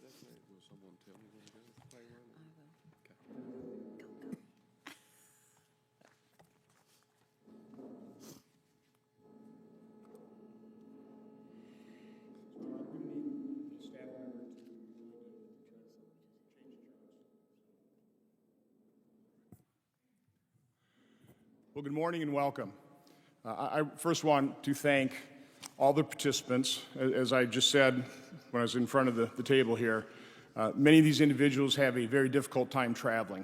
Will someone tell me when to go? Play around? Well, good morning and welcome. I first want to thank all the participants. As I just said when I was in front of the table here, many of these individuals have a very difficult time traveling.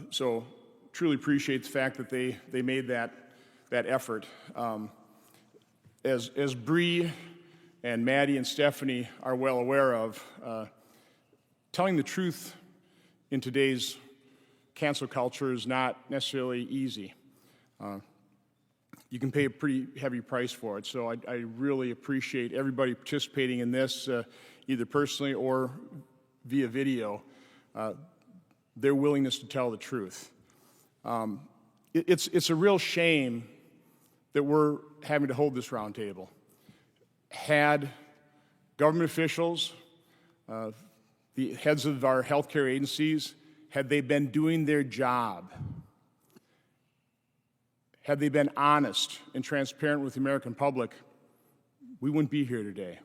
So truly appreciate the fact that they made that effort. As Bree and Maddie and Stephanie are well aware of, telling the truth in today's cancel culture is not necessarily easy. You can pay a pretty heavy price for it. So I really appreciate everybody participating in this, either personally or via video, their willingness to tell the truth. It's a real shame that we're having to hold this roundtable. Had government officials, the heads of our healthcare agencies, had they been doing their job, had they been honest and transparent with the American public, we wouldn't be here today.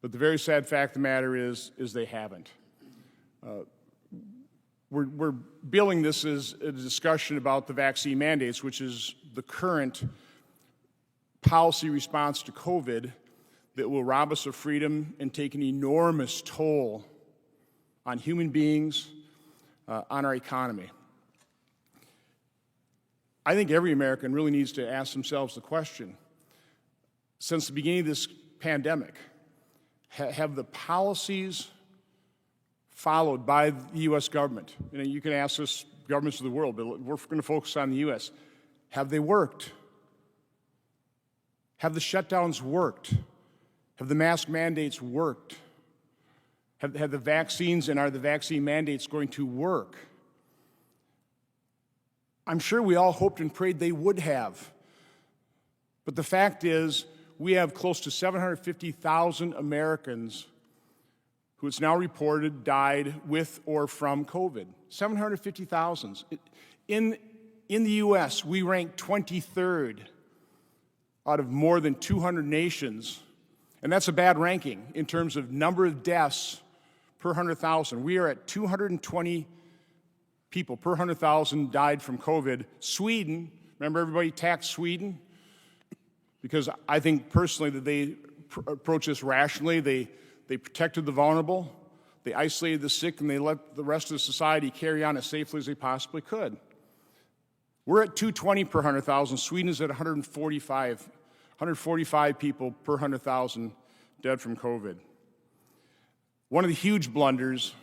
But the very sad fact of the matter is they haven't. We're billing this as a discussion about the vaccine mandates, which is the current policy response to COVID that will rob us of freedom and take an enormous toll on human beings, on our economy. I think every American really needs to ask themselves the question, since the beginning of this pandemic, have the policies followed by the U.S. government, and you can ask this governments of the world, but we're going to focus on the U.S., have they worked? Have the shutdowns worked? Have the mask mandates worked? Have the vaccines and are the vaccine mandates going to work? I'm sure we all hoped and prayed they would have. But the fact is, we have close to 750,000 Americans who it's now reported died with or from COVID. 750,000. In the U.S., we rank 23rd out of more than 200 nations. And that's a bad ranking in terms of number of deaths per 100,000. We are at 220 people per 100,000 died from COVID. Sweden, remember everybody taxed Sweden? Because I think personally that they approached this rationally. They protected the vulnerable, they isolated the sick, and they let the rest of the society carry on as safely as they possibly could. We're at 220 per 100,000. Sweden is at 145 people per 100,000 dead from COVID. One of the huge blunders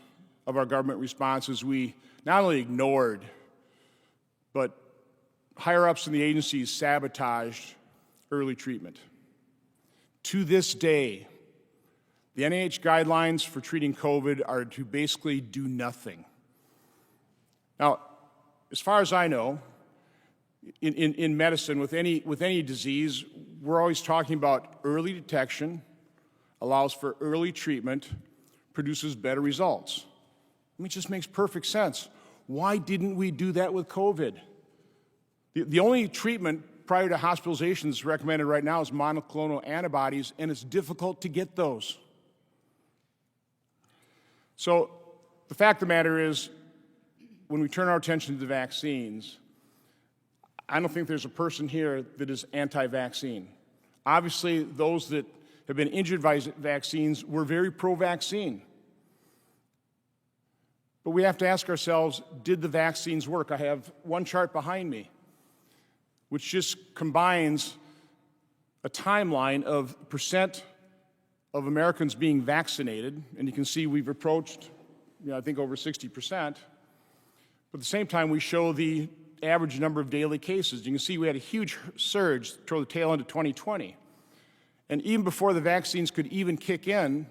of our government response is we not only ignored, but higher-ups in the agencies sabotaged early treatment. To this day, the NIH guidelines for treating COVID are to basically do nothing. Now, as far as I know, in medicine, with any disease, we're always talking about early detection, allows for early treatment, produces better results. I mean, it just makes perfect sense. Why didn't we do that with COVID? The only treatment prior to hospitalization that's recommended right now is monoclonal antibodies, and it's difficult to get those. So the fact of the matter is, when we turn our attention to the vaccines, I don't think there's a person here that is anti-vaccine. Obviously, those that have been injured by vaccines were very pro-vaccine. But we have to ask ourselves, did the vaccines work? I have one chart behind me, which just combines a timeline of percent of Americans being vaccinated, and you can see we've approached, I think, over 60%. But at the same time, we show the average number of daily cases. You can see we had a huge surge toward the tail end of 2020. And even before the vaccines could even kick in,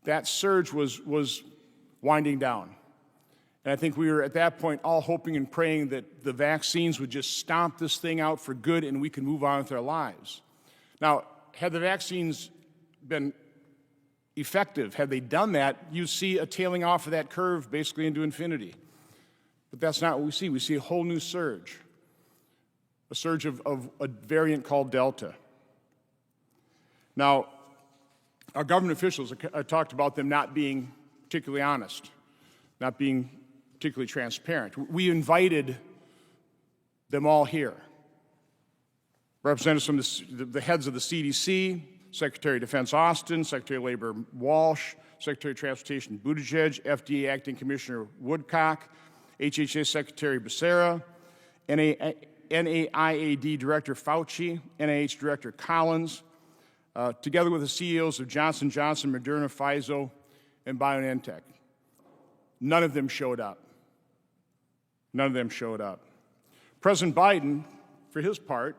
that surge was winding down. And I think we were at that point all hoping and praying that the vaccines would just stomp this thing out for good and we can move on with our lives. Now, had the vaccines been effective. Had they done that, you see a tailing off of that curve basically into infinity. But that's not what we see. We see a whole new surge, a surge of a variant called Delta. Now, our government officials, I talked about them not being particularly honest, not being particularly transparent. We invited them all here. Representatives from the heads of the CDC, Secretary of Defense Austin, Secretary of Labor Walsh, Secretary of Transportation Buttigieg, FDA Acting Commissioner Woodcock, HHS Secretary Becerra, NIAID Director Fauci, NIH Director Collins, together with the CEOs of Johnson & Johnson, Moderna, Pfizer, and BioNTech. None of them showed up. None of them showed up. President Biden, for his part,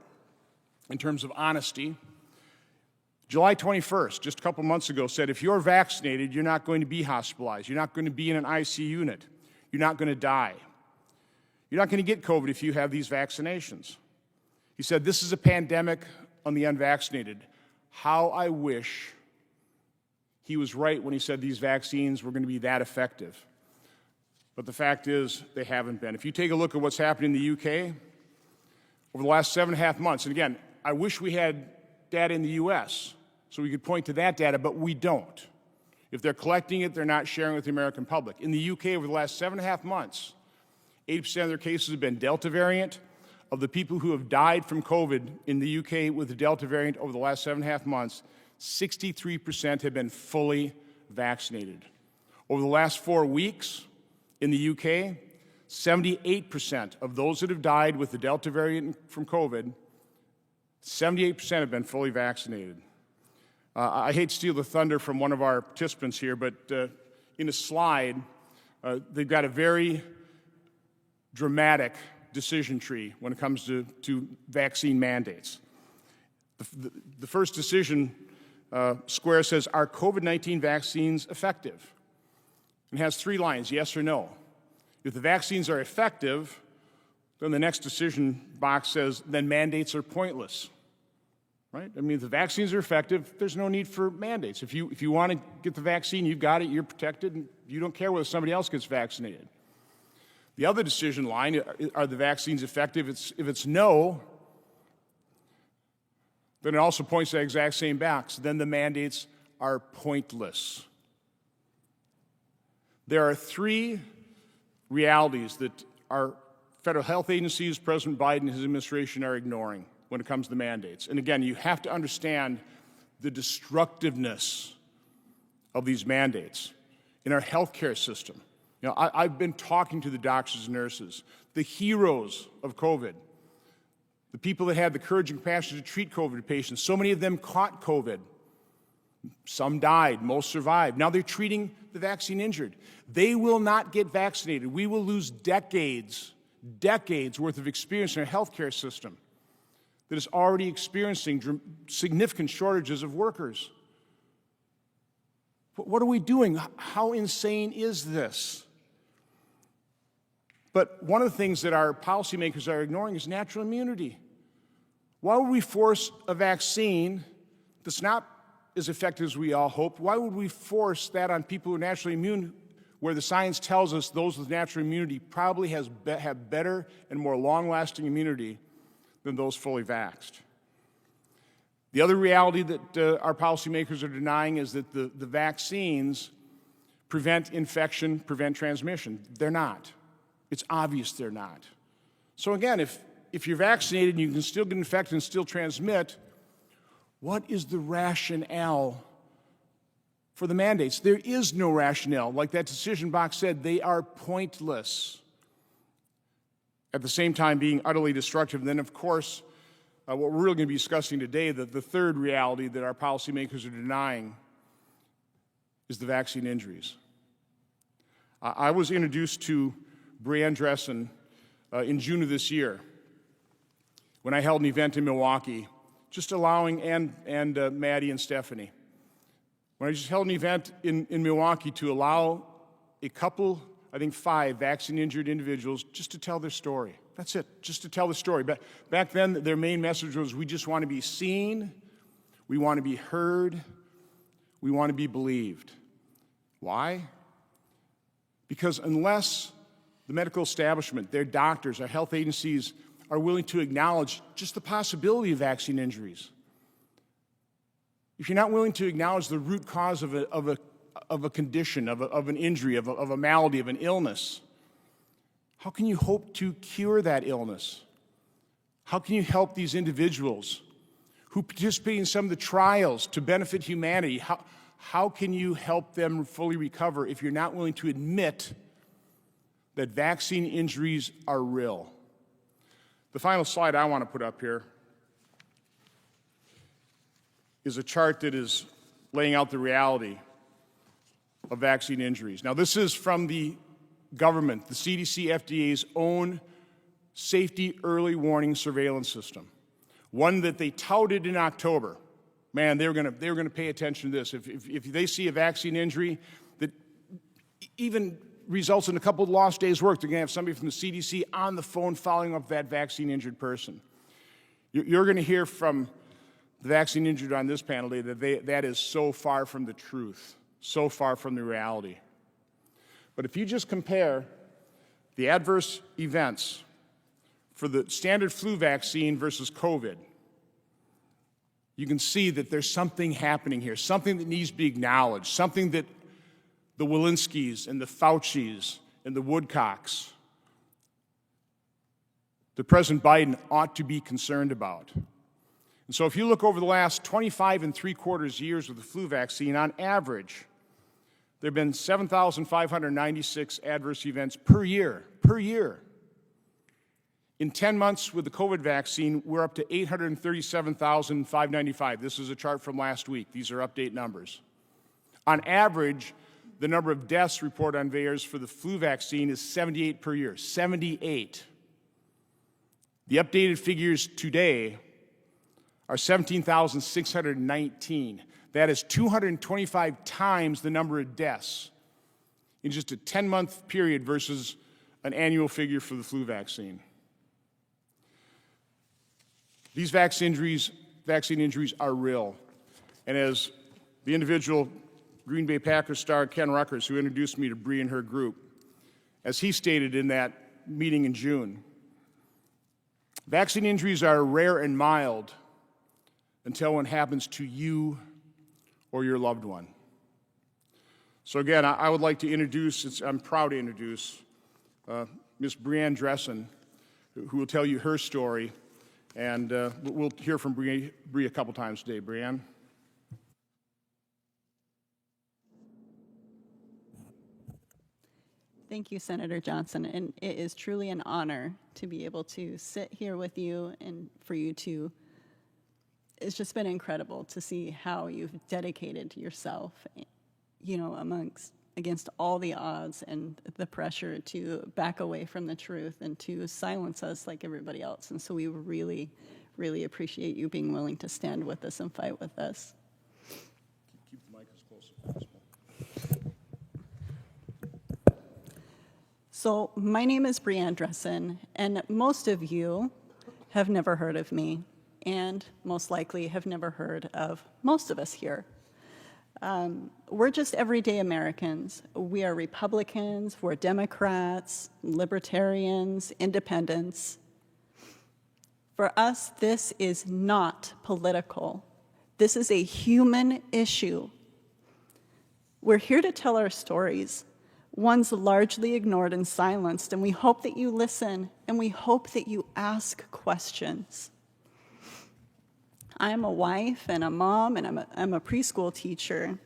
in terms of honesty, July 21st, just a couple months ago, said if you're vaccinated, you're not going to be hospitalized. You're not going to be in an ICU unit. You're not going to die. You're not going to get COVID if you have these vaccinations. He said, this is a pandemic on the unvaccinated. How I wish he was right when he said these vaccines were going to be that effective. But the fact is, they haven't been. If you take a look at what's happening in the UK, over the last 7.5 months, and again, I wish we had data in the US so we could point to that data, but we don't. If they're collecting it, they're not sharing it with the American public. In the UK, over the last 7.5 months, 80% of their cases have been Delta variant. Of the people who have died from COVID in the UK with the Delta variant over the last 7.5 months, 63% have been fully vaccinated. Over the last 4 weeks in the UK, 78% of those that have died with the Delta variant from COVID, 78% have been fully vaccinated. I hate to steal the thunder from one of our participants here, but in a slide, they've got a very dramatic decision tree when it comes to vaccine mandates. The first decision square says, are COVID-19 vaccines effective? And has 3 lines, yes or no. If the vaccines are effective, then the next decision box says, then mandates are pointless. Right? I mean, if the vaccines are effective, there's no need for mandates. If you want to get the vaccine, you've got it, you're protected, and you don't care whether somebody else gets vaccinated. The other decision line, are the vaccines effective? If it's no, then it also points to that exact same box. Then the mandates are pointless. There are 3 realities that our federal health agencies, President Biden and his administration are ignoring when it comes to the mandates. And again, you have to understand the destructiveness of these mandates in our healthcare system. You know, I've been talking to the doctors and nurses, the heroes of COVID, the people that had the courage and compassion to treat COVID patients. So many of them caught COVID. Some died, most survived. Now they're treating the vaccine injured. They will not get vaccinated. We will lose decades worth of experience in our healthcare system that is already experiencing significant shortages of workers. What are we doing? How insane is this? But one of the things that our policymakers are ignoring is natural immunity. Why would we force a vaccine that's not as effective as we all hoped? Why would we force that on people who are naturally immune, where the science tells us those with natural immunity probably have better and more long-lasting immunity than those fully vaxxed? The other reality that our policymakers are denying is that the vaccines prevent infection, prevent transmission. They're not. It's obvious they're not. So again, if you're vaccinated and you can still get infected and still transmit, what is the rationale for the mandates? There is no rationale. Like that decision box said, they are pointless. At the same time being utterly destructive. And then, of course, what we're really going to be discussing today, the third reality that our policymakers are denying is the vaccine injuries. I was introduced to Brianne Dressen in June of this year when I held an event in Milwaukee, just allowing, and Maddie and Stephanie, when I just held an event in Milwaukee to allow a couple, I think 5 vaccine-injured individuals just to tell their story. That's it, just to tell the story. But back then, their main message was, we just want to be seen, we want to be heard, We want to be believed. Why? Because unless the medical establishment, their doctors, our health agencies are willing to acknowledge just the possibility of vaccine injuries, if you're not willing to acknowledge the root cause of a condition, of an injury, of a malady, of an illness, how can you hope to cure that illness? How can you help these individuals who participate in some of the trials to benefit humanity? How can you help them fully recover if you're not willing to admit that vaccine injuries are real? The final slide I want to put up here is a chart that is laying out the reality of vaccine injuries. Now, this is from the government, the CDC, FDA's own safety early warning surveillance system, one that they touted in October. Man, they were going to pay attention to this. If they see a vaccine injury that even results in a couple of lost days' work, they're going to have somebody from the CDC on the phone following up that vaccine-injured person. You're going to hear from the vaccine injured on this panel today that is so far from the truth, so far from the reality. But if you just compare the adverse events for the standard flu vaccine versus COVID, you can see that there's something happening here, something that needs to be acknowledged, something that the Walensky's and the Fauci's and the Woodcocks, that President Biden ought to be concerned about. And so if you look over the last 25 3/4 years with the flu vaccine, on average, there have been 7,596 adverse events per year. In 10 months with the COVID vaccine, we're up to 837,595. This is a chart from last week. These are update numbers. On average, the number of deaths reported on VAERS for the flu vaccine is 78 per year, 78. The updated figures today are 17,619. That is 225 times the number of deaths in just a 10-month period versus an annual figure for the flu vaccine. These vaccine injuries are real. And as the individual Green Bay Packers star Ken Ruckers, who introduced me to Bree and her group, as he stated in that meeting in June, vaccine injuries are rare and mild until one happens to you or your loved one. So again, I would like to introduce, I'm proud to introduce Ms. Brianne Dressen, who will tell you her story. And we'll hear from Bree a couple times today. Brianne. Thank you, Senator Johnson. And it is truly an honor to be able to sit here with you and for you to, it's just been incredible to see how you've dedicated yourself, you know, against all the odds and the pressure to back away from the truth and to silence us like everybody else. And so we really, really appreciate you being willing to stand with us and fight with us. Keep the mic as close as possible. So my name is Brianne Dressen, and most of you have never heard of me, and most likely have never heard of most of us here. We're just everyday Americans. We are Republicans, we're Democrats, libertarians, independents. For us, this is not political. This is a human issue. We're here to tell our stories, ones largely ignored and silenced, and we hope that you listen, and we hope that you ask questions. I'm a wife and a mom, and I'm a preschool teacher.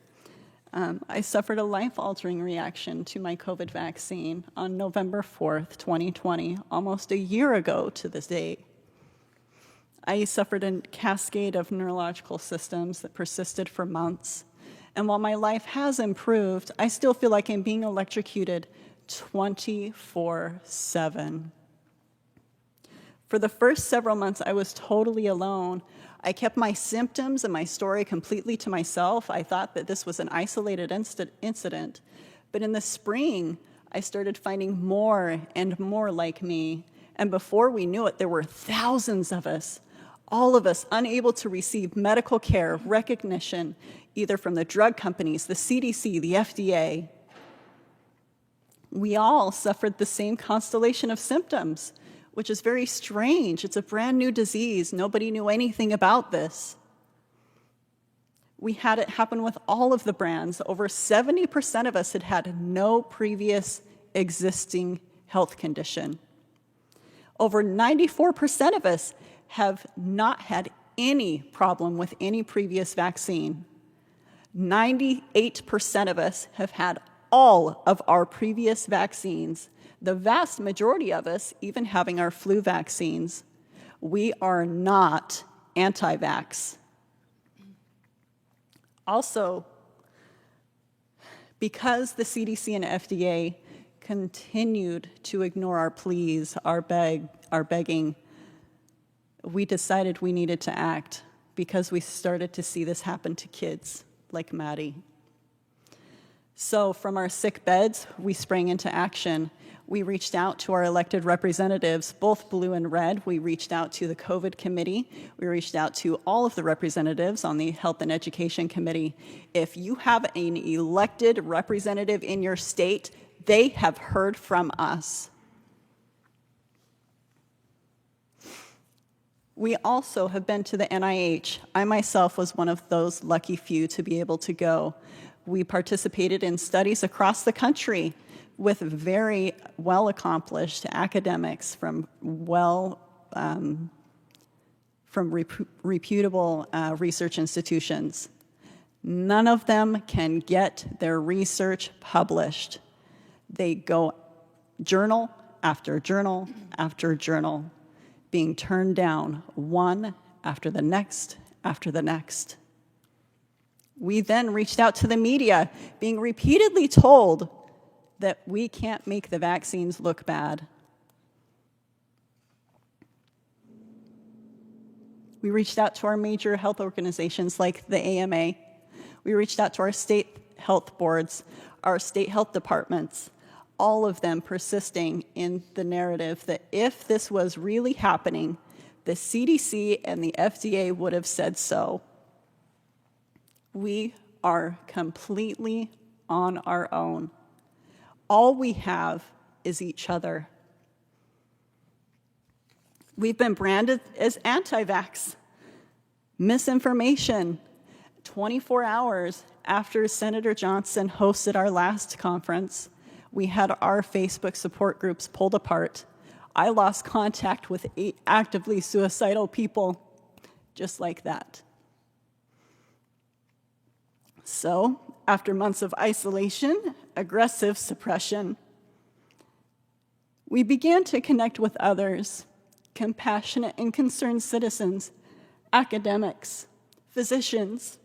I suffered a life-altering reaction to my COVID vaccine on November 4th, 2020, almost a year ago to this day. I suffered a cascade of neurological symptoms that persisted for months. And while my life has improved, I still feel like I'm being electrocuted 24/7. For the first several months, I was totally alone. I kept my symptoms and my story completely to myself. I thought that this was an isolated incident. But in the spring, I started finding more and more like me. And before we knew it, there were thousands of us All of us unable to receive medical care, recognition, either from the drug companies, the CDC, the FDA. We all suffered the same constellation of symptoms, which is very strange. It's a brand new disease. Nobody knew anything about this. We had it happen with all of the brands. Over 70% of us had had no previous existing health condition. Over 94% of us have not had any problem with any previous vaccine. 98% of us have had all of our previous vaccines, the vast majority of us even having our flu vaccines. We are not anti-vax. Also, because the CDC and FDA continued to ignore our pleas, our begging, we decided we needed to act because we started to see this happen to kids like Maddie. So from our sick beds, we sprang into action. We reached out to our elected representatives, both blue and red. We reached out to the COVID committee. We reached out to all of the representatives on the Health and Education Committee. If you have an elected representative in your state, they have heard from us. We also have been to the NIH. I myself was one of those lucky few to be able to go. We participated in studies across the country with very well-accomplished academics from reputable research institutions. None of them can get their research published. They go journal after journal after journal, being turned down one after the next after the next. We then reached out to the media, being repeatedly told that we can't make the vaccines look bad. We reached out to our major health organizations like the AMA. We reached out to our state health boards, our state health departments, all of them persisting in the narrative that if this was really happening, the CDC and the FDA would have said so. We are completely on our own. All we have is each other. We've been branded as anti-vax. Misinformation. 24 hours after Senator Johnson hosted our last conference, we had our Facebook support groups pulled apart. I lost contact with 8 actively suicidal people, just like that. So, after months of isolation, aggressive suppression, we began to connect with others, compassionate and concerned citizens, academics, physicians.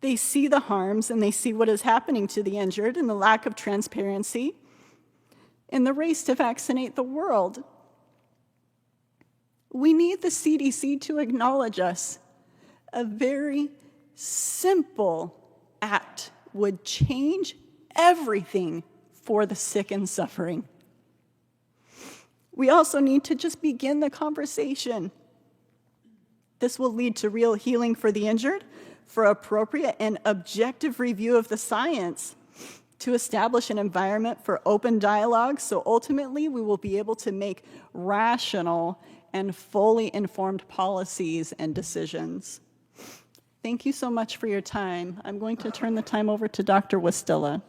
They see the harms and they see what is happening to the injured and the lack of transparency in the race to vaccinate the world. We need the CDC to acknowledge us. A very simple act would change everything for the sick and suffering. We also need to just begin the conversation. This will lead to real healing for the injured, for appropriate and objective review of the science, to establish an environment for open dialogue, so ultimately we will be able to make rational and fully informed policies and decisions. Thank you so much for your time. I'm going to turn the time over to Dr. Wastila.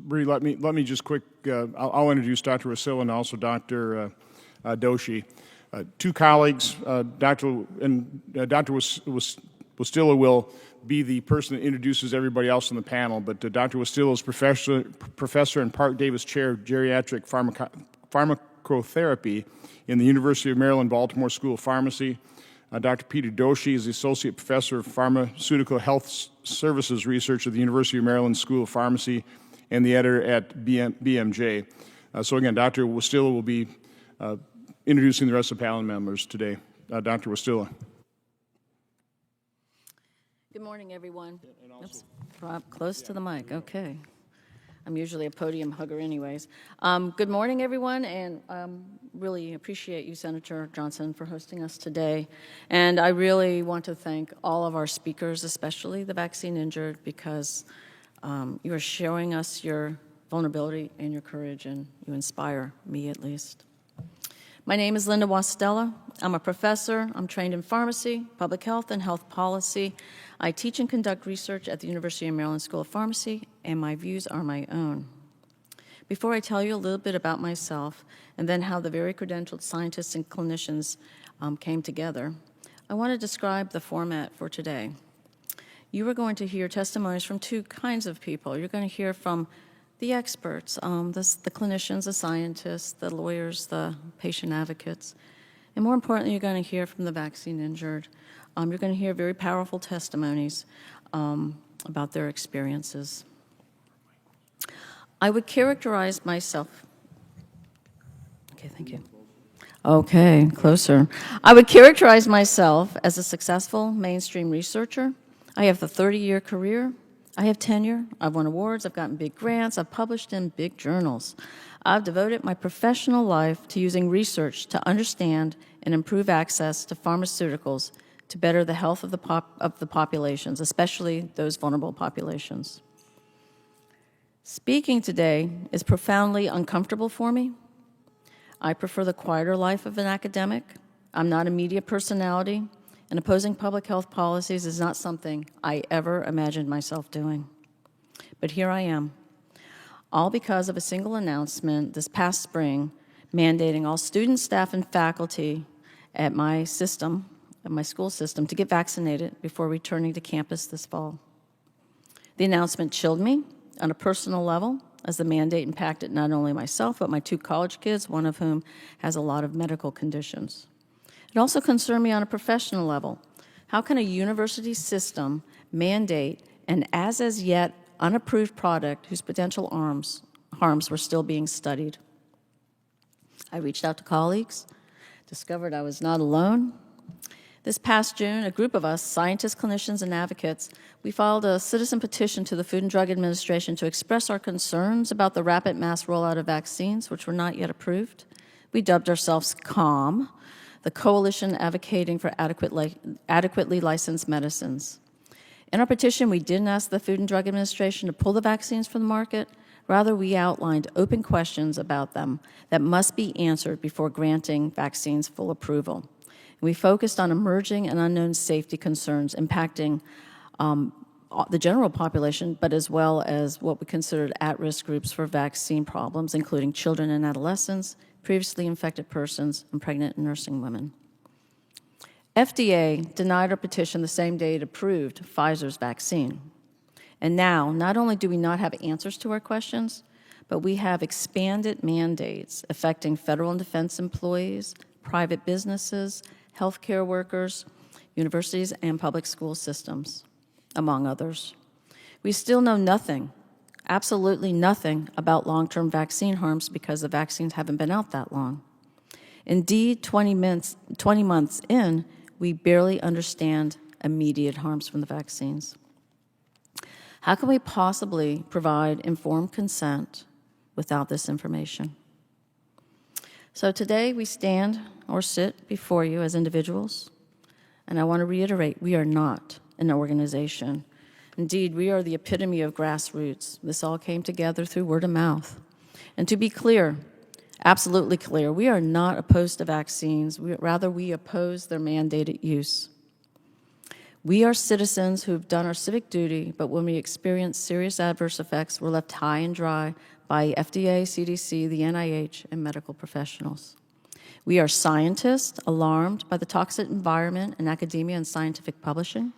Bree, let me just quick, I'll introduce Dr. Wastila and also Dr. Doshi. 2 colleagues, Dr. Wastila will be the person that introduces everybody else on the panel, but Dr. Wastila is professor and Parke Davis Chair of Geriatric Pharmacotherapy in the University of Maryland, Baltimore School of Pharmacy. Dr. Peter Doshi is the Associate Professor of Pharmaceutical Health Services Research at the University of Maryland School of Pharmacy and the editor at BMJ. So again, Dr. Wastila will be introducing the rest of the panel members today. Dr. Wastila. Good morning, everyone. Oops, drop close to the mic. Okay. I'm usually a podium hugger anyways. Good morning, everyone, and really appreciate you, Senator Johnson, for hosting us today. And I really want to thank all of our speakers, especially the vaccine injured, because you are showing us your vulnerability and your courage, and you inspire me at least. My name is Linda Wastella. I'm a professor. I'm trained in pharmacy, public health, and health policy. I teach and conduct research at the University of Maryland School of Pharmacy, and my views are my own. Before I tell you a little bit about myself and then how the very credentialed scientists and clinicians came together, I want to describe the format for today. You are going to hear testimonies from two kinds of people. You're going to hear from the experts, the clinicians, the scientists, the lawyers, the patient advocates. And more importantly, you're going to hear from the vaccine injured. You're going to hear very powerful testimonies about their experiences. I would characterize myself. Okay, thank you. Okay, closer. I would characterize myself as a successful mainstream researcher. I have a 30-year career. I have tenure, I've won awards, I've gotten big grants, I've published in big journals. I've devoted my professional life to using research to understand and improve access to pharmaceuticals to better the health of the populations, especially those vulnerable populations. Speaking today is profoundly uncomfortable for me. I prefer the quieter life of an academic. I'm not a media personality. And opposing public health policies is not something I ever imagined myself doing. But here I am, all because of a single announcement this past spring mandating all students, staff, and faculty at my school system, to get vaccinated before returning to campus this fall. The announcement chilled me on a personal level, as the mandate impacted not only myself, but my two college kids, one of whom has a lot of medical conditions. It also concerned me on a professional level. How can a university system mandate an as yet unapproved product whose potential harms were still being studied? I reached out to colleagues, discovered I was not alone. This past June, a group of us, scientists, clinicians, and advocates, we filed a citizen petition to the Food and Drug Administration to express our concerns about the rapid mass rollout of vaccines, which were not yet approved. We dubbed ourselves CALM, the Coalition Advocating for Adequately Licensed Medicines. In our petition, we didn't ask the Food and Drug Administration to pull the vaccines from the market. Rather, we outlined open questions about them that must be answered before granting vaccines full approval. We focused on emerging and unknown safety concerns impacting the general population, but as well as what we considered at-risk groups for vaccine problems, including children and adolescents, previously infected persons, and pregnant and nursing women. FDA denied our petition the same day it approved Pfizer's vaccine. And now, not only do we not have answers to our questions, but we have expanded mandates affecting federal and defense employees, private businesses, healthcare workers, universities, and public school systems, among others. We still know nothing, absolutely nothing, about long-term vaccine harms because the vaccines haven't been out that long. Indeed, 20 months in, we barely understand immediate harms from the vaccines. How can we possibly provide informed consent without this information? So today we stand or sit before you as individuals, and I want to reiterate, we are not an organization. Indeed, we are the epitome of grassroots. This all came together through word of mouth. And to be clear, absolutely clear, we are not opposed to vaccines. Rather, we oppose their mandated use. We are citizens who have done our civic duty, but when we experience serious adverse effects, we're left high and dry by FDA, CDC, the NIH, and medical professionals. We are scientists alarmed by the toxic environment in academia and scientific publishing.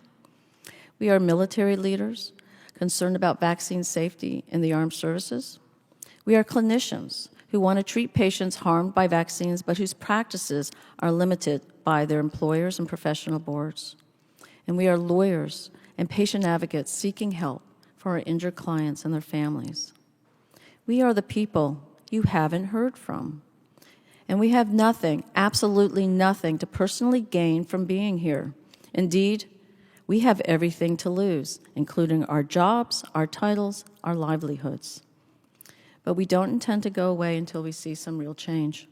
We are military leaders concerned about vaccine safety in the armed services. We are clinicians who want to treat patients harmed by vaccines, but whose practices are limited by their employers and professional boards. And we are lawyers and patient advocates seeking help for our injured clients and their families. We are the people you haven't heard from. And we have nothing, absolutely nothing, to personally gain from being here. Indeed, we have everything to lose, including our jobs, our titles, our livelihoods. but we don't intend to go away until we see some real change.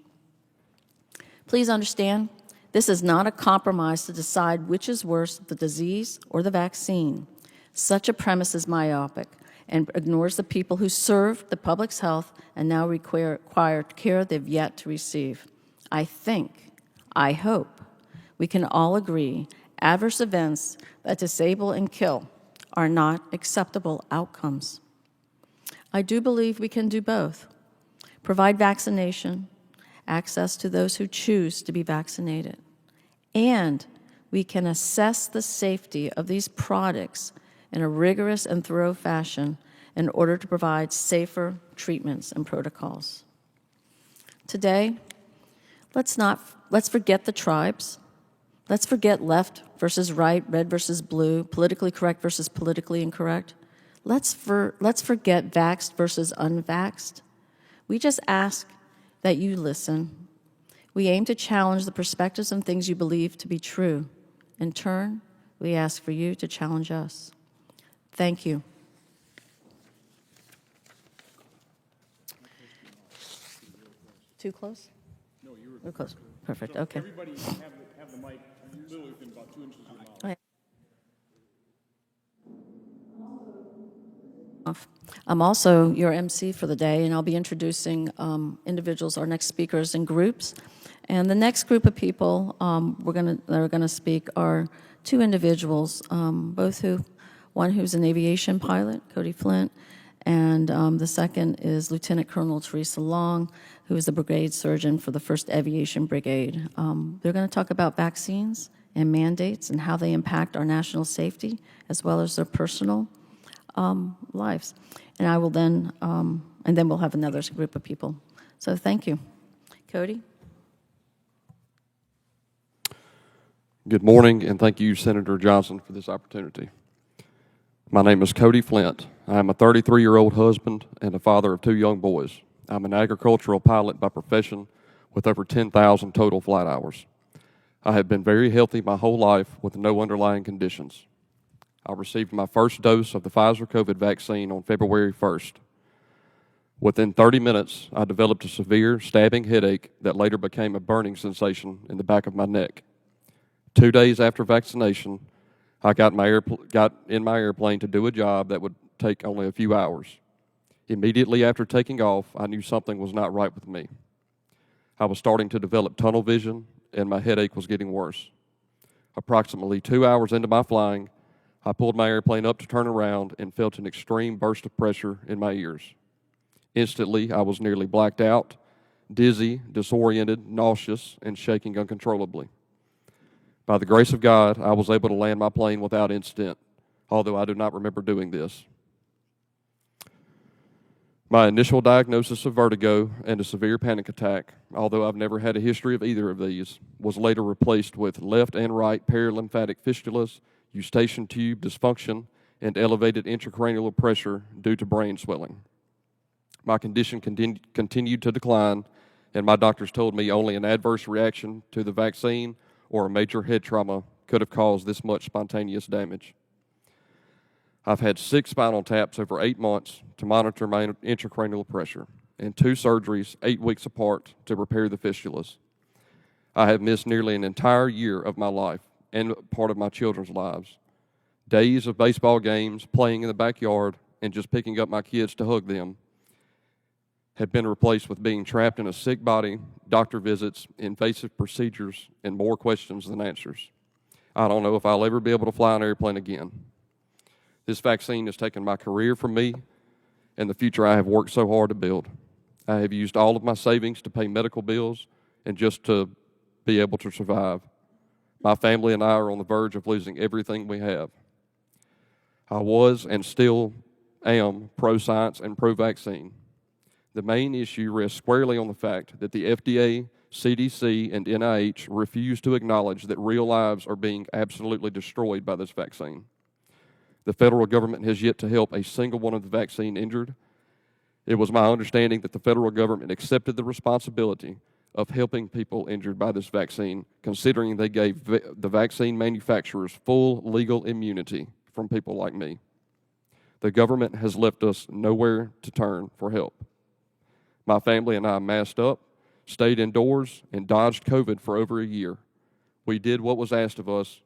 Please understand, this is not a compromise to decide which is worse, the disease or the vaccine. Such a premise is myopic and ignores the people who serve the public's health and now require care they've yet to receive. I hope, we can all agree adverse events that disable and kill are not acceptable outcomes. I do believe we can do both. Provide vaccination, access to those who choose to be vaccinated, and we can assess the safety of these products in a rigorous and thorough fashion in order to provide safer treatments and protocols. Today, let's forget the tribes. Let's forget left versus right, red versus blue, politically correct versus politically incorrect. Let's forget vaxxed versus unvaxxed. We just ask that you listen. We aim to challenge the perspectives and things you believe to be true. In turn, we ask for you to challenge us. Thank you. Too close? No, you were We're close. Perfect, okay. Everybody have the mic literally within about 2 inches of your mouth. Okay. I'm also your MC for the day, and I'll be introducing individuals, our next speakers, in groups. And the next group of people that are going to speak are two individuals, one who's an aviation pilot, Cody Flint, and the second is Lieutenant Colonel Teresa Long, who is the brigade surgeon for the 1st Aviation Brigade. They're going to talk about vaccines and mandates and how they impact our national safety, as well as their personal lives. And I will then, and then we'll have another group of people. So thank you. Cody? Good morning, and thank you, Senator Johnson, for this opportunity. My name is Cody Flint. I am a 33-year-old husband and a father of 2 young boys. I'm an agricultural pilot by profession with over 10,000 total flight hours. I have been very healthy my whole life with no underlying conditions. I received my first dose of the Pfizer COVID vaccine on February 1st. Within 30 minutes, I developed a severe stabbing headache that later became a burning sensation in the back of my neck. 2 days after vaccination, I got in my airplane to do a job that would take only a few hours. Immediately after taking off, I knew something was not right with me. I was starting to develop tunnel vision, and my headache was getting worse. Approximately 2 hours into my flying, I pulled my airplane up to turn around and felt an extreme burst of pressure in my ears. Instantly, I was nearly blacked out, dizzy, disoriented, nauseous, and shaking uncontrollably. By the grace of God, I was able to land my plane without incident, although I do not remember doing this. My initial diagnosis of vertigo and a severe panic attack, although I've never had a history of either of these, was later replaced with left and right perilymphatic fistulas, eustachian tube dysfunction, and elevated intracranial pressure due to brain swelling. My condition continued to decline, and my doctors told me only an adverse reaction to the vaccine or a major head trauma could have caused this much spontaneous damage. I've had 6 spinal taps over 8 months to monitor my intracranial pressure, and 2 surgeries 8 weeks apart to repair the fistulas. I have missed nearly an entire year of my life and part of my children's lives. Days of baseball games, playing in the backyard, and just picking up my kids to hug them have been replaced with being trapped in a sick body, doctor visits, invasive procedures, and more questions than answers. I don't know if I'll ever be able to fly an airplane again. This vaccine has taken my career from me and the future I have worked so hard to build. I have used all of my savings to pay medical bills and just to be able to survive. My family and I are on the verge of losing everything we have. I was and still am pro-science and pro-vaccine. The main issue rests squarely on the fact that the FDA, CDC, and NIH refuse to acknowledge that real lives are being absolutely destroyed by this vaccine. The federal government has yet to help a single one of the vaccine injured. It was my understanding that the federal government accepted the responsibility of helping people injured by this vaccine, considering they gave the vaccine manufacturers full legal immunity from people like me. The government has left us nowhere to turn for help. My family and I masked up, stayed indoors, and dodged COVID for over a year. We did what was asked of us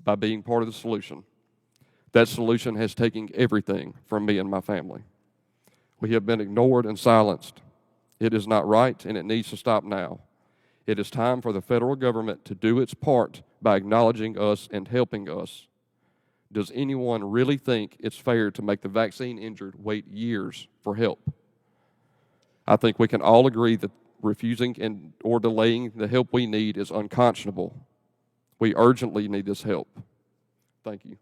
by being part of the solution. That solution has taken everything from me and my family. We have been ignored and silenced. It is not right, and it needs to stop now. It is time for the federal government to do its part by acknowledging us and helping us. Does anyone really think it's fair to make the vaccine injured wait years for help? I think we can all agree that refusing or delaying the help we need is unconscionable. We urgently need this help. Thank you.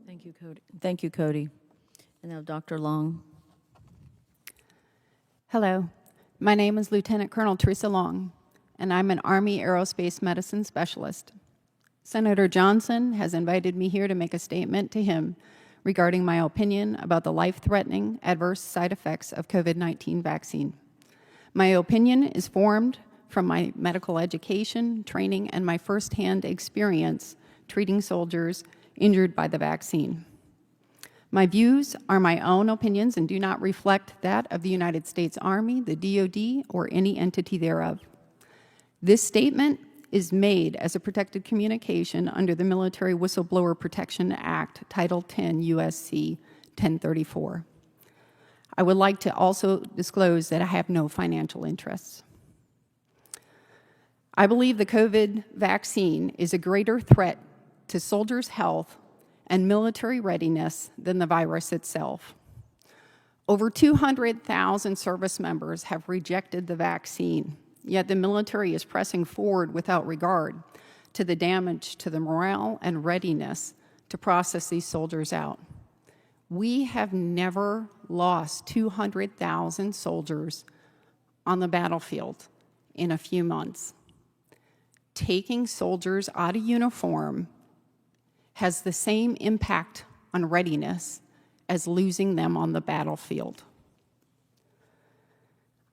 Thank you, Cody. Thank you, Cody. And now Dr. Long. Hello, my name is Lieutenant Colonel Teresa Long, and I'm an Army Aerospace Medicine Specialist. Senator Johnson has invited me here to make a statement to him regarding my opinion about the life-threatening adverse side effects of COVID-19 vaccine. My opinion is formed from my medical education, training, and my firsthand experience treating soldiers injured by the vaccine. My views are my own opinions and do not reflect that of the United States Army, the DoD, or any entity thereof. This statement is made as a protected communication under the Military Whistleblower Protection Act, Title 10 U.S.C. 1034. I would like to also disclose that I have no financial interests. I believe the COVID vaccine is a greater threat to soldiers' health and military readiness than the virus itself. Over 200,000 service members have rejected the vaccine, yet the military is pressing forward without regard to the damage to the morale and readiness to process these soldiers out. We have never lost 200,000 soldiers on the battlefield in a few months. Taking soldiers out of uniform has the same impact on readiness as losing them on the battlefield.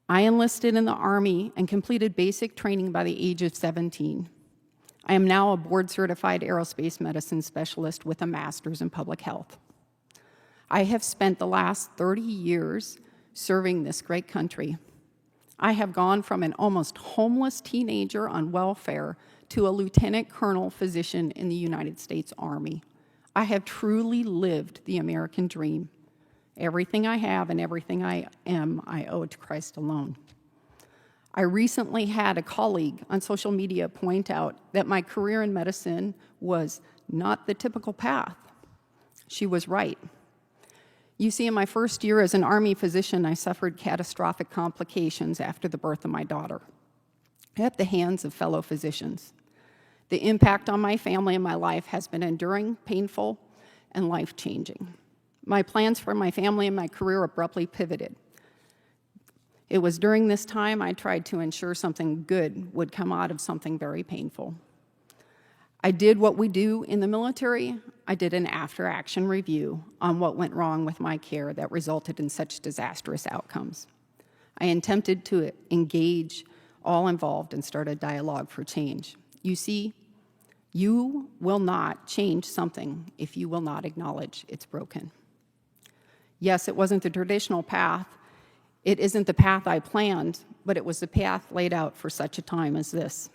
I enlisted in the Army and completed basic training by the age of 17. I am now a board-certified aerospace medicine specialist with a master's in public health. I have spent the last 30 years serving this great country. I have gone from an almost homeless teenager on welfare to a lieutenant colonel physician in the United States Army. I have truly lived the American dream. Everything I have and everything I am, I owe to Christ alone. I recently had a colleague on social media point out that my career in medicine was not the typical path. She was right. You see, in my first year as an Army physician, I suffered catastrophic complications after the birth of my daughter at the hands of fellow physicians. The impact on my family and my life has been enduring, painful, and life-changing. My plans for my family and my career abruptly pivoted. It was during this time I tried to ensure something good would come out of something very painful. I did what we do in the military. I did an after-action review on what went wrong with my care that resulted in such disastrous outcomes. I attempted to engage all involved and start a dialogue for change. You see, you will not change something if you will not acknowledge it's broken. Yes, it wasn't the traditional path. It isn't the path I planned, but it was the path laid out for such a time as this.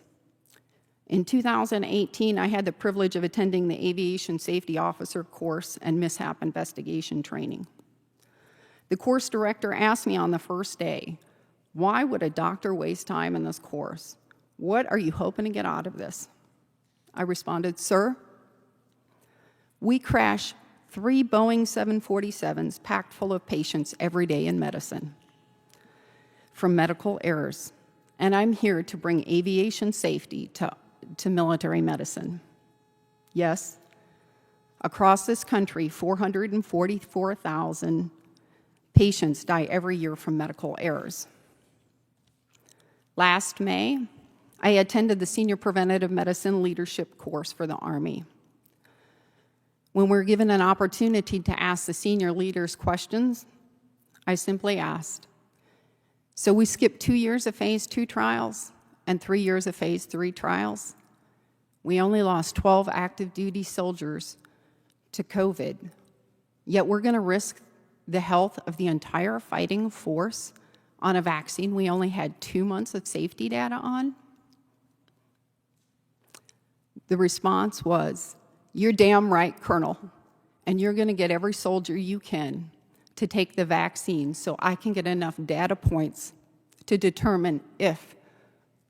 In 2018, I had the privilege of attending the Aviation Safety Officer course and mishap investigation training. The course director asked me on the first day, "Why would a doctor waste time in this course? What are you hoping to get out of this?" I responded, "Sir, we crash 3 Boeing 747s packed full of patients every day in medicine from medical errors, and I'm here to bring aviation safety to military medicine. Yes, across this country, 444,000 patients die every year from medical errors. Last May, I attended the Senior Preventative Medicine Leadership course for the Army. When we're given an opportunity to ask the senior leaders questions, I simply asked, "So we skipped 2 years of phase 2 trials and 3 years of phase 3 trials. We only lost 12 active duty soldiers to COVID. Yet we're going to risk the health of the entire fighting force on a vaccine we only had 2 months of safety data on? The response was, "You're damn right, Colonel, and you're going to get every soldier you can to take the vaccine so I can get enough data points to determine if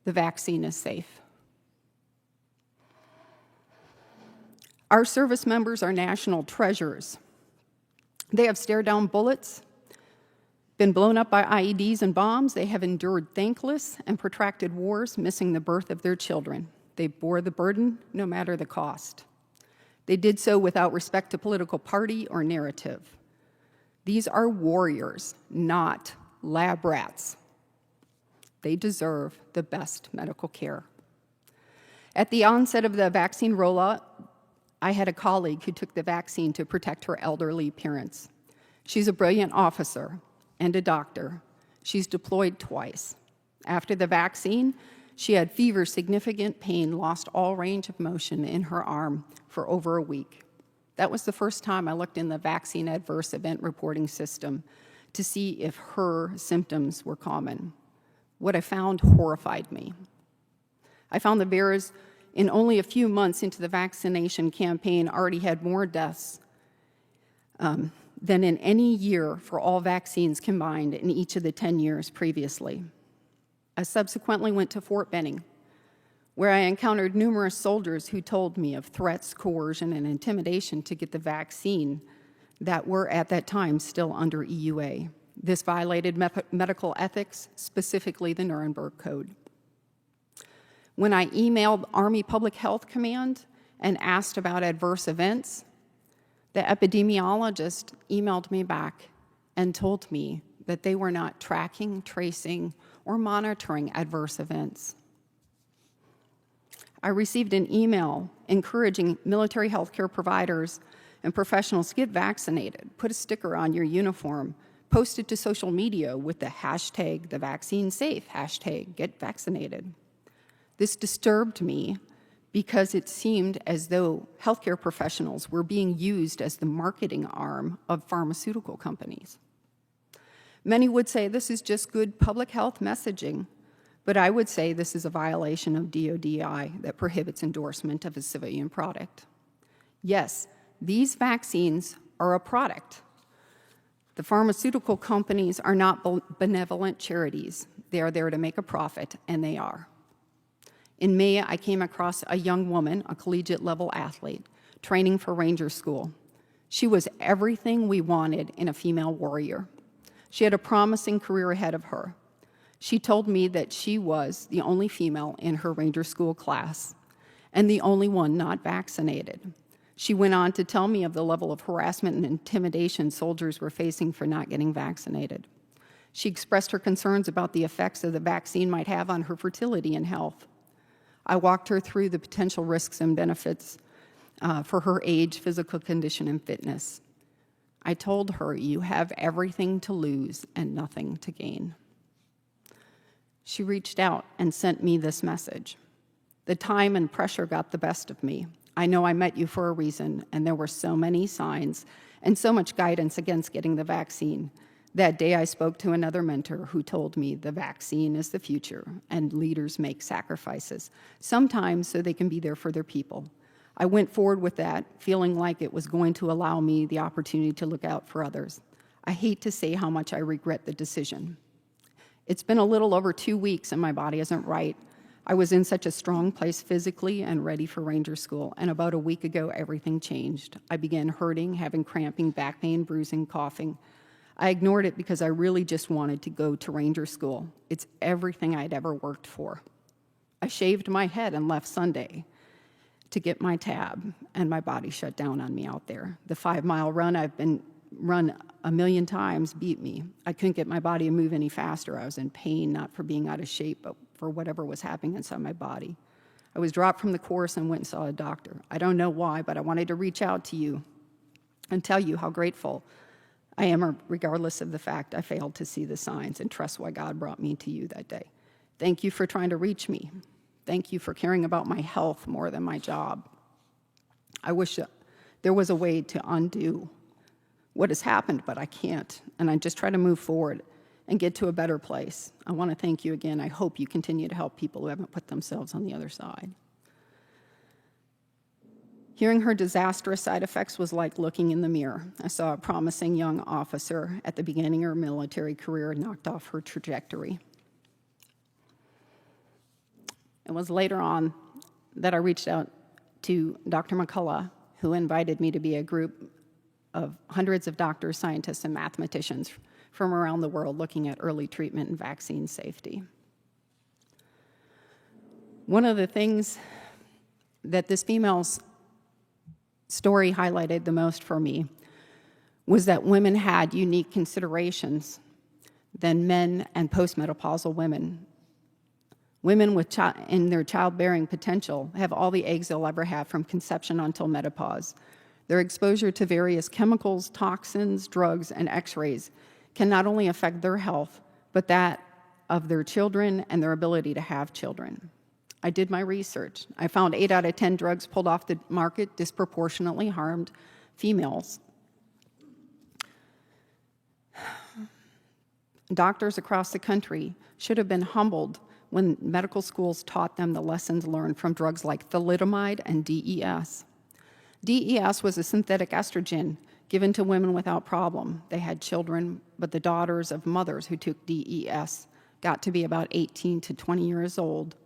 the vaccine is safe." Our service members are national treasures. They have stared down bullets, been blown up by IEDs and bombs. They have endured thankless and protracted wars, missing the birth of their children. They bore the burden no matter the cost. They did so without respect to political party or narrative. These are warriors, not lab rats. They deserve the best medical care. At the onset of the vaccine rollout, I had a colleague who took the vaccine to protect her elderly parents. She's a brilliant officer and a doctor. She's deployed twice. After the vaccine, she had fever, significant pain, lost all range of motion in her arm for over a week. That was the first time I looked in the vaccine adverse event reporting system to see if her symptoms were common. What I found horrified me. I found the bearers in only a few months into the vaccination campaign already had more deaths than in any year for all vaccines combined in each of the 10 years previously. I subsequently went to Fort Benning, where I encountered numerous soldiers who told me of threats, coercion, and intimidation to get the vaccine that were at that time still under EUA. This violated medical ethics, specifically the Nuremberg Code. When I emailed Army Public Health Command and asked about adverse events, the epidemiologist emailed me back and told me that they were not tracking, tracing, or monitoring adverse events. I received an email encouraging military healthcare providers and professionals to get vaccinated, put a sticker on your uniform, post it to social media with the hashtag the vaccine safe, hashtag get vaccinated. This disturbed me because it seemed as though healthcare professionals were being used as the marketing arm of pharmaceutical companies. Many would say this is just good public health messaging, but I would say this is a violation of DODI that prohibits endorsement of a civilian product. Yes, these vaccines are a product. The pharmaceutical companies are not benevolent charities. They are there to make a profit, and they are. In May, I came across a young woman, a collegiate-level athlete, training for Ranger School. She was everything we wanted in a female warrior. She had a promising career ahead of her. She told me that she was the only female in her Ranger School class and the only one not vaccinated. She went on to tell me of the level of harassment and intimidation soldiers were facing for not getting vaccinated. She expressed her concerns about the effects that the vaccine might have on her fertility and health. I walked her through the potential risks and benefits for her age, physical condition, and fitness. I told her, you have everything to lose and nothing to gain. She reached out and sent me this message. The time and pressure got the best of me. I know I met you for a reason, and there were so many signs and so much guidance against getting the vaccine. That day I spoke to another mentor who told me the vaccine is the future and leaders make sacrifices, sometimes so they can be there for their people. I went forward with that, feeling like it was going to allow me the opportunity to look out for others. I hate to say how much I regret the decision. It's been a little over 2 weeks and my body isn't right. I was in such a strong place physically and ready for Ranger School, and about a week ago, everything changed. I began hurting, having cramping, back pain, bruising, coughing. I ignored it because I really just wanted to go to Ranger School. It's everything I'd ever worked for. I shaved my head and left Sunday to get my tab, and my body shut down on me out there. The 5-mile run I've been run a million times beat me. I couldn't get my body to move any faster. I was in pain, not for being out of shape, but for whatever was happening inside my body. I was dropped from the course and went and saw a doctor. I don't know why, but I wanted to reach out to you and tell you how grateful I am, regardless of the fact I failed to see the signs, and trust why God brought me to you that day. Thank you for trying to reach me. Thank you for caring about my health more than my job. I wish there was a way to undo what has happened, but I can't. And I just try to move forward and get to a better place. I want to thank you again. I hope you continue to help people who haven't put themselves on the other side. Hearing her disastrous side effects was like looking in the mirror. I saw a promising young officer at the beginning of her military career knocked off her trajectory. It was later on that I reached out to Dr. McCullough, who invited me to be a group of hundreds of doctors, scientists, and mathematicians from around the world looking at early treatment and vaccine safety. One of the things that this female's story highlighted the most for me was that women had unique considerations than men and postmenopausal women. Women in their childbearing potential have all the eggs they'll ever have from conception until menopause. Their exposure to various chemicals, toxins, drugs, and x-rays can not only affect their health, but that of their children and their ability to have children. I did my research. I found 8 out of 10 drugs pulled off the market disproportionately harmed females. Doctors across the country should have been humbled when medical schools taught them the lessons learned from drugs like thalidomide and DES. DES was a synthetic estrogen given to women without problem. They had children, but the daughters of mothers who took DES got to be about 18 to 20 years old,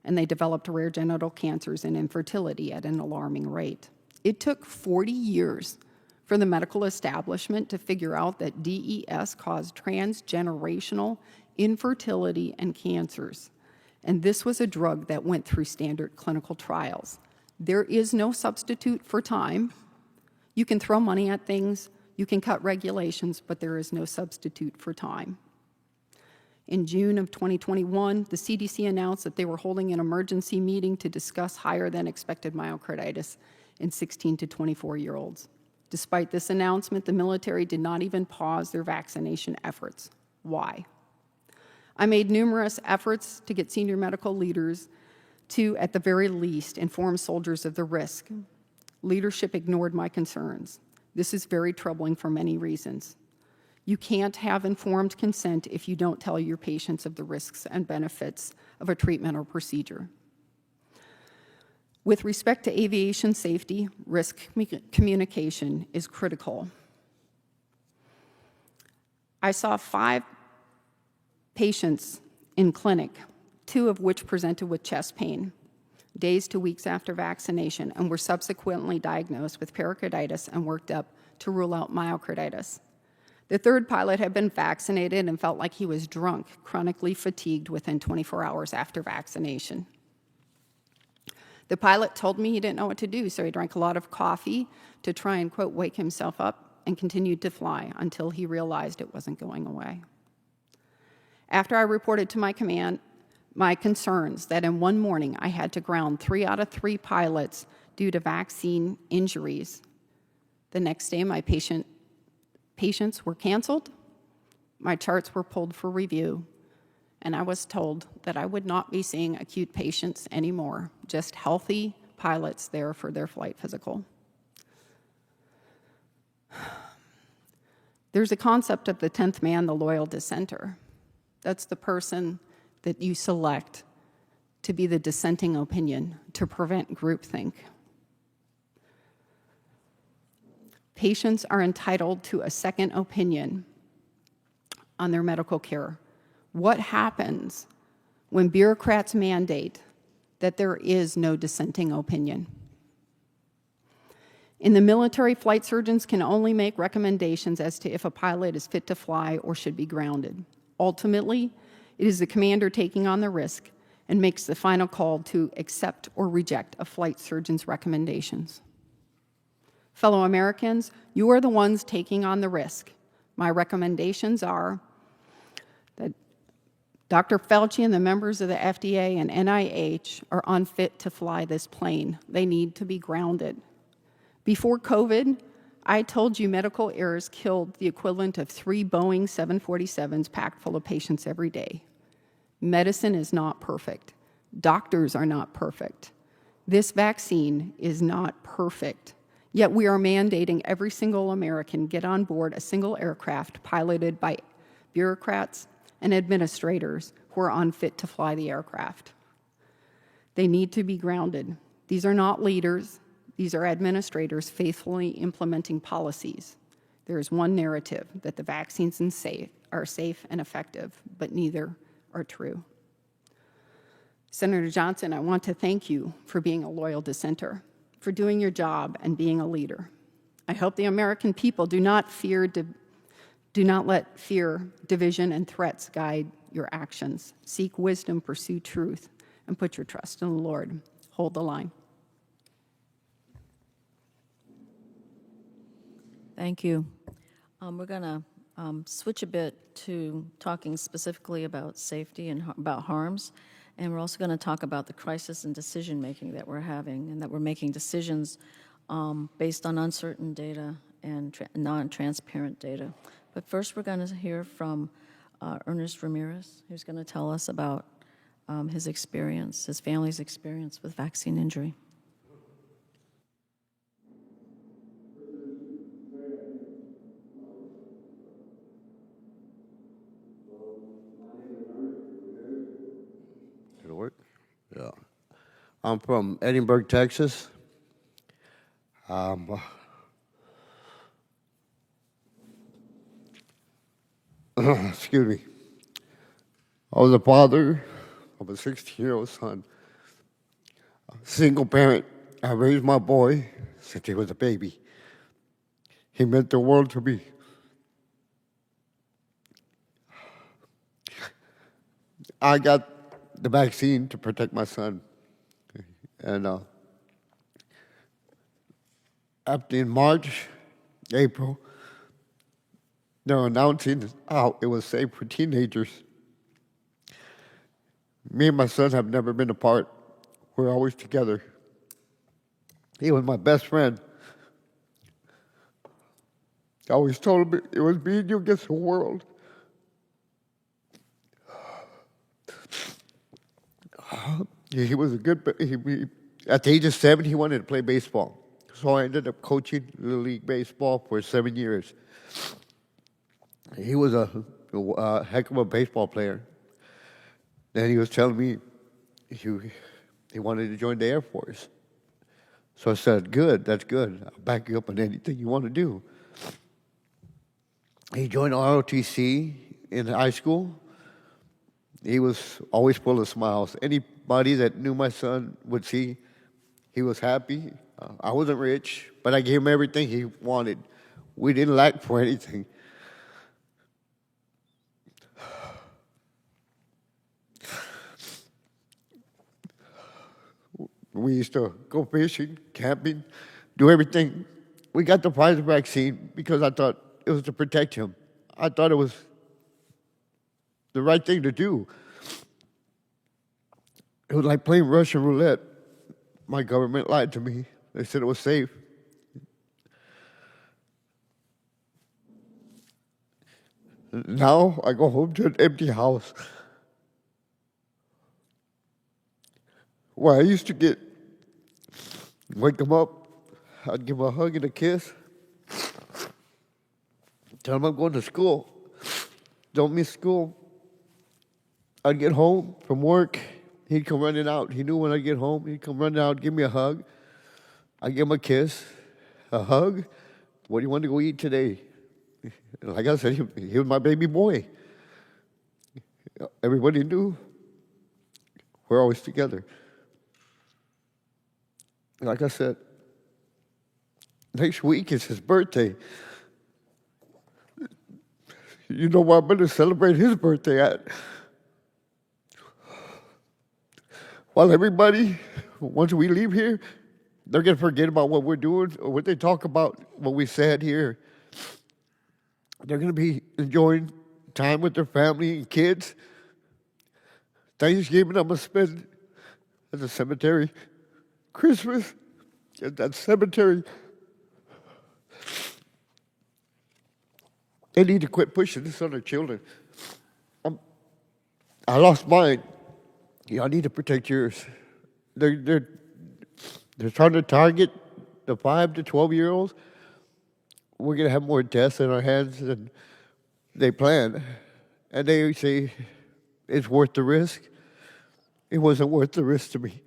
and they developed rare genital cancers and infertility at an alarming rate. It took 40 years for the medical establishment to figure out that DES caused transgenerational infertility and cancers. And this was a drug that went through standard clinical trials. There is no substitute for time. You can throw money at things, you can cut regulations, but there is no substitute for time. In June of 2021, the CDC announced that they were holding an emergency meeting to discuss higher than expected myocarditis in 16 to 24-year-olds. Despite this announcement, the military did not even pause their vaccination efforts. Why? I made numerous efforts to get senior medical leaders to, at the very least, inform soldiers of the risk. Leadership ignored my concerns. This is very troubling for many reasons. You can't have informed consent if you don't tell your patients of the risks and benefits of a treatment or procedure. With respect to aviation safety, risk communication is critical. I saw 5 patients in clinic, 2 of which presented with chest pain, days to weeks after vaccination, and were subsequently diagnosed with pericarditis and worked up to rule out myocarditis. The 3rd pilot had been vaccinated and felt like he was drunk, chronically fatigued within 24 hours after vaccination. The pilot told me he didn't know what to do, so he drank a lot of coffee to try and, quote, wake himself up, and continued to fly until he realized it wasn't going away. After I reported to my command my concerns that in one morning I had to ground 3 out of 3 pilots due to vaccine injuries, the next day my patients were canceled, my charts were pulled for review, and I was told that I would not be seeing acute patients anymore, just healthy pilots there for their flight physical. There's a concept of the 10th man, the loyal dissenter. That's the person that you select to be the dissenting opinion, to prevent groupthink. Patients are entitled to a second opinion on their medical care. What happens when bureaucrats mandate that there is no dissenting opinion? In the military, flight surgeons can only make recommendations as to if a pilot is fit to fly or should be grounded. Ultimately, it is the commander taking on the risk and makes the final call to accept or reject a flight surgeon's recommendations. Fellow Americans, you are the ones taking on the risk. My recommendations are that Dr. Fauci and the members of the FDA and NIH are unfit to fly this plane. They need to be grounded. Before COVID, I told you medical errors killed the equivalent of 3 Boeing 747s packed full of patients every day. Medicine is not perfect. Doctors are not perfect. This vaccine is not perfect. Yet we are mandating every single American get on board a single aircraft piloted by bureaucrats and administrators who are unfit to fly the aircraft. They need to be grounded. These are not leaders. These are administrators faithfully implementing policies. There is one narrative, that the vaccines are safe and effective, but neither are true. Senator Johnson, I want to thank you for being a loyal dissenter, for doing your job and being a leader. I hope the American people do not let fear, division, and threats guide your actions. Seek wisdom, pursue truth, and put your trust in the Lord. Hold the line. Thank you. We're going to switch a bit to talking specifically about safety and about harms, and we're also going to talk about the crisis and decision-making that we're having, and that we're making decisions based on uncertain data and non-transparent data. But first, we're going to hear from Ernest Ramirez, who's going to tell us about his experience, his family's experience with vaccine injury. It'll work? Yeah. I'm from Edinburgh, Texas. Excuse me. I was a father of a 16-year-old son. A single parent. I raised my boy since he was a baby. He meant the world to me. I got the vaccine to protect my son. And after in March, April, they're announcing how it was safe for teenagers. Me and my son have never been apart. We're always together. He was my best friend. I always told him it was me and you against the world. He was a good, at the age of 7, he wanted to play baseball. So I ended up coaching Little League Baseball for 7 years. He was a heck of a baseball player. Then he was telling me he wanted to join the Air Force. So I said, good, that's good. I'll back you up on anything you want to do. He joined ROTC in high school. He was always full of smiles. Anybody that knew my son would see he was happy. I wasn't rich, but I gave him everything he wanted. We didn't lack for anything. We used to go fishing, camping, do everything. We got the Pfizer vaccine because I thought it was to protect him. I thought it was the right thing to do. It was like playing Russian roulette. My government lied to me. They said it was safe. Now I go home to an empty house. Where I used to wake them up, I'd give them a hug and a kiss, tell them I'm going to school. Don't miss school. I'd get home from work, he'd come running out. He knew when I'd get home, he'd come running out, give me a hug. I'd give him a kiss, a hug. What do you want to go eat today? Like I said, he was my baby boy. Everybody knew we're always together. Like I said, next week is his birthday. You know where I'm going to celebrate his birthday at? While everybody, once we leave here, they're going to forget about what we're doing or what they talk about, what we said here. They're going to be enjoying time with their family and kids. Thanksgiving, I'm going to spend at the cemetery. Christmas at that cemetery. They need to quit pushing this on their children. I lost mine. Y'all need to protect yours. They're trying to target the 5 to 12-year-olds, we're going to have more deaths in our hands than they plan. And they say it's worth the risk. It wasn't worth the risk to me.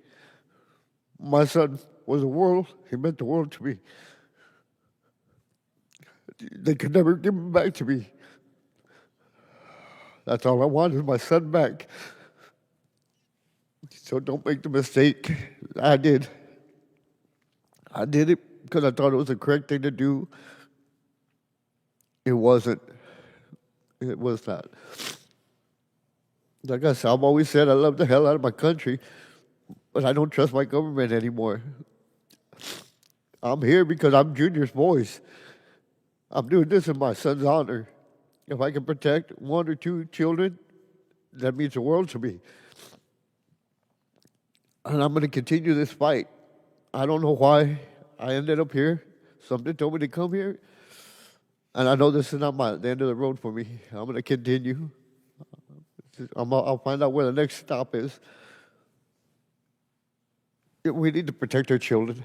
My son was the world. He meant the world to me. They could never give him back to me. That's all I want is my son back. So don't make the mistake I did. I did it because I thought it was the correct thing to do. It wasn't. It was not. Like I said, I've always said I love the hell out of my country, but I don't trust my government anymore. I'm here because I'm Junior's voice. I'm doing this in my son's honor. If I can protect 1 or 2 children, that means the world to me. And I'm going to continue this fight. I don't know why I ended up here. Something told me to come here. And I know this is not the end of the road for me. I'm going to continue. I'll find out where the next stop is. We need to protect our children.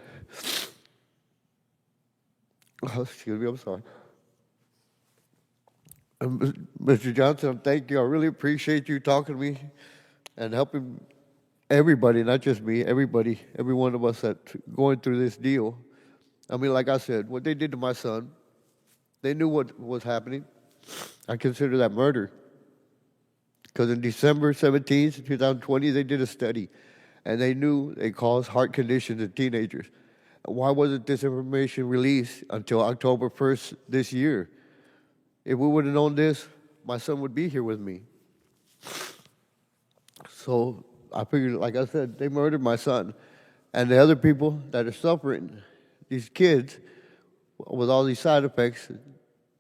Oh, excuse me, I'm sorry. Mr. Johnson, thank you. I really appreciate you talking to me and helping everybody, not just me, everybody, every one of us that's going through this deal. I mean, like I said, what they did to my son, they knew what was happening. I consider that murder. Because in December 17th, 2020, they did a study, and they knew they caused heart conditions in teenagers. Why wasn't this information released until October 1st this year? If we would have known this, my son would be here with me. So I figured, like I said, they murdered my son. And the other people that are suffering, these kids, with all these side effects,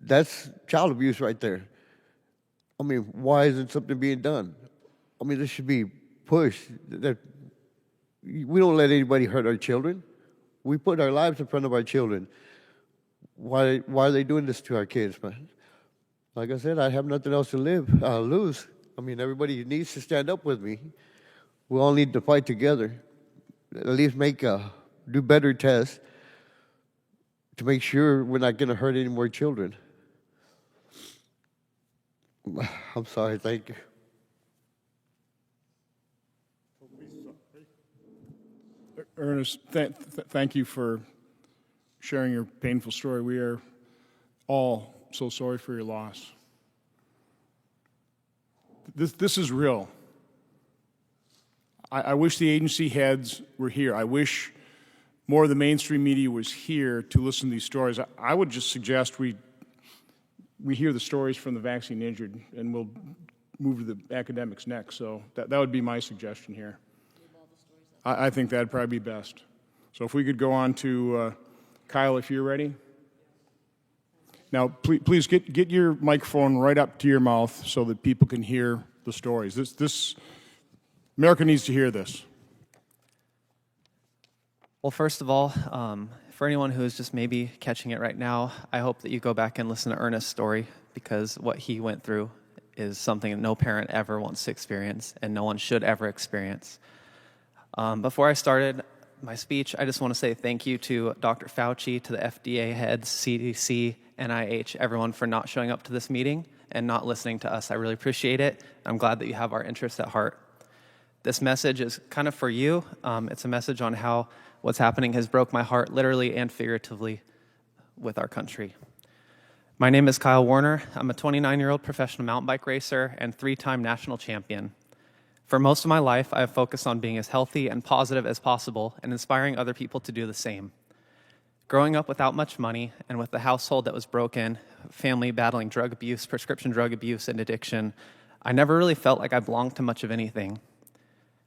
that's child abuse right there. I mean, why isn't something being done? I mean, this should be pushed. We don't let anybody hurt our children. We put our lives in front of our children. Why are they doing this to our kids, man? Like I said, I have nothing else to lose. I mean, everybody needs to stand up with me. We all need to fight together. At least do better tests to make sure we're not going to hurt any more children. I'm sorry, thank you. Ernest, thank you for sharing your painful story. We are all so sorry for your loss. This is real. I wish the agency heads were here. I wish more of the mainstream media was here to listen to these stories. I would just suggest we hear the stories from the vaccine injured, and we'll move to the academics next. So that would be my suggestion here. I think that'd probably be best. So if we could go on to Kyle, if you're ready. Now, please get your microphone right up to your mouth so that people can hear the stories. This America needs to hear this. Well, first of all, for anyone who is just maybe catching it right now, I hope that you go back and listen to Ernest's story, because what he went through is something that no parent ever wants to experience and no one should ever experience. Before I started my speech, I just want to say thank you to Dr. Fauci, to the FDA heads, CDC, NIH, everyone for not showing up to this meeting and not listening to us. I really appreciate it. I'm glad that you have our interests at heart. This message is kind of for you. It's a message on how what's happening has broke my heart literally and figuratively with our country. My name is Kyle Warner. I'm a 29-year-old professional mountain bike racer and 3-time national champion. For most of my life, I have focused on being as healthy and positive as possible and inspiring other people to do the same. Growing up without much money and with a household that was broken, family battling drug abuse, prescription drug abuse, and addiction, I never really felt like I belonged to much of anything.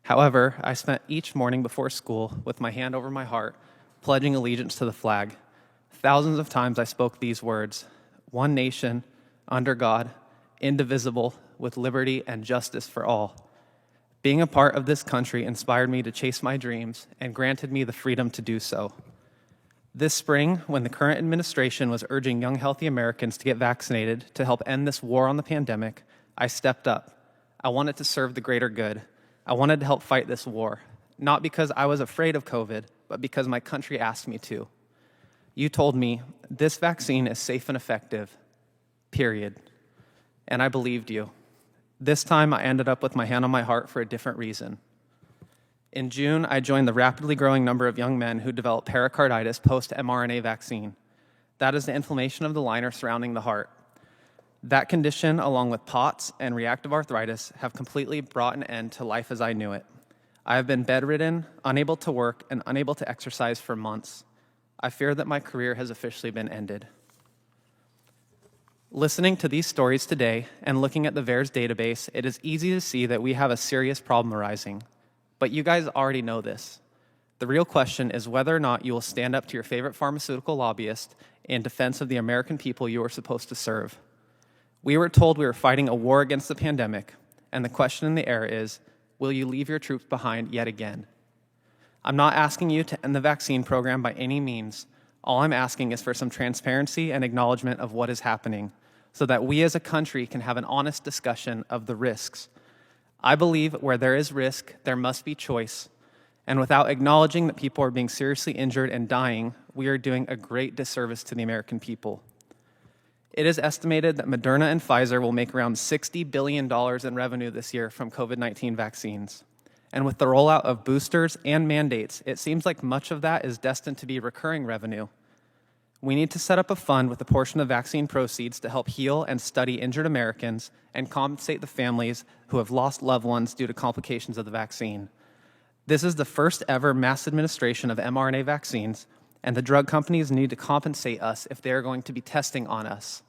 However, I spent each morning before school with my hand over my heart, pledging allegiance to the flag. Thousands of times I spoke these words: one nation, under God, indivisible, with liberty and justice for all. Being a part of this country inspired me to chase my dreams and granted me the freedom to do so. This spring, when the current administration was urging young, healthy Americans to get vaccinated to help end this war on the pandemic, I stepped up. I wanted to serve the greater good. I wanted to help fight this war, not because I was afraid of COVID, but because my country asked me to. You told me, this vaccine is safe and effective, period. And I believed you. This time, I ended up with my hand on my heart for a different reason. In June, I joined the rapidly growing number of young men who develop pericarditis post-mRNA vaccine. That is the inflammation of the liner surrounding the heart. That condition, along with POTS and reactive arthritis, have completely brought an end to life as I knew it. I have been bedridden, unable to work, and unable to exercise for months. I fear that my career has officially been ended. Listening to these stories today and looking at the VAERS database, it is easy to see that we have a serious problem arising. But you guys already know this. The real question is whether or not you will stand up to your favorite pharmaceutical lobbyist in defense of the American people you are supposed to serve. We were told we were fighting a war against the pandemic, and the question in the air is, will you leave your troops behind yet again? I'm not asking you to end the vaccine program by any means. All I'm asking is for some transparency and acknowledgement of what is happening, so that we as a country can have an honest discussion of the risks. I believe where there is risk, there must be choice. And without acknowledging that people are being seriously injured and dying, we are doing a great disservice to the American people. It is estimated that Moderna and Pfizer will make around $60 billion in revenue this year from COVID-19 vaccines. And with the rollout of boosters and mandates, it seems like much of that is destined to be recurring revenue. We need to set up a fund with a portion of vaccine proceeds to help heal and study injured Americans and compensate the families who have lost loved ones due to complications of the vaccine. This is the first ever mass administration of mRNA vaccines, and the drug companies need to compensate us if they are going to be testing on us.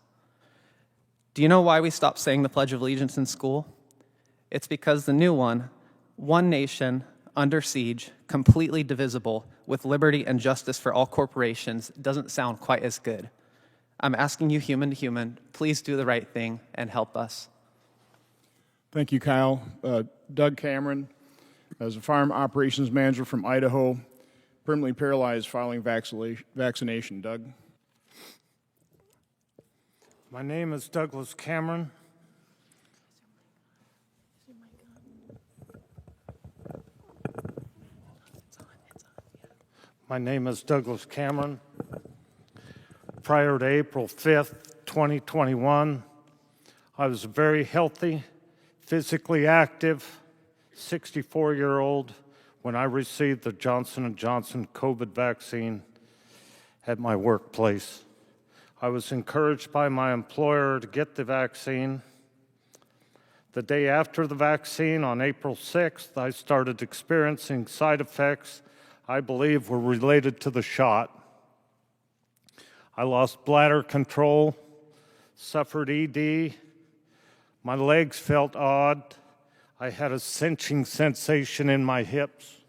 Do you know why we stopped saying the Pledge of Allegiance in school? It's because the new one nation, under siege, completely divisible, with liberty and justice for all corporations, doesn't sound quite as good. I'm asking you, human to human, please do the right thing and help us. Thank you, Kyle. Doug Cameron, as a farm operations manager from Idaho, permanently paralyzed following vaccination. Doug? My name is Douglas Cameron. My name is Douglas Cameron. Prior to April 5th, 2021, I was a very healthy, physically active, 64-year-old when I received the Johnson & Johnson COVID vaccine at my workplace. I was encouraged by my employer to get the vaccine. The day after the vaccine, on April 6th, I started experiencing side effects I believe were related to the shot. I lost bladder control, suffered ED, my legs felt odd, I had a cinching sensation in my hips.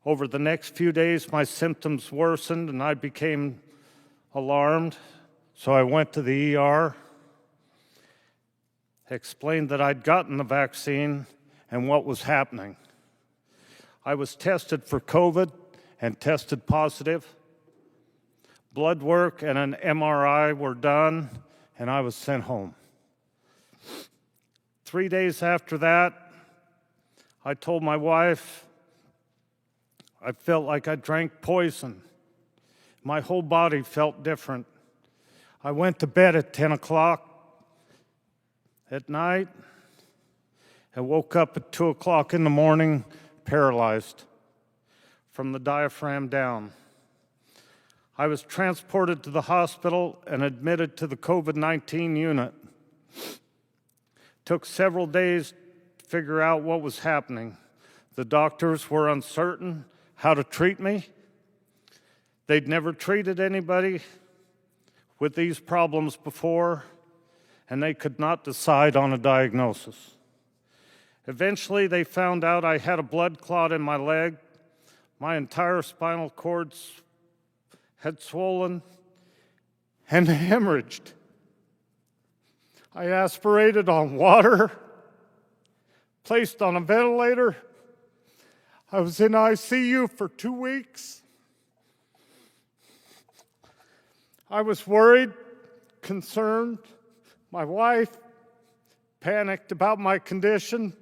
Over the next few days, my symptoms worsened and I became alarmed, so I went to the ER, explained that I'd gotten the vaccine and what was happening. I was tested for COVID and tested positive. Blood work and an MRI were done, and I was sent home. 3 days after that, I told my wife I felt like I drank poison. My whole body felt different. I went to bed at 10 o'clock at night and woke up at 2 o'clock in the morning paralyzed from the diaphragm down. I was transported to the hospital and admitted to the COVID-19 unit. Took several days to figure out what was happening. The doctors were uncertain how to treat me. They'd never treated anybody with these problems before, and they could not decide on a diagnosis. Eventually, they found out I had a blood clot in my leg. My entire spinal cord had swollen and hemorrhaged. I aspirated on water, placed on a ventilator. I was in ICU for 2 weeks. I was worried, concerned. My wife panicked about my condition.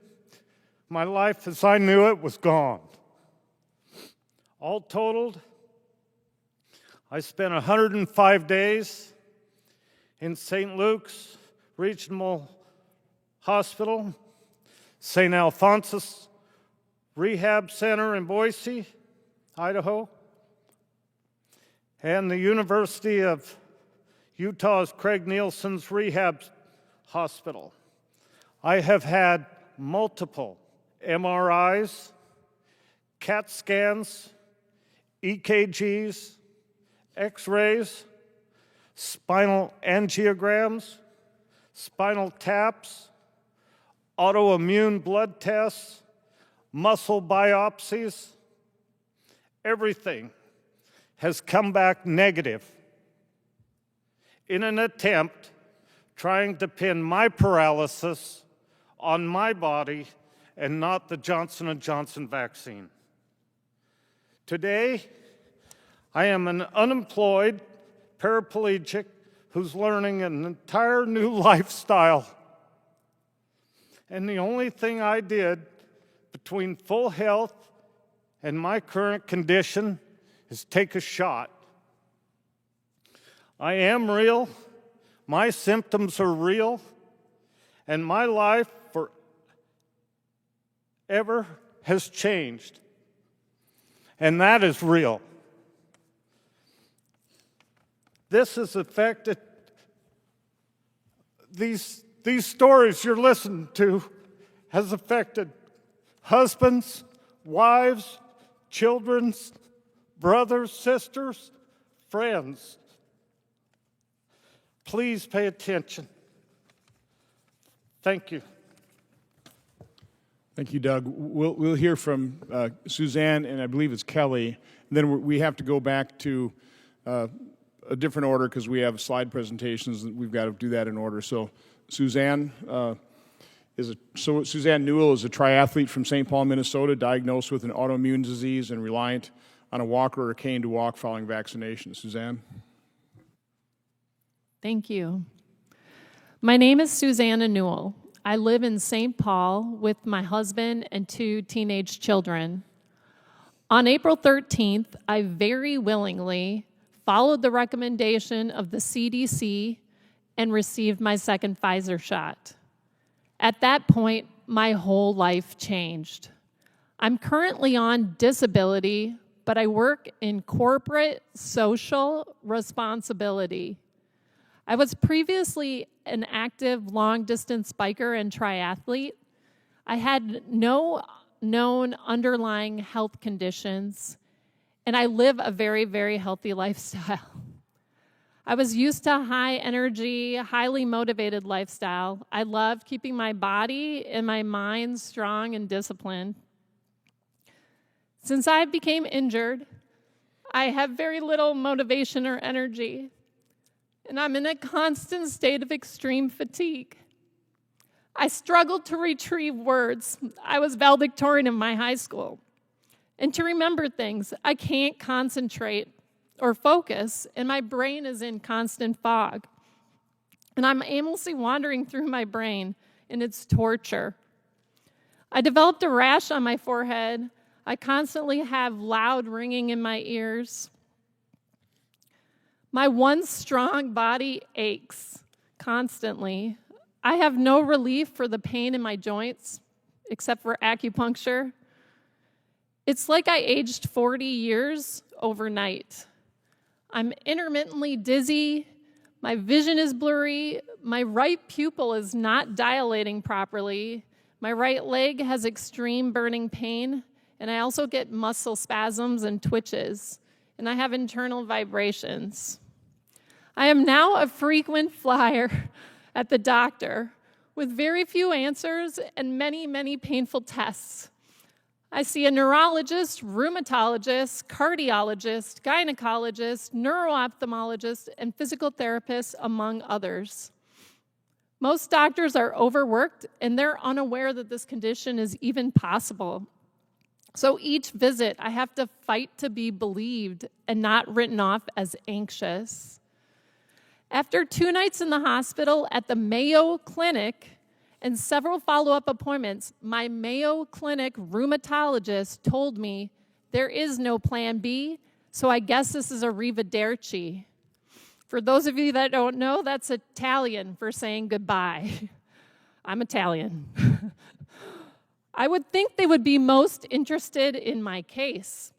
My life as I knew it was gone. All totaled, I spent 105 days in St. Luke's Regional Hospital, St. Alphonsus Rehab Center in Boise, Idaho, and the University of Utah's Craig Nielsen's Rehab Hospital. I have had multiple MRIs, CAT scans, EKGs, X-rays, spinal angiograms, spinal taps, autoimmune blood tests, muscle biopsies. Everything has come back negative in an attempt trying to pin my paralysis on my body and not the Johnson & Johnson vaccine. Today, I am an unemployed paraplegic who's learning an entire new lifestyle. And the only thing I did between full health and my current condition is take a shot. I am real, my symptoms are real, and my life forever has changed. And that is real. This has affected, these stories you're listening to has affected husbands, wives, children, brothers, sisters, friends. Please pay attention. Thank you. Thank you, Doug. We'll hear from Suzanne, and I believe it's Kelly. And then we have to go back to a different order because we have slide presentations, and we've got to do that in order. So Suzanne Suzanne Newell is a triathlete from St. Paul, Minnesota, diagnosed with an autoimmune disease and reliant on a walker or a cane to walk following vaccination. Suzanne? Thank you. My name is Susanna Newell. I live in St. Paul with my husband and 2 teenage children. On April 13th, I very willingly followed the recommendation of the CDC and received my second Pfizer shot. At that point, my whole life changed. I'm currently on disability, but I work in corporate social responsibility. I was previously an active long-distance biker and triathlete. I had no known underlying health conditions, and I live a very, very healthy lifestyle. I was used to high energy, highly motivated lifestyle. I love keeping my body and my mind strong and disciplined. Since I became injured, I have very little motivation or energy, and I'm in a constant state of extreme fatigue. I struggled to retrieve words. I was valedictorian in my high school. And to remember things, I can't concentrate or focus, and my brain is in constant fog. And I'm aimlessly wandering through my brain, and it's torture. I developed a rash on my forehead. I constantly have loud ringing in my ears. My once strong body aches constantly. I have no relief for the pain in my joints, except for acupuncture. It's like I aged 40 years overnight. I'm intermittently dizzy, my vision is blurry, my right pupil is not dilating properly, my right leg has extreme burning pain, and I also get muscle spasms and twitches, and I have internal vibrations. I am now a frequent flyer at the doctor with very few answers and many, many painful tests. I see a neurologist, rheumatologist, cardiologist, gynecologist, neuro-ophthalmologist, and physical therapist, among others. Most doctors are overworked, and they're unaware that this condition is even possible. So each visit, I have to fight to be believed and not written off as anxious. After 2 nights in the hospital at the Mayo Clinic, and several follow-up appointments, my Mayo Clinic rheumatologist told me there is no plan B, So I guess this is arrivederci. For those of you that don't know, that's Italian for saying goodbye. I'm Italian. I would think they would be most interested in my case.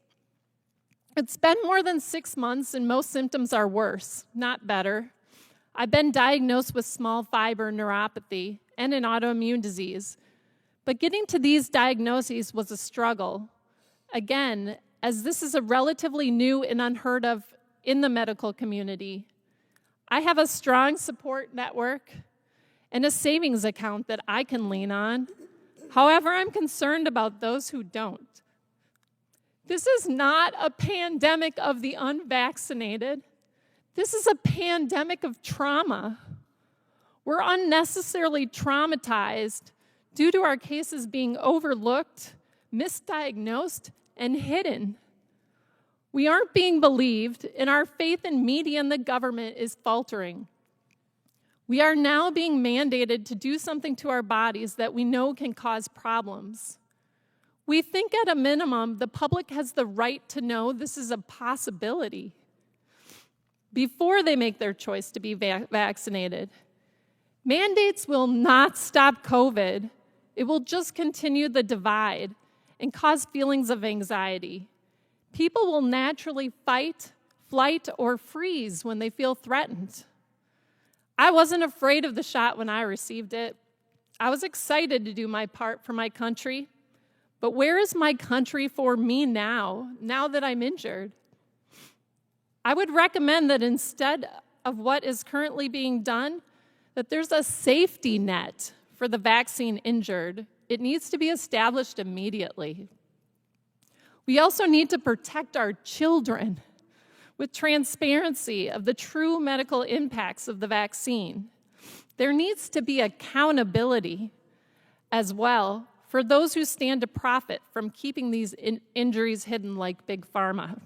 It's been more than 6 months and most symptoms are worse, not better. I've been diagnosed with small fiber neuropathy and an autoimmune disease. But getting to these diagnoses was a struggle. Again, as this is a relatively new and unheard of in the medical community, I have a strong support network and a savings account that I can lean on. However, I'm concerned about those who don't. This is not a pandemic of the unvaccinated. This is a pandemic of trauma. We're unnecessarily traumatized due to our cases being overlooked, misdiagnosed, and hidden. We aren't being believed, and our faith in media and the government is faltering. We are now being mandated to do something to our bodies that we know can cause problems. We think at a minimum the public has the right to know this is a possibility before they make their choice to be vaccinated. Mandates will not stop COVID. It will just continue the divide and cause feelings of anxiety. People will naturally fight, flight, or freeze when they feel threatened. I wasn't afraid of the shot when I received it. I was excited to do my part for my country. But where is my country for me now that I'm injured? I would recommend that instead of what is currently being done, that there's a safety net for the vaccine injured. It needs to be established immediately. We also need to protect our children with transparency of the true medical impacts of the vaccine. There needs to be accountability as well for those who stand to profit from keeping these injuries hidden like Big Pharma.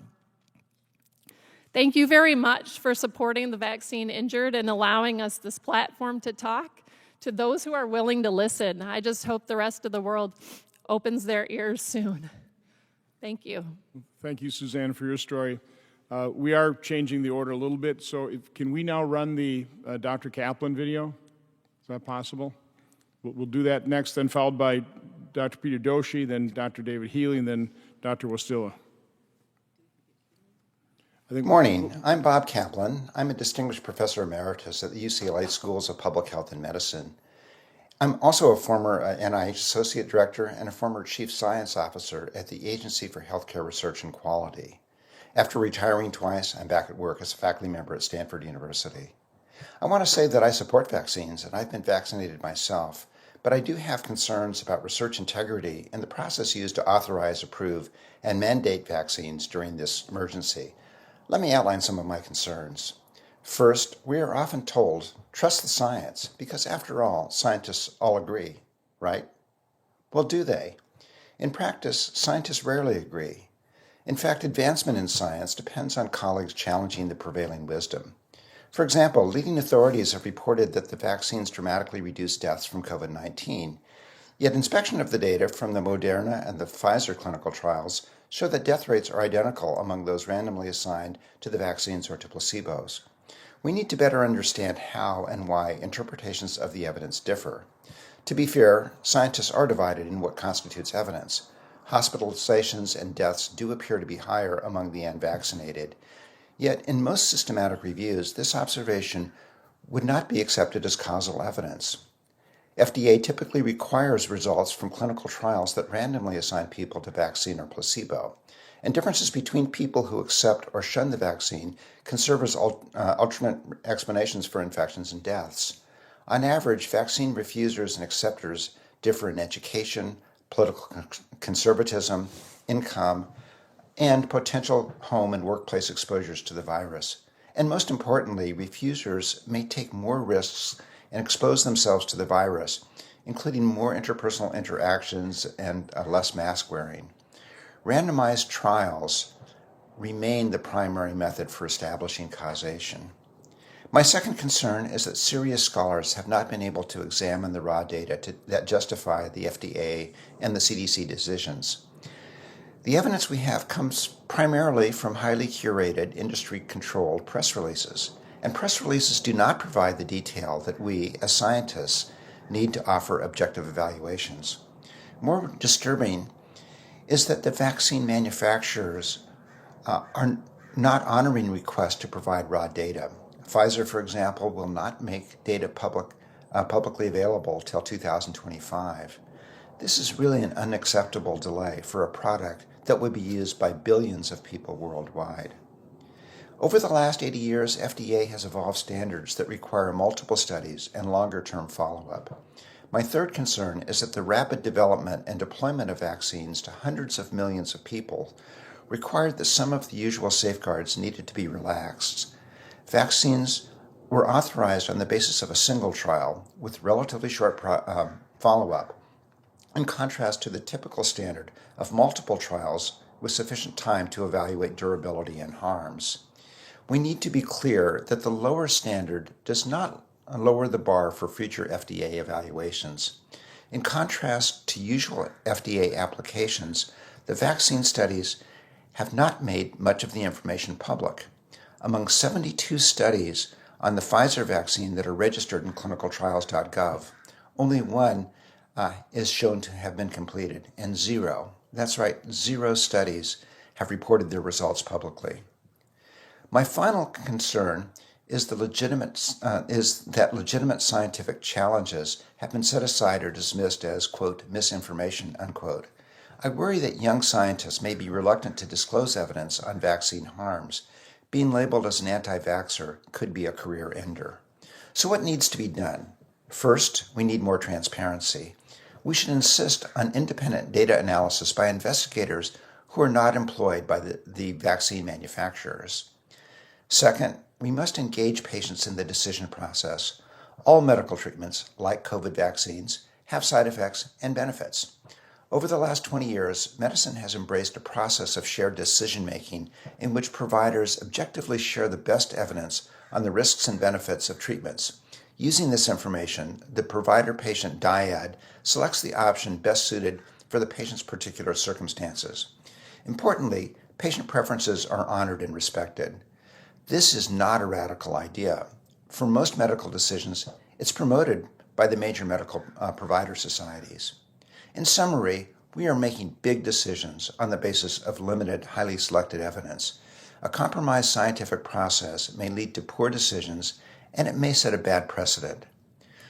Thank you very much for supporting the vaccine injured and allowing us this platform to talk to those who are willing to listen. I just hope the rest of the world opens their ears soon. Thank you. Thank you, Suzanne, for your story. We are changing the order a little bit, so can we now run the Dr. Kaplan video? Is that possible? We'll do that next, then followed by Dr. Peter Doshi, then Dr. David Healy, and then Dr. Wostila. Good morning. I'm Bob Kaplan. I'm a distinguished professor emeritus at the UCLA Schools of Public Health and Medicine. I'm also a former NIH Associate Director and a former Chief Science Officer at the Agency for Healthcare Research and Quality. After retiring twice, I'm back at work as a faculty member at Stanford University. I want to say that I support vaccines, and I've been vaccinated myself, but I do have concerns about research integrity and the process used to authorize, approve, and mandate vaccines during this emergency. Let me outline some of my concerns. First, we are often told, trust the science, because after all, scientists all agree, right? Well, do they? In practice, scientists rarely agree. In fact, advancement in science depends on colleagues challenging the prevailing wisdom. For example, leading authorities have reported that the vaccines dramatically reduce deaths from COVID-19, yet inspection of the data from the Moderna and the Pfizer clinical trials show that death rates are identical among those randomly assigned to the vaccines or to placebos. We need to better understand how and why interpretations of the evidence differ. To be fair, scientists are divided in what constitutes evidence. Hospitalizations and deaths do appear to be higher among the unvaccinated, yet in most systematic reviews, this observation would not be accepted as causal evidence. FDA typically requires results from clinical trials that randomly assign people to vaccine or placebo, and differences between people who accept or shun the vaccine can serve as alternate explanations for infections and deaths. On average, vaccine refusers and acceptors differ in education, political conservatism, income, and potential home and workplace exposures to the virus. And most importantly, refusers may take more risks and expose themselves to the virus, including more interpersonal interactions and less mask wearing. Randomized trials remain the primary method for establishing causation. My second concern is that serious scholars have not been able to examine the raw data that justify the FDA and the CDC decisions. The evidence we have comes primarily from highly curated, industry-controlled press releases. And press releases do not provide the detail that we, as scientists, need to offer objective evaluations. More disturbing is that the vaccine manufacturers are not honoring requests to provide raw data. Pfizer, for example, will not make data publicly available till 2025. This is really an unacceptable delay for a product that would be used by billions of people worldwide. Over the last 80 years, FDA has evolved standards that require multiple studies and longer-term follow-up. My third concern is that the rapid development and deployment of vaccines to hundreds of millions of people required that some of the usual safeguards needed to be relaxed. Vaccines were authorized on the basis of a single trial with relatively short follow-up, in contrast to the typical standard of multiple trials with sufficient time to evaluate durability and harms. We need to be clear that the lower standard does not lower the bar for future FDA evaluations. In contrast to usual FDA applications, the vaccine studies have not made much of the information public. Among 72 studies on the Pfizer vaccine that are registered in clinicaltrials.gov, only one is shown to have been completed, and zero, that's right, 0 studies have reported their results publicly. My final concern is that legitimate scientific challenges have been set aside or dismissed as, quote, misinformation, unquote. I worry that young scientists may be reluctant to disclose evidence on vaccine harms. Being labeled as an anti-vaxxer could be a career ender. So what needs to be done? First, we need more transparency. We should insist on independent data analysis by investigators who are not employed by the vaccine manufacturers. Second, we must engage patients in the decision process. All medical treatments, like COVID vaccines, have side effects and benefits. Over the last 20 years, medicine has embraced a process of shared decision-making in which providers objectively share the best evidence on the risks and benefits of treatments. Using this information, the provider-patient dyad selects the option best suited for the patient's particular circumstances. Importantly, patient preferences are honored and respected. This is not a radical idea. For most medical decisions, it's promoted by the major medical provider societies. In summary, we are making big decisions on the basis of limited, highly selected evidence. A compromised scientific process may lead to poor decisions, and it may set a bad precedent.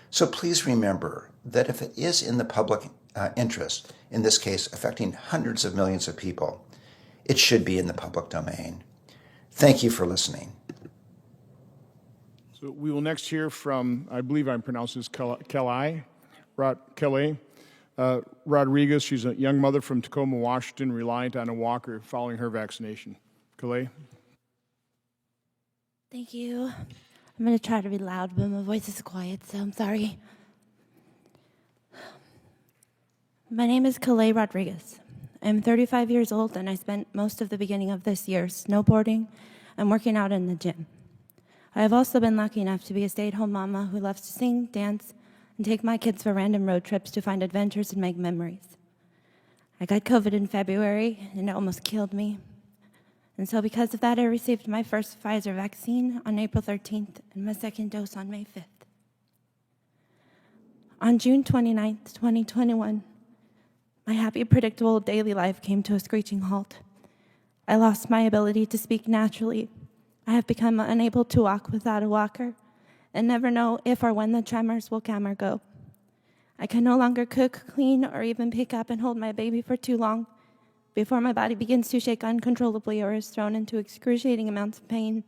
So please remember that if it is in the public interest, in this case affecting hundreds of millions of people, it should be in the public domain. Thank you for listening. So we will next hear from, I believe I'm pronouncing this Kelly Rodriguez. She's a young mother from Tacoma, Washington, reliant on a walker following her vaccination. Kelly? Thank you. I'm going to try to be loud, but my voice is quiet, so I'm sorry. My name is Kelly Rodriguez. I'm 35 years old, and I spent most of the beginning of this year snowboarding and working out in the gym. I have also been lucky enough to be a stay-at-home mama who loves to sing, dance, and take my kids for random road trips to find adventures and make memories. I got COVID in February, and it almost killed me. And so because of that, I received my first Pfizer vaccine on April 13th and my second dose on May 5th. On June 29th, 2021, my happy, predictable daily life came to a screeching halt. I lost my ability to speak naturally. I have become unable to walk without a walker and never know if or when the tremors will come or go. I can no longer cook, clean, or even pick up and hold my baby for too long before my body begins to shake uncontrollably or is thrown into excruciating amounts of pain.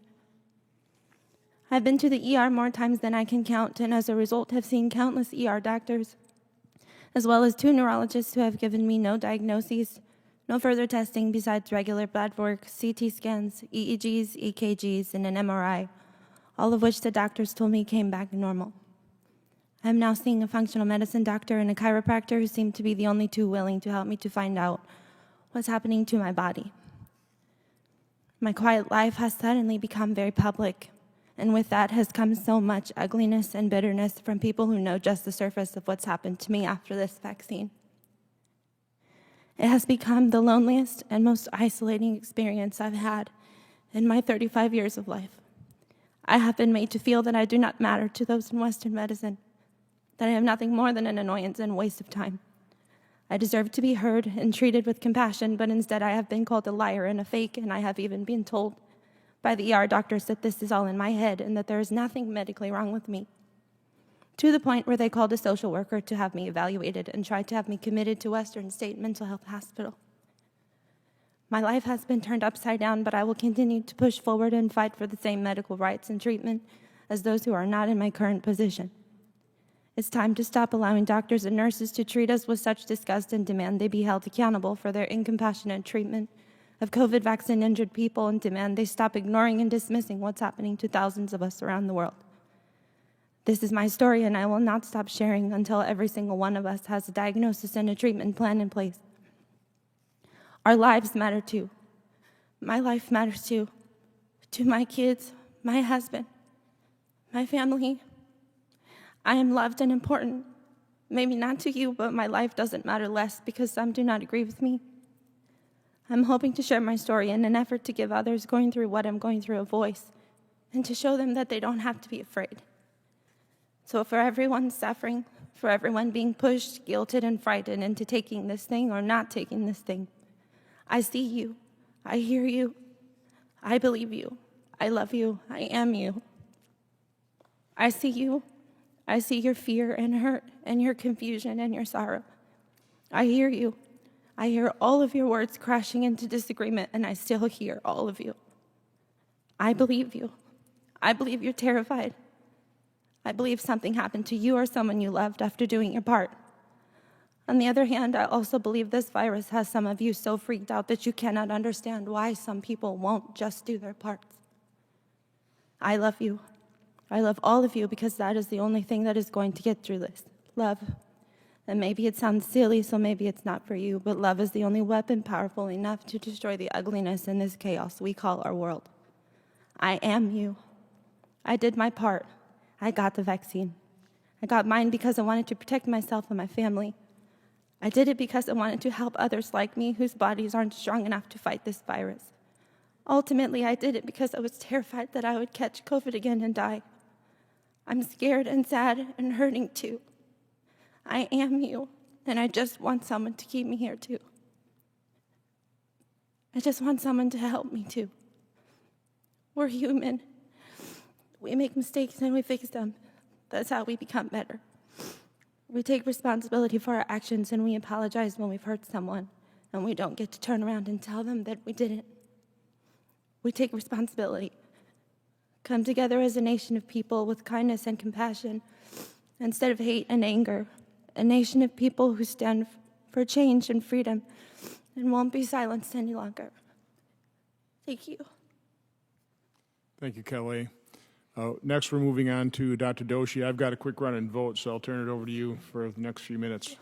I've been to the ER more times than I can count, and as a result have seen countless ER doctors, as well as 2 neurologists who have given me no diagnoses, no further testing besides regular blood work, CT scans, EEGs, EKGs, and an MRI, all of which the doctors told me came back normal. I'm now seeing a functional medicine doctor and a chiropractor who seem to be the only 2 willing to help me to find out what's happening to my body. My quiet life has suddenly become very public, and with that has come so much ugliness and bitterness from people who know just the surface of what's happened to me after this vaccine. It has become the loneliest and most isolating experience I've had in my 35 years of life. I have been made to feel that I do not matter to those in Western medicine, that I am nothing more than an annoyance and waste of time. I deserve to be heard and treated with compassion, but instead I have been called a liar and a fake, and I have even been told by the ER doctors that this is all in my head and that there is nothing medically wrong with me. To the point where they called a social worker to have me evaluated and tried to have me committed to Western State Mental Health Hospital. My life has been turned upside down, but I will continue to push forward and fight for the same medical rights and treatment as those who are not in my current position. It's time to stop allowing doctors and nurses to treat us with such disgust and demand they be held accountable for their incompassionate treatment of COVID vaccine-injured people, and demand they stop ignoring and dismissing what's happening to thousands of us around the world. This is my story, and I will not stop sharing until every single one of us has a diagnosis and a treatment plan in place. Our lives matter too. My life matters too. To my kids, my husband, my family. I am loved and important. Maybe not to you, but my life doesn't matter less because some do not agree with me. I'm hoping to share my story in an effort to give others going through what I'm going through a voice and to show them that they don't have to be afraid. So for everyone suffering, for everyone being pushed, guilted, and frightened into taking this thing or not taking this thing, I see you, I hear you, I believe you, I love you, I am you. I see you, I see your fear and hurt and your confusion and your sorrow. I hear you, I hear all of your words crashing into disagreement, and I still hear all of you. I believe you, I believe you're terrified. I believe something happened to you or someone you loved after doing your part. On the other hand, I also believe this virus has some of you so freaked out that you cannot understand why some people won't just do their parts. I love you. I love all of you because that is the only thing that is going to get through this. Love. And maybe it sounds silly, so maybe it's not for you, but love is the only weapon powerful enough to destroy the ugliness in this chaos we call our world. I am you. I did my part. I got the vaccine. I got mine because I wanted to protect myself and my family. I did it because I wanted to help others like me whose bodies aren't strong enough to fight this virus. Ultimately, I did it because I was terrified that I would catch COVID again and die. I'm scared and sad and hurting too. I am you, and I just want someone to keep me here too. I just want someone to help me too. We're human. We make mistakes and we fix them. That's how we become better. We take responsibility for our actions and we apologize when we've hurt someone, and we don't get to turn around and tell them that we didn't. We take responsibility. Come together as a nation of people with kindness and compassion instead of hate and anger. A nation of people who stand for change and freedom and won't be silenced any longer. Thank you. Thank you, Kelly. Next, we're moving on to Dr. Doshi. I've got a quick run and vote, so I'll turn it over to you for the next few minutes.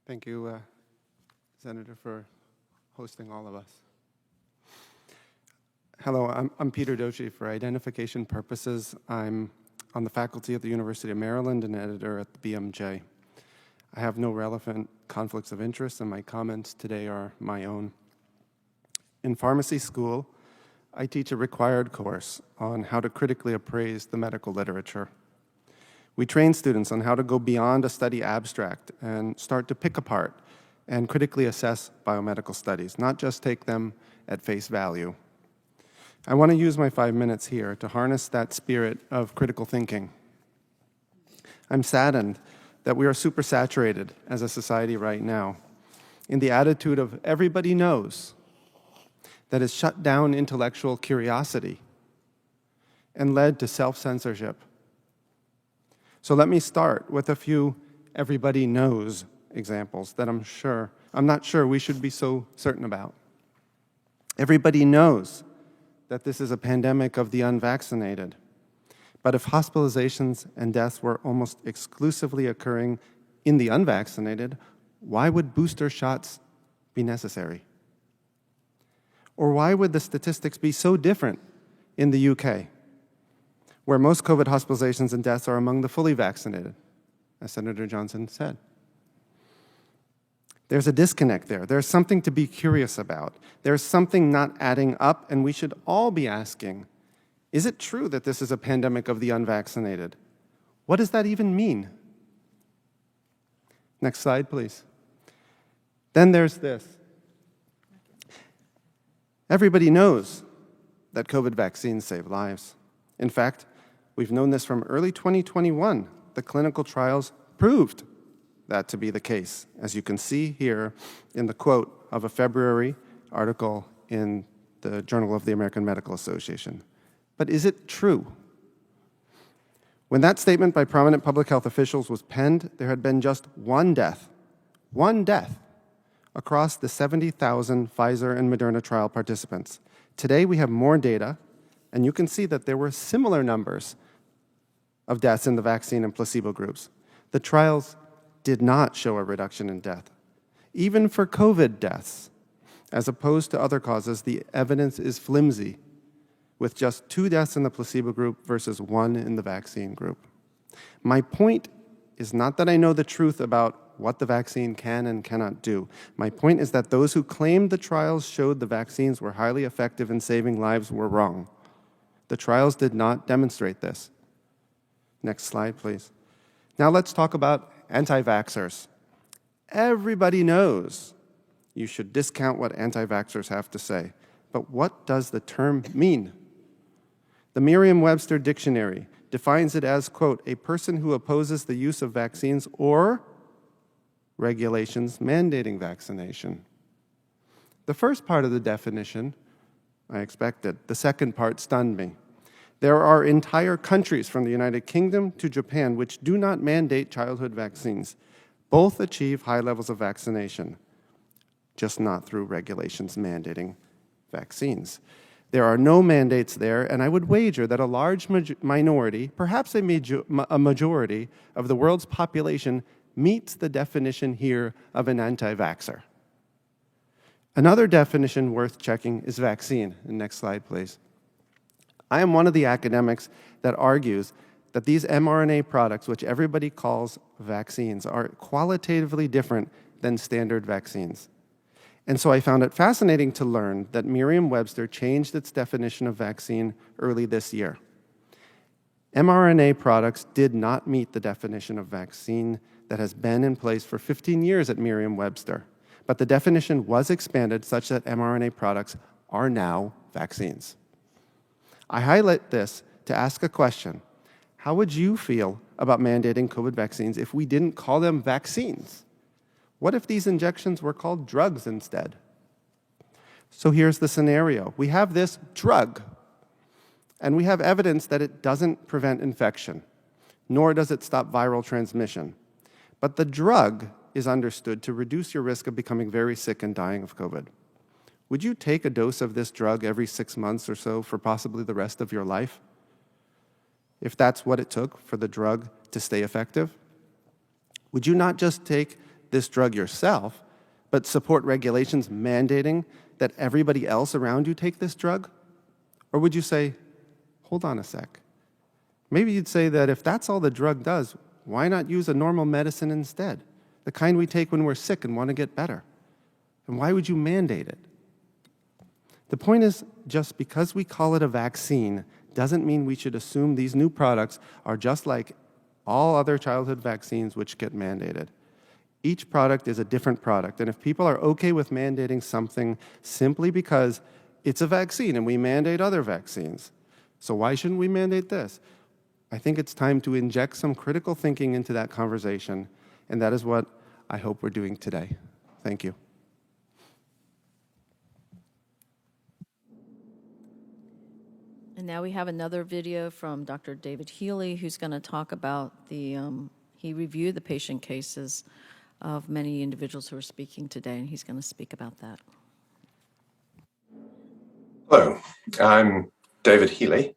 Thank you, Senator, for hosting all of us. Hello, I'm Peter Doshi. For identification purposes, I'm on the faculty at the University of Maryland and editor at the BMJ. I have no relevant conflicts of interest, and my comments today are my own. In pharmacy school, I teach a required course on how to critically appraise the medical literature. We train students on how to go beyond a study abstract and start to pick apart and critically assess biomedical studies, not just take them at face value. I want to use my 5 minutes here to harness that spirit of critical thinking. I'm saddened that we are supersaturated as a society right now in the attitude of everybody knows that has shut down intellectual curiosity and led to self-censorship. So let me start with a few everybody knows examples that I'm not sure we should be so certain about. Everybody knows that this is a pandemic of the unvaccinated. But if hospitalizations and deaths were almost exclusively occurring in the unvaccinated, why would booster shots be necessary? Or why would the statistics be so different in the UK where most COVID hospitalizations and deaths are among the fully vaccinated, as Senator Johnson said. There's a disconnect there. There's something to be curious about. There's something not adding up, and we should all be asking, is it true that this is a pandemic of the unvaccinated? What does that even mean? Next slide, please. Then there's this. Everybody knows that COVID vaccines save lives. In fact, we've known this from early 2021. The clinical trials proved that to be the case, as you can see here in the quote of a February article in the Journal of the American Medical Association. But is it true? When that statement by prominent public health officials was penned, there had been just one death across the 70,000 Pfizer and Moderna trial participants. Today we have more data, and you can see that there were similar numbers of deaths in the vaccine and placebo groups. The trials did not show a reduction in death. Even for COVID deaths, as opposed to other causes, the evidence is flimsy, with just 2 deaths in the placebo group versus 1 in the vaccine group. My point is not that I know the truth about what the vaccine can and cannot do. My point is that those who claimed the trials showed the vaccines were highly effective in saving lives were wrong. The trials did not demonstrate this. Next slide, please. Now let's talk about anti-vaxxers. Everybody knows you should discount what anti-vaxxers have to say. But what does the term mean? The Merriam-Webster dictionary defines it as, quote, a person who opposes the use of vaccines or regulations mandating vaccination. The first part of the definition, I expected. The second part stunned me. There are entire countries from the United Kingdom to Japan which do not mandate childhood vaccines. Both achieve high levels of vaccination, just not through regulations mandating vaccines. There are no mandates there, and I would wager that a large minority, perhaps a majority, of the world's population meets the definition here of an anti-vaxxer. Another definition worth checking is vaccine. Next slide, please. I am one of the academics that argues that these mRNA products, which everybody calls vaccines, are qualitatively different than standard vaccines. And so I found it fascinating to learn that Merriam-Webster changed its definition of vaccine early this year. mRNA products did not meet the definition of vaccine that has been in place for 15 years at Merriam-Webster, but the definition was expanded such that mRNA products are now vaccines. I highlight this to ask a question. How would you feel about mandating COVID vaccines if we didn't call them vaccines? What if these injections were called drugs instead? So here's the scenario. We have this drug, and we have evidence that it doesn't prevent infection, nor does it stop viral transmission. But the drug is understood to reduce your risk of becoming very sick and dying of COVID. Would you take a dose of this drug every 6 months or so for possibly the rest of your life, if that's what it took for the drug to stay effective? Would you not just take this drug yourself, but support regulations mandating that everybody else around you take this drug? Or would you say, hold on a sec. Maybe you'd say that if that's all the drug does, why not use a normal medicine instead, the kind we take when we're sick and want to get better? And why would you mandate it? The point is, just because we call it a vaccine doesn't mean we should assume these new products are just like all other childhood vaccines which get mandated. Each product is a different product, and if people are okay with mandating something simply because it's a vaccine and we mandate other vaccines, so why shouldn't we mandate this? I think it's time to inject some critical thinking into that conversation, and that is what I hope we're doing today. Thank you. And now we have another video from Dr. David Healy, who's going to talk about he reviewed the patient cases of many individuals who are speaking today, and he's going to speak about that. Hello, I'm David Healy,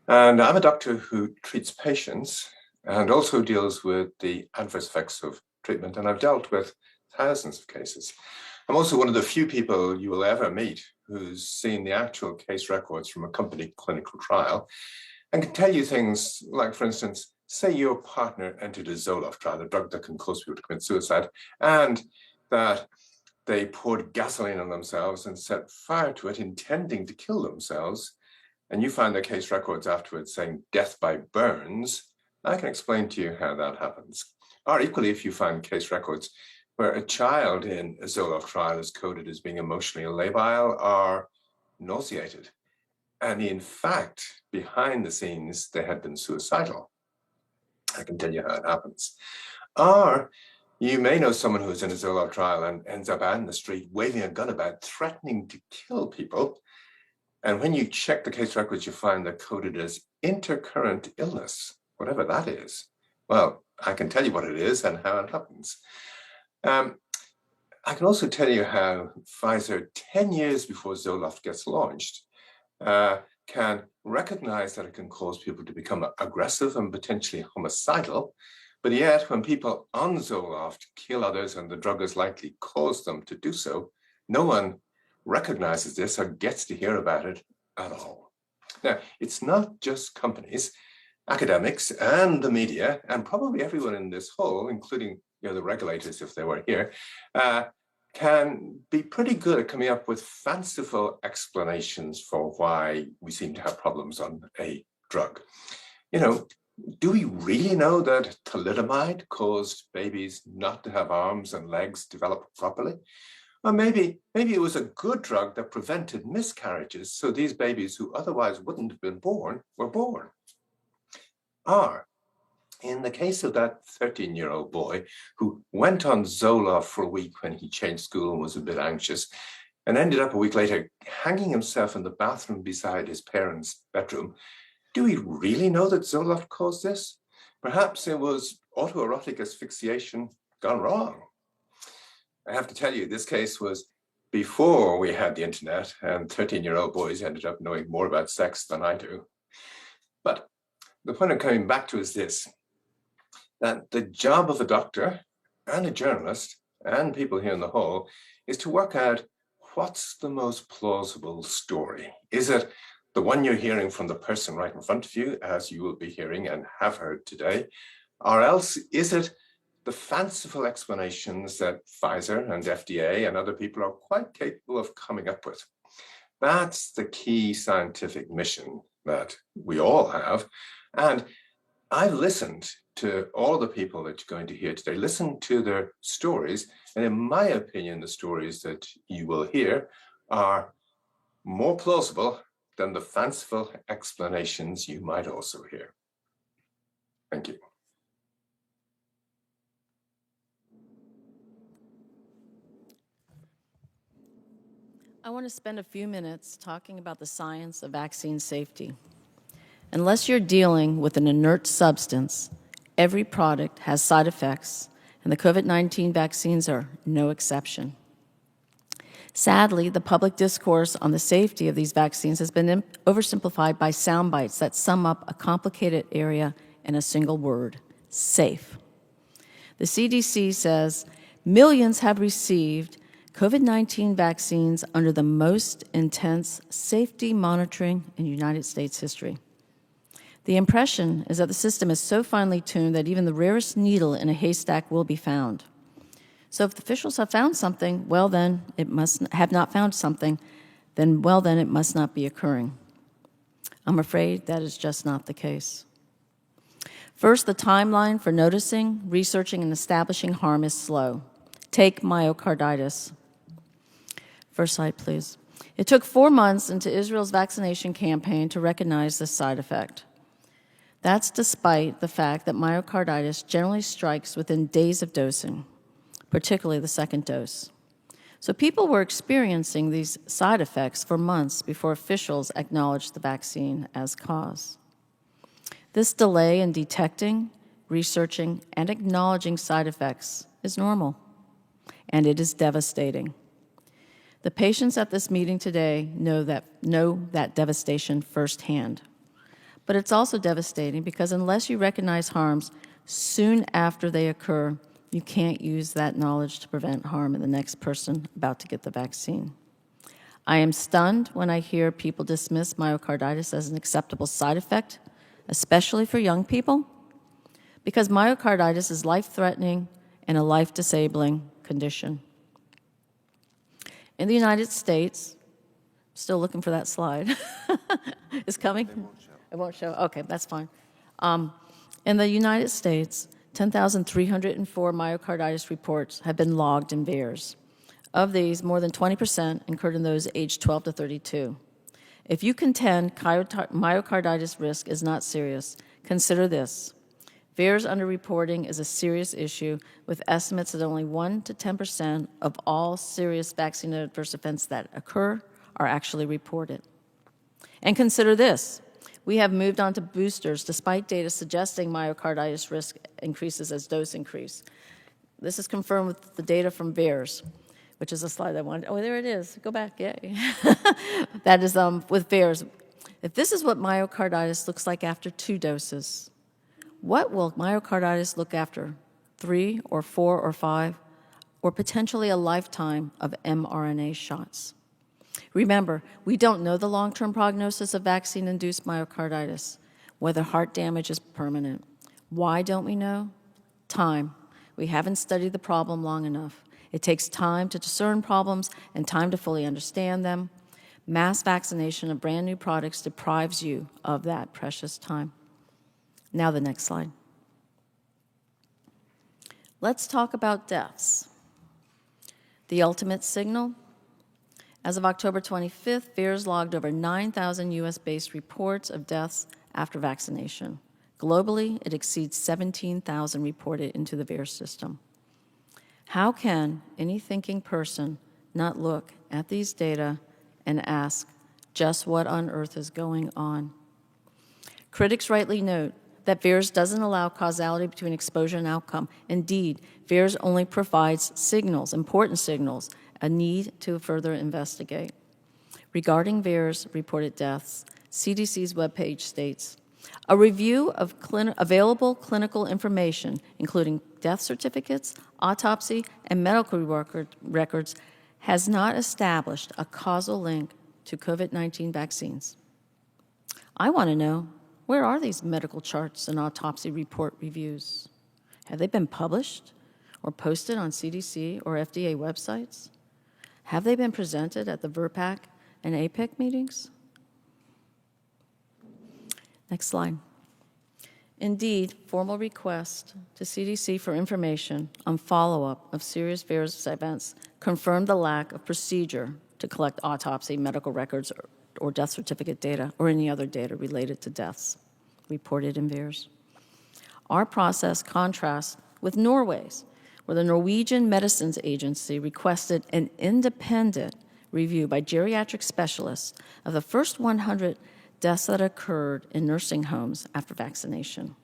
and I'm a doctor who treats patients and also deals with the adverse effects of treatment, and I've dealt with thousands of cases. I'm also one of the few people you will ever meet who's seen the actual case records from a company clinical trial. and can tell you things like, for instance, say your partner entered a Zoloft trial, a drug that can cause people to commit suicide, and that they poured gasoline on themselves and set fire to it, intending to kill themselves, and you find their case records afterwards saying death by burns. I can explain to you how that happens. Or equally, if you find case records where a child in a Zoloft trial is coded as being emotionally labile or nauseated, and in fact, behind the scenes, they had been suicidal. I can tell you how it happens. Or you may know someone who's in a Zoloft trial and ends up out in the street waving a gun about, threatening to kill people. And when you check the case records, you find they're coded as intercurrent illness, whatever that is. Well, I can tell you what it is and how it happens. I can also tell you how Pfizer, 10 years before Zoloft gets launched, can recognize that it can cause people to become aggressive and potentially homicidal. But yet, when people on Zoloft kill others and the drug has likely caused them to do so, no one recognizes this or gets to hear about it at all. Now, it's not just companies, academics and the media, and probably everyone in this hall, including the regulators if they were here, can be pretty good at coming up with fanciful explanations for why we seem to have problems on a drug. Do we really know that thalidomide caused babies not to have arms and legs develop properly? Or maybe it was a good drug that prevented miscarriages, so these babies who otherwise wouldn't have been born were born. Or, in the case of that 13-year-old boy who went on Zoloft for a week when he changed school and was a bit anxious, and ended up a week later hanging himself in the bathroom beside his parents' bedroom, do we really know that Zoloft caused this? Perhaps it was autoerotic asphyxiation gone wrong. I have to tell you, this case was before we had the internet, and 13-year-old boys ended up knowing more about sex than I do. But the point I'm coming back to is this, that the job of a doctor and a journalist and people here in the hall is to work out what's the most plausible story. Is it the one you're hearing from the person right in front of you, as you will be hearing and have heard today, or else is it the fanciful explanations that Pfizer and FDA and other people are quite capable of coming up with? That's the key scientific mission that we all have. And I've listened to all the people that you're going to hear today, listen to their stories. And in my opinion, the stories that you will hear are more plausible than the fanciful explanations you might also hear. Thank you. I want to spend a few minutes talking about the science of vaccine safety. Unless you're dealing with an inert substance, every product has side effects, and the COVID-19 vaccines are no exception. Sadly, the public discourse on the safety of these vaccines has been oversimplified by sound bites that sum up a complicated area in a single word: safe. The CDC says millions have received COVID-19 vaccines under the most intense safety monitoring in United States history. The impression is that the system is so finely tuned that even the rarest needle in a haystack will be found. So if the officials have found something, well then, it must have not found something, then it must not be occurring. I'm afraid that is just not the case. First, the timeline for noticing, researching, and establishing harm is slow. Take myocarditis. First slide, please. It took 4 months into Israel's vaccination campaign to recognize this side effect. That's despite the fact that myocarditis generally strikes within days of dosing, particularly the second dose. So people were experiencing these side effects for months before officials acknowledged the vaccine as cause. This delay in detecting, researching, and acknowledging side effects is normal, and it is devastating. The patients at this meeting today know that devastation firsthand. But it's also devastating because unless you recognize harms soon after they occur, you can't use that knowledge to prevent harm in the next person about to get the vaccine. I am stunned when I hear people dismiss myocarditis as an acceptable side effect especially for young people, because myocarditis is life-threatening and a life-disabling condition. In the United States, still looking for that slide. It's coming? It won't show. Okay, that's fine. In the United States, 10,304 myocarditis reports have been logged in VAERS. Of these, more than 20% occurred in those aged 12 to 32. If you contend myocarditis risk is not serious, consider this. VAERS underreporting is a serious issue, with estimates that only 1 to 10% of all serious vaccine adverse events that occur are actually reported. And consider this. We have moved on to boosters despite data suggesting myocarditis risk increases as dose increase. This is confirmed with the data from VAERS, which is a slide I wanted. Oh, there it is. Go back. Yay. That is with VAERS. If this is what myocarditis looks like after 2 doses, what will myocarditis look after 3 or 4 or 5, or potentially a lifetime of mRNA shots? Remember, we don't know the long-term prognosis of vaccine-induced myocarditis, whether heart damage is permanent. Why don't we know? Time. We haven't studied the problem long enough. It takes time to discern problems and time to fully understand them. Mass vaccination of brand new products deprives you of that precious time. Now the next slide. Let's talk about deaths. The ultimate signal. As of October 25th, VAERS logged over 9,000 US-based reports of deaths after vaccination. Globally, it exceeds 17,000 reported into the VAERS system. How can any thinking person not look at these data and ask, just what on earth is going on? Critics rightly note that VAERS doesn't allow causality between exposure and outcome. Indeed, VAERS only provides signals, important signals, a need to further investigate. Regarding VAERS reported deaths, CDC's webpage states, a review of available clinical information, including death certificates, autopsy, and medical records, has not established a causal link to COVID-19 vaccines. I want to know, where are these medical charts and autopsy report reviews? Have they been published or posted on CDC or FDA websites? Have they been presented at the VRBPAC and APEC meetings? Next slide. Indeed, formal request to CDC for information on follow-up of serious VAERS events confirmed the lack of procedure to collect autopsy, medical records, or death certificate data, or any other data related to deaths reported in VAERS. Our process contrasts with Norway's, where the Norwegian Medicines Agency requested an independent review by geriatric specialists of the first 100 deaths that occurred in nursing homes after vaccination.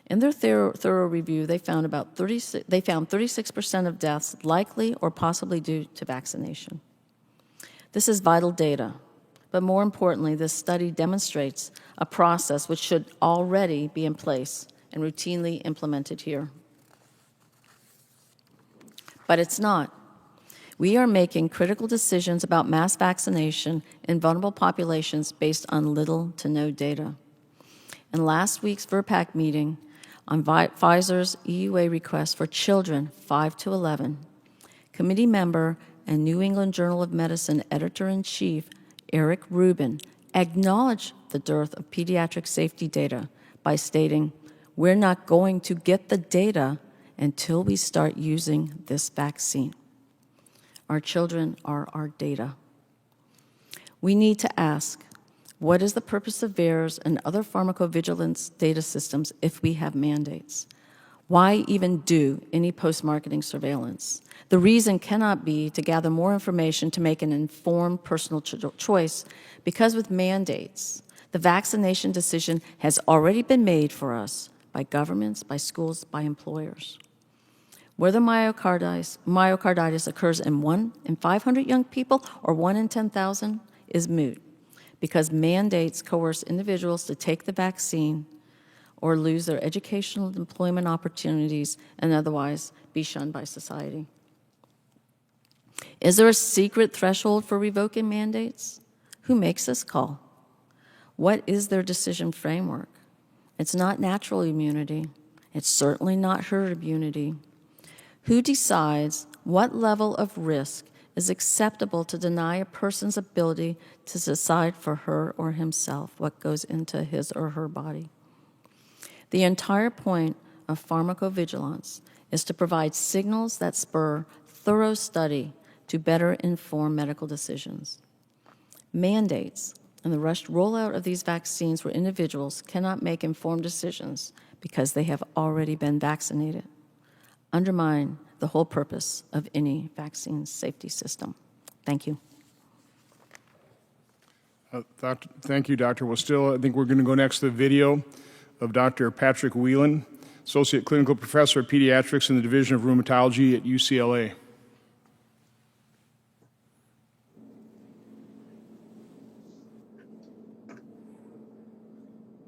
In their thorough review, they found 36% of deaths likely or possibly due to vaccination. This is vital data, but more importantly, this study demonstrates a process which should already be in place and routinely implemented here. But it's not. We are making critical decisions about mass vaccination in vulnerable populations based on little to no data. In last week's VRBPAC meeting on Pfizer's EUA request for children 5 to 11, committee member and New England Journal of Medicine editor-in-chief Eric Rubin acknowledged the dearth of pediatric safety data by stating, "We're not going to get the data until we start using this vaccine. Our children are our data." We need to ask, what is the purpose of VAERS and other pharmacovigilance data systems if we have mandates? Why even do any post-marketing surveillance? The reason cannot be to gather more information to make an informed personal choice, because with mandates, the vaccination decision has already been made for us by governments, by schools, by employers. Whether myocarditis occurs in 1 in 500 young people or 1 in 10,000 is moot, because mandates coerce individuals to take the vaccine or lose their educational and employment opportunities and otherwise be shunned by society. Is there a secret threshold for revoking mandates? Who makes this call? What is their decision framework? It's not natural immunity. It's certainly not herd immunity. Who decides what level of risk is acceptable to deny a person's ability to decide for her or himself what goes into his or her body? The entire point of pharmacovigilance is to provide signals that spur thorough study to better inform medical decisions. Mandates and the rushed rollout of these vaccines where individuals cannot make informed decisions because they have already been vaccinated undermine the whole purpose of any vaccine safety system. Thank you. Thank you, Dr. Westill. I think we're going to go next to the video of Dr. Patrick Whelan, Associate Clinical Professor of Pediatrics in the Division of Rheumatology at UCLA.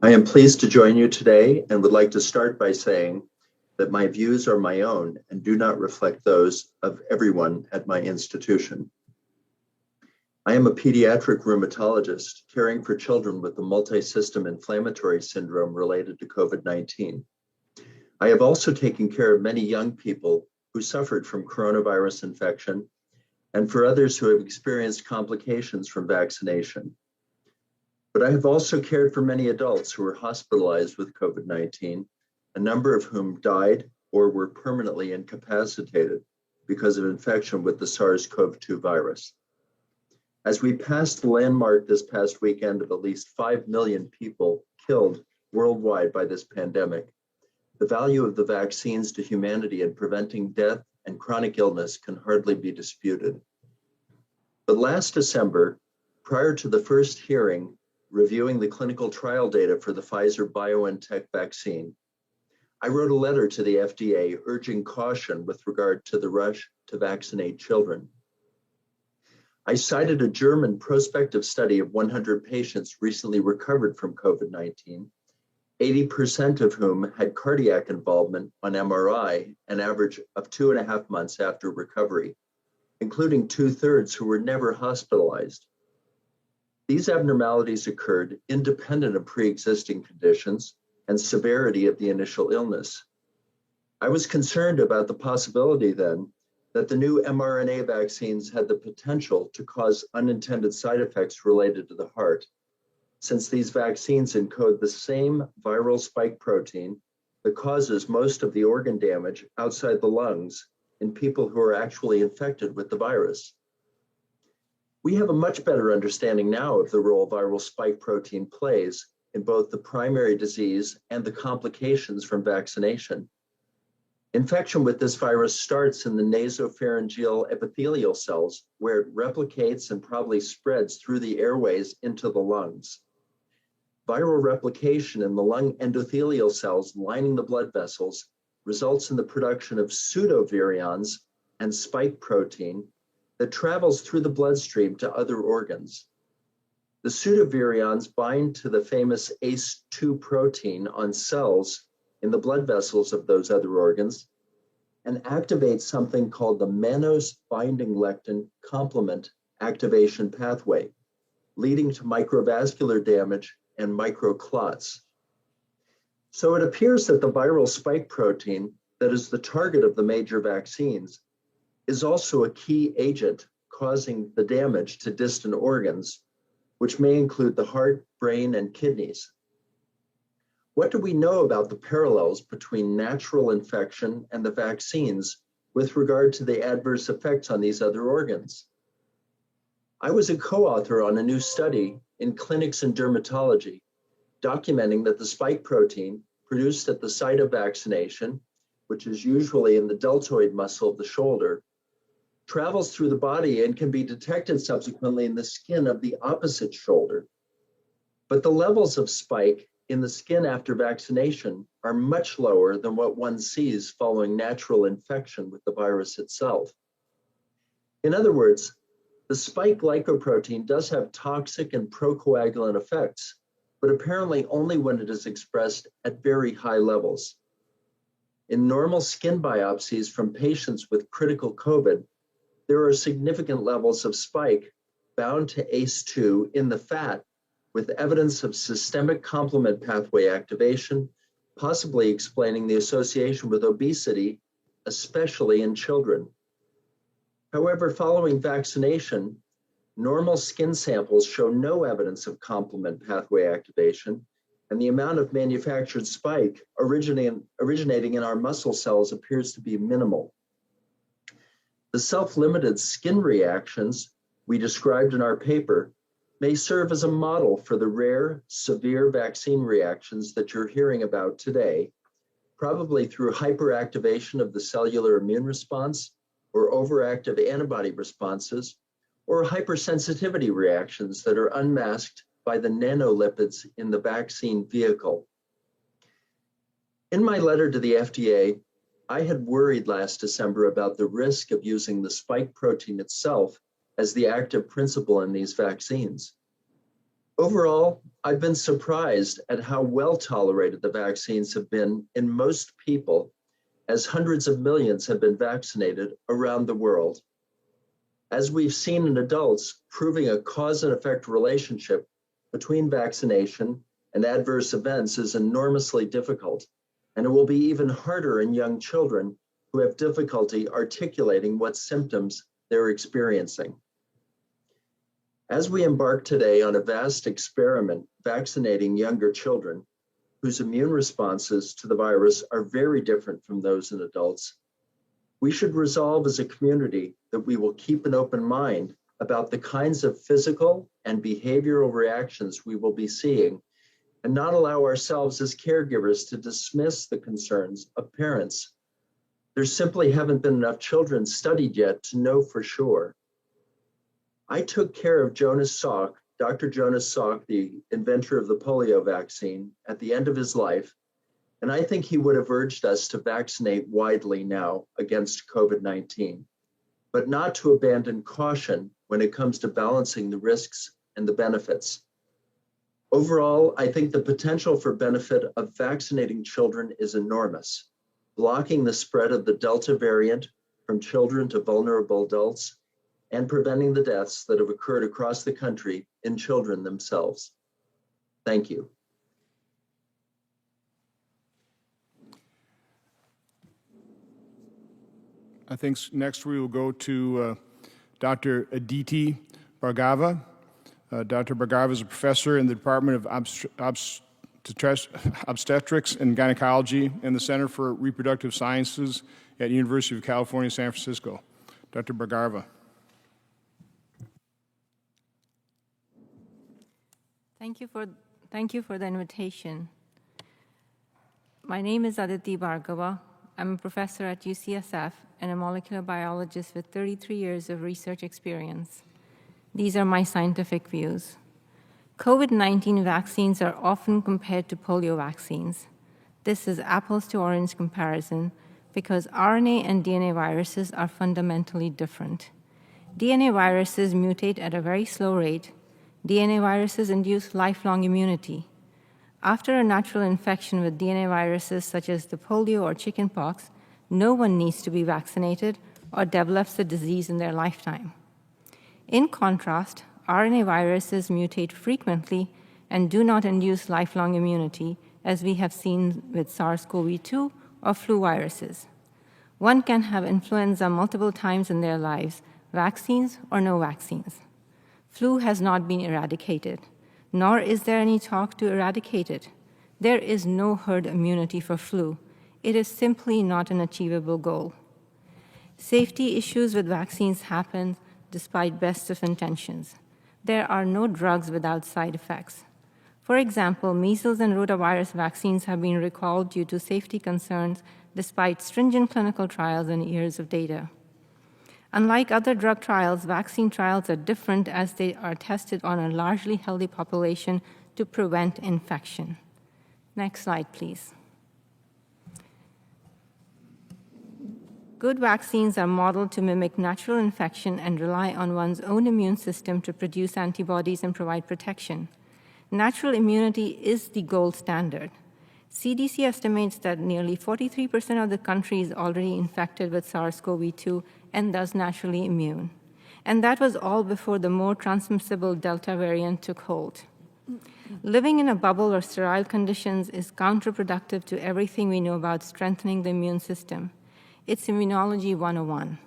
I am pleased to join you today and would like to start by saying that my views are my own and do not reflect those of everyone at my institution. I am a pediatric rheumatologist caring for children with the multisystem inflammatory syndrome related to COVID-19. I have also taken care of many young people who suffered from coronavirus infection and for others who have experienced complications from vaccination. But I have also cared for many adults who were hospitalized with COVID-19, a number of whom died or were permanently incapacitated because of infection with the SARS-CoV-2 virus. As we passed the landmark this past weekend of at least 5 million people killed worldwide by this pandemic, the value of the vaccines to humanity in preventing death and chronic illness can hardly be disputed. But last December, prior to the first hearing reviewing the clinical trial data for the Pfizer-BioNTech vaccine, I wrote a letter to the FDA urging caution with regard to the rush to vaccinate children. I cited a German prospective study of 100 patients recently recovered from COVID-19, 80% of whom had cardiac involvement on MRI, an average of 2.5 months after recovery, including 2/3 who were never hospitalized. These abnormalities occurred independent of pre-existing conditions and severity of the initial illness. I was concerned about the possibility then that the new mRNA vaccines had the potential to cause unintended side effects related to the heart, since these vaccines encode the same viral spike protein that causes most of the organ damage outside the lungs in people who are actually infected with the virus. We have a much better understanding now of the role viral spike protein plays in both the primary disease and the complications from vaccination. Infection with this virus starts in the nasopharyngeal epithelial cells, where it replicates and probably spreads through the airways into the lungs. Viral replication in the lung endothelial cells lining the blood vessels results in the production of pseudovirions and spike protein that travels through the bloodstream to other organs. The pseudovirions bind to the famous ACE2 protein on cells in the blood vessels of those other organs and activate something called the mannose binding lectin complement activation pathway, leading to microvascular damage and microclots. So it appears that the viral spike protein that is the target of the major vaccines is also a key agent causing the damage to distant organs, which may include the heart, brain, and kidneys. What do we know about the parallels between natural infection and the vaccines with regard to the adverse effects on these other organs? I was a co-author on a new study in Clinics in Dermatology, documenting that the spike protein produced at the site of vaccination, which is usually in the deltoid muscle of the shoulder, travels through the body and can be detected subsequently in the skin of the opposite shoulder. But the levels of spike in the skin after vaccination are much lower than what one sees following natural infection with the virus itself. In other words, the spike glycoprotein does have toxic and procoagulant effects, but apparently only when it is expressed at very high levels. In normal skin biopsies from patients with critical COVID, there are significant levels of spike bound to ACE2 in the fat with evidence of systemic complement pathway activation, possibly explaining the association with obesity, especially in children. However, following vaccination, normal skin samples show no evidence of complement pathway activation, and the amount of manufactured spike originating in our muscle cells appears to be minimal. The self-limited skin reactions we described in our paper may serve as a model for the rare, severe vaccine reactions that you're hearing about today, probably through hyperactivation of the cellular immune response or overactive antibody responses, or hypersensitivity reactions that are unmasked by the nanolipids in the vaccine vehicle. In my letter to the FDA, I had worried last December about the risk of using the spike protein itself as the active principle in these vaccines. Overall, I've been surprised at how well tolerated the vaccines have been in most people, as hundreds of millions have been vaccinated around the world. As we've seen in adults, proving a cause and effect relationship between vaccination and adverse events is enormously difficult, and it will be even harder in young children who have difficulty articulating what symptoms they're experiencing. As we embark today on a vast experiment vaccinating younger children whose immune responses to the virus are very different from those in adults, we should resolve as a community that we will keep an open mind about the kinds of physical and behavioral reactions we will be seeing, and not allow ourselves as caregivers to dismiss the concerns of parents. There simply haven't been enough children studied yet to know for sure. I took care of Jonas Salk, Dr. Jonas Salk, the inventor of the polio vaccine, at the end of his life, and I think he would have urged us to vaccinate widely now against COVID-19, but not to abandon caution when it comes to balancing the risks and the benefits. Overall, I think the potential for benefit of vaccinating children is enormous, blocking the spread of the Delta variant from children to vulnerable adults, and preventing the deaths that have occurred across the country in children themselves. Thank you. I think next we will go to Dr. Aditi Bhargava. Dr. Bhargava is a professor in the Department of Obstetrics and Gynecology in the Center for Reproductive Sciences at University of California, San Francisco. Dr. Bhargava. Thank you for the invitation. My name is Aditi Bhargava. I'm a professor at UCSF and a molecular biologist with 33 years of research experience. These are my scientific views. COVID-19 vaccines are often compared to polio vaccines. This is apples to orange comparison because RNA and DNA viruses are fundamentally different. DNA viruses mutate at a very slow rate. DNA viruses induce lifelong immunity. After a natural infection with DNA viruses such as the polio or chickenpox, no one needs to be vaccinated or develops the disease in their lifetime. In contrast, RNA viruses mutate frequently and do not induce lifelong immunity, as we have seen with SARS-CoV-2 or flu viruses. One can have influenza multiple times in their lives, vaccines or no vaccines. Flu has not been eradicated, nor is there any talk to eradicate it. There is no herd immunity for flu. It is simply not an achievable goal. Safety issues with vaccines happen despite best of intentions. There are no drugs without side effects. For example, measles and rotavirus vaccines have been recalled due to safety concerns despite stringent clinical trials and years of data. Unlike other drug trials, vaccine trials are different as they are tested on a largely healthy population to prevent infection. Next slide, please. Good vaccines are modeled to mimic natural infection and rely on one's own immune system to produce antibodies and provide protection. Natural immunity is the gold standard. CDC estimates that nearly 43% of the country is already infected with SARS-CoV-2 and thus naturally immune. And that was all before the more transmissible Delta variant took hold. Living in a bubble or sterile conditions is counterproductive to everything we know about strengthening the immune system. It's Immunology 101.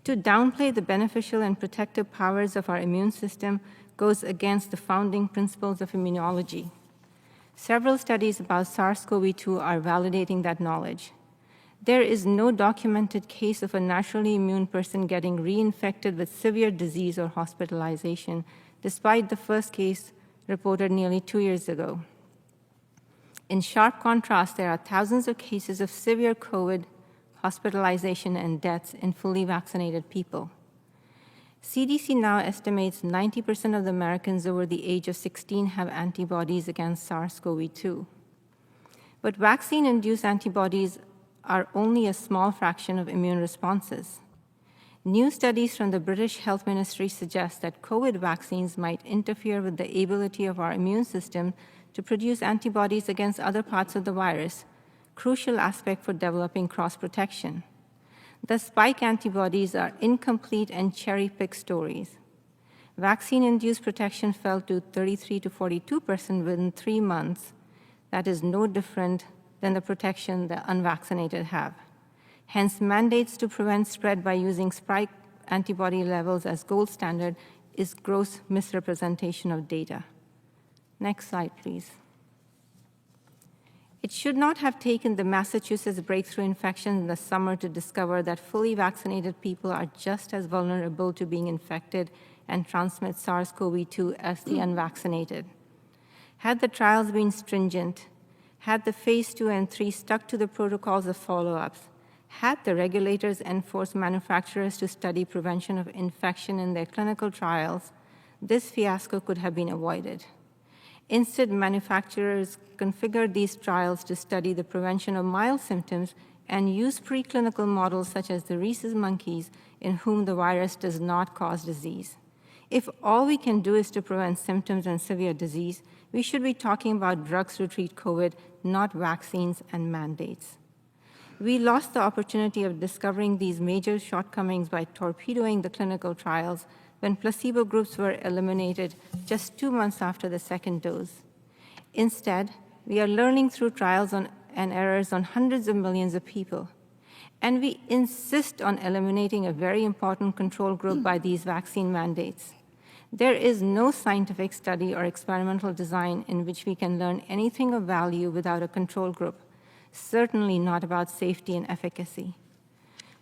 To downplay the beneficial and protective powers of our immune system goes against the founding principles of immunology. Several studies about SARS-CoV-2 are validating that knowledge. There is no documented case of a naturally immune person getting reinfected with severe disease or hospitalization, despite the first case reported nearly 2 years ago. In sharp contrast, there are thousands of cases of severe COVID, hospitalization, and deaths in fully vaccinated people. CDC now estimates 90% of the Americans over the age of 16 have antibodies against SARS-CoV-2. But vaccine-induced antibodies are only a small fraction of immune responses. New studies from the British Health Ministry suggest that COVID vaccines might interfere with the ability of our immune system to produce antibodies against other parts of the virus, crucial aspect for developing cross-protection. The spike antibodies are incomplete and cherry-picked stories. Vaccine-induced protection fell to 33 to 42% within 3 months. That is no different than the protection the unvaccinated have. Hence, mandates to prevent spread by using spike antibody levels as gold standard is gross misrepresentation of data. Next slide, please. It should not have taken the Massachusetts breakthrough infection in the summer to discover that fully vaccinated people are just as vulnerable to being infected and transmit SARS-CoV-2 as the unvaccinated. Had the trials been stringent, had the phase 2 and 3 stuck to the protocols of follow-ups, had the regulators enforced manufacturers to study prevention of infection in their clinical trials, this fiasco could have been avoided. Instead, manufacturers configured these trials to study the prevention of mild symptoms and use preclinical models such as the rhesus monkeys in whom the virus does not cause disease. If all we can do is to prevent symptoms and severe disease, we should be talking about drugs to treat COVID, not vaccines and mandates. We lost the opportunity of discovering these major shortcomings by torpedoing the clinical trials when placebo groups were eliminated just 2 months after the second dose. Instead, we are learning through trials and errors on hundreds of millions of people. And we insist on eliminating a very important control group by these vaccine mandates. There is no scientific study or experimental design in which we can learn anything of value without a control group, certainly not about safety and efficacy.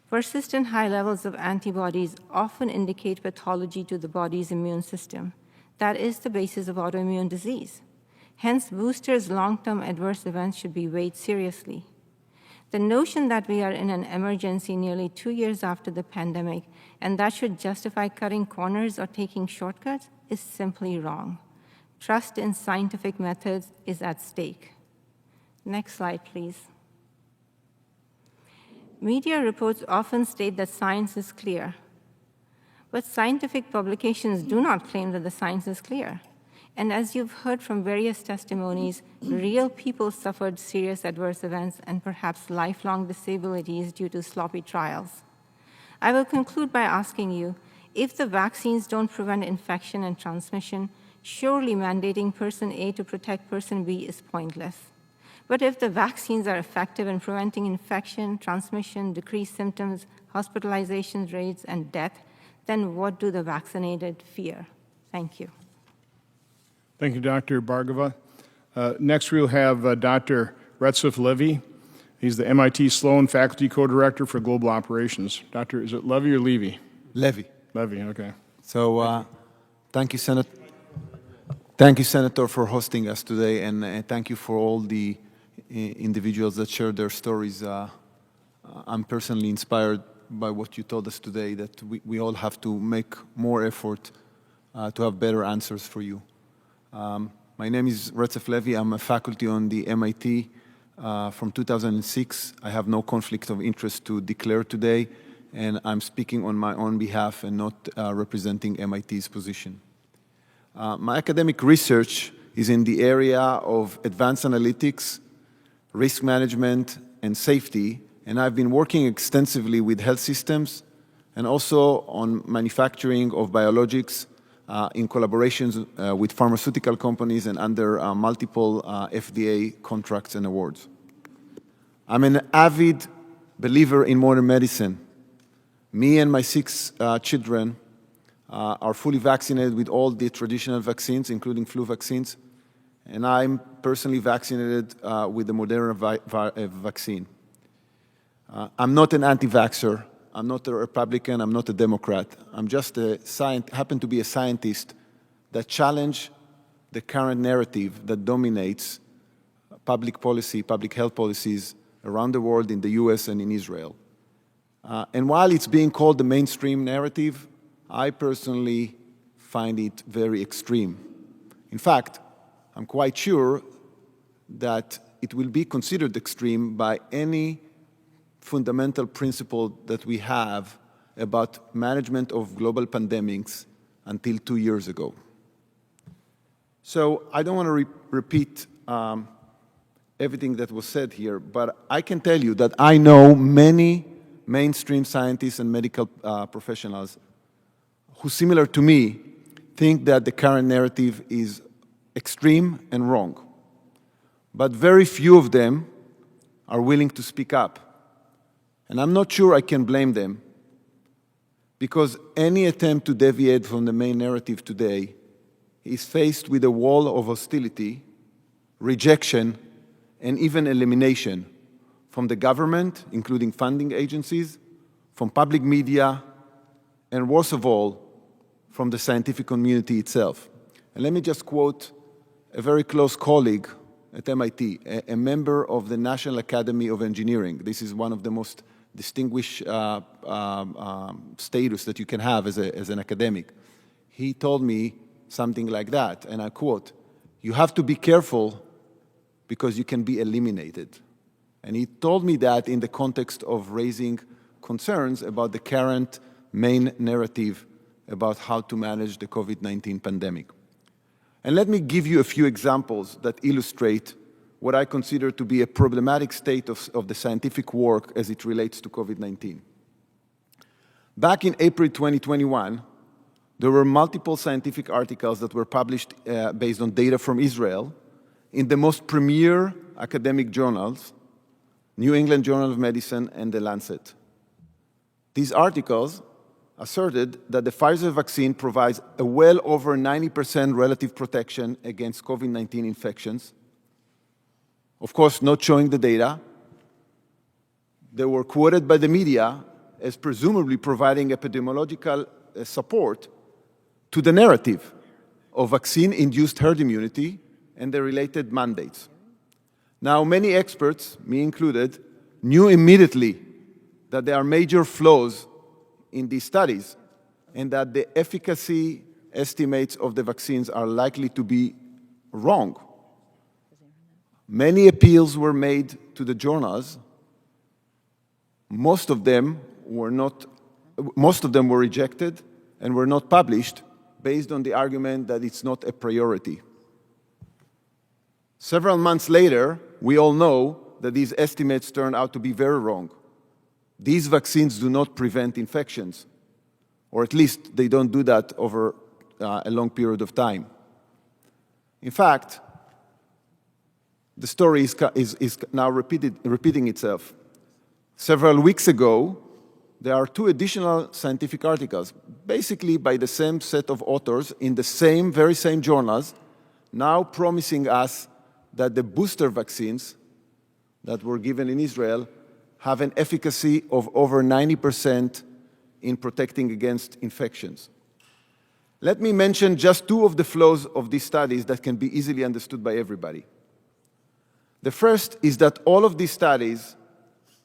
Persistent high levels of antibodies often indicate pathology to the body's immune system. That is the basis of autoimmune disease. Hence, boosters' long-term adverse events should be weighed seriously. The notion that we are in an emergency nearly 2 years after the pandemic and that should justify cutting corners or taking shortcuts is simply wrong. Trust in scientific methods is at stake. Next slide, please. Media reports often state that science is clear, but scientific publications do not claim that the science is clear. And as you've heard from various testimonies, real people suffered serious adverse events and perhaps lifelong disabilities due to sloppy trials. I will conclude by asking you, if the vaccines don't prevent infection and transmission, surely mandating person A to protect person B is pointless. But if the vaccines are effective in preventing infection, transmission, decreased symptoms, hospitalization rates, and death, then what do the vaccinated fear? Thank you. Thank you, Dr. Bhargava. Next, we'll have Dr. Retzef Levy. He's the MIT Sloan Faculty Co-Director for Global Operations. Doctor, is it Levy or Levy? Levy. Levy, okay. So thank you, Senator, for hosting us today, and thank you for all the individuals that shared their stories. I'm personally inspired by what you told us today, that we all have to make more effort to have better answers for you. My name is Retzef Levy. I'm a faculty on the MIT from 2006. I have no conflict of interest to declare today, and I'm speaking on my own behalf and not representing MIT's position. My academic research is in the area of advanced analytics, risk management, and safety, and I've been working extensively with health systems and also on manufacturing of biologics in collaborations with pharmaceutical companies and under multiple FDA contracts and awards. I'm an avid believer in modern medicine. Me and my 6 children are fully vaccinated with all the traditional vaccines, including flu vaccines, and I'm personally vaccinated with the Moderna vaccine. I'm not an anti-vaxxer. I'm not a Republican. I'm not a Democrat. I'm just happen to be a scientist that challenge the current narrative that dominates public policy, public health policies around the world, in the US and in Israel. And while it's being called the mainstream narrative, I personally find it very extreme. In fact, I'm quite sure that it will be considered extreme by any fundamental principle that we have about management of global pandemics until 2 years ago. So I don't want to repeat everything that was said here, but I can tell you that I know many mainstream scientists and medical professionals who, similar to me, think that the current narrative is extreme and wrong. But very few of them are willing to speak up. And I'm not sure I can blame them, because any attempt to deviate from the main narrative today is faced with a wall of hostility, rejection, and even elimination from the government, including funding agencies, from public media, and worst of all, from the scientific community itself. And let me just quote a very close colleague at MIT, a member of the National Academy of Engineering. This is one of the most distinguished status that you can have as an academic. He told me something like that, and I quote, "You have to be careful because you can be eliminated." And he told me that in the context of raising concerns about the current main narrative about how to manage the COVID-19 pandemic. And let me give you a few examples that illustrate what I consider to be a problematic state of the scientific work as it relates to COVID-19. Back in April 2021, there were multiple scientific articles that were published based on data from Israel in the most premier academic journals, New England Journal of Medicine and The Lancet. These articles asserted that the Pfizer vaccine provides a well over 90% relative protection against COVID-19 infections. Of course, not showing the data. They were quoted by the media as presumably providing epidemiological support to the narrative of vaccine-induced herd immunity and the related mandates. Now, many experts, me included, knew immediately that there are major flaws in these studies and that the efficacy estimates of the vaccines are likely to be wrong. Many appeals were made to the journals. Most of them were rejected and were not published based on the argument that it's not a priority. Several months later, we all know that these estimates turned out to be very wrong. These vaccines do not prevent infections, or at least they don't do that over a long period of time. In fact, the story is now repeating itself. Several weeks ago, there are 2 additional scientific articles, basically by the same set of authors in the very same journals, now promising us that the booster vaccines that were given in Israel have an efficacy of over 90% in protecting against infections. Let me mention just 2 of the flaws of these studies that can be easily understood by everybody. The first is that all of these studies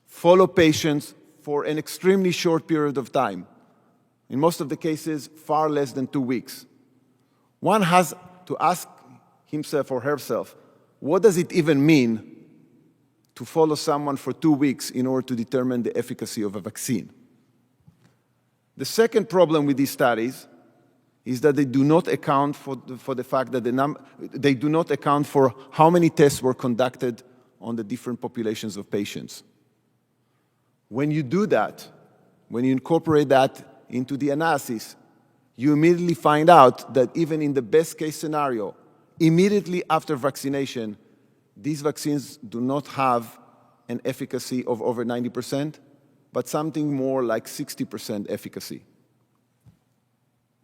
follow patients for an extremely short period of time. In most of the cases, far less than 2 weeks. One has to ask himself or herself, what does it even mean to follow someone for 2 weeks in order to determine the efficacy of a vaccine? The second problem with these studies is that they do not account for the fact that they do not account for how many tests were conducted on the different populations of patients. When you do that, when you incorporate that into the analysis, you immediately find out that even in the best case scenario, immediately after vaccination, these vaccines do not have an efficacy of over 90%, but something more like 60% efficacy.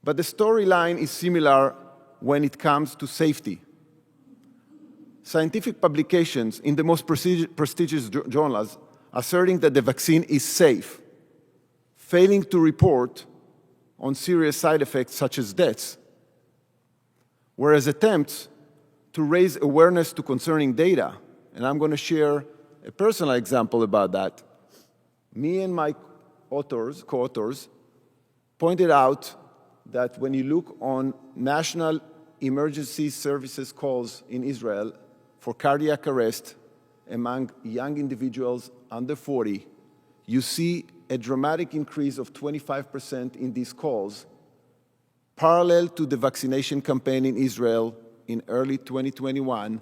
But the storyline is similar when it comes to safety. Scientific publications in the most prestigious journals asserting that the vaccine is safe, failing to report on serious side effects such as deaths, whereas attempts to raise awareness to concerning data, and I'm going to share a personal example about that. Me and my co-authors, pointed out that when you look on national emergency services calls in Israel for cardiac arrest among young individuals under 40, you see a dramatic increase of 25% in these calls, parallel to the vaccination campaign in Israel in early 2021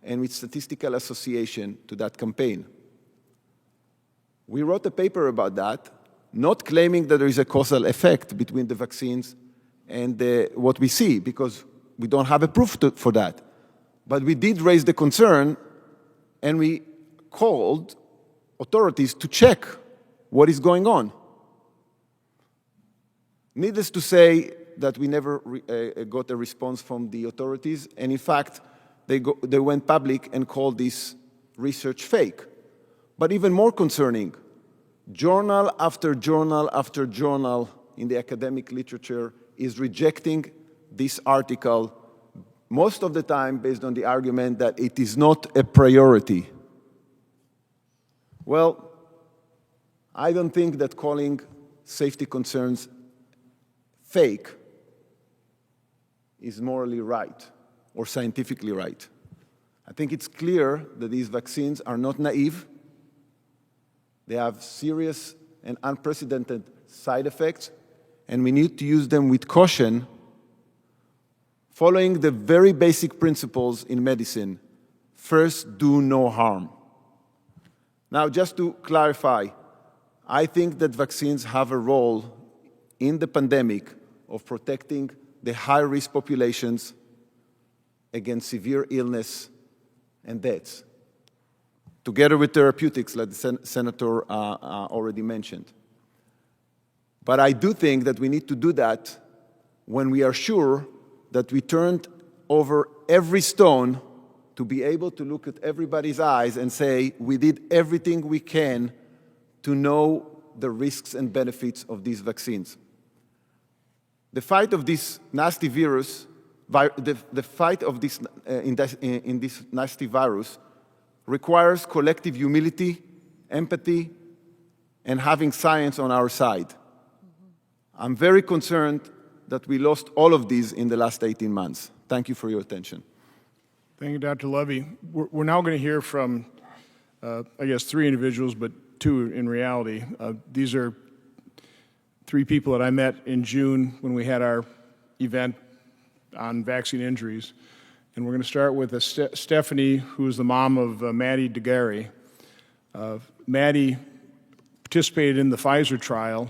and with statistical association to that campaign. We wrote a paper about that, not claiming that there is a causal effect between the vaccines and what we see, because we don't have a proof for that. But we did raise the concern, and we called authorities to check what is going on. Needless to say that we never got a response from the authorities, and in fact, they went public and called this research fake. But even more concerning, journal after journal after journal in the academic literature is rejecting this article, most of the time based on the argument that it is not a priority. Well, I don't think that calling safety concerns fake is morally right or scientifically right. I think it's clear that these vaccines are not naive. They have serious and unprecedented side effects, and we need to use them with caution, following the very basic principles in medicine. First, do no harm. Now, just to clarify, I think that vaccines have a role in the pandemic of protecting the high-risk populations against severe illness and deaths, together with therapeutics, like the senator already mentioned. But I do think that we need to do that when we are sure that we turned over every stone to be able to look at everybody's eyes and say, we did everything we can to know the risks and benefits of these vaccines. The fight of this nasty virus, the fight of this, in this nasty virus requires collective humility, empathy, and having science on our side. I'm very concerned that we lost all of these in the last 18 months. Thank you for your attention. Thank you, Dr. Levy. We're now going to hear from, I guess, 3 individuals, but 2 in reality. These are 3 people that I met in June when we had our event on vaccine injuries. And we're going to start with Stephanie, who is the mom of Maddie DeGarry. Maddie participated in the Pfizer trial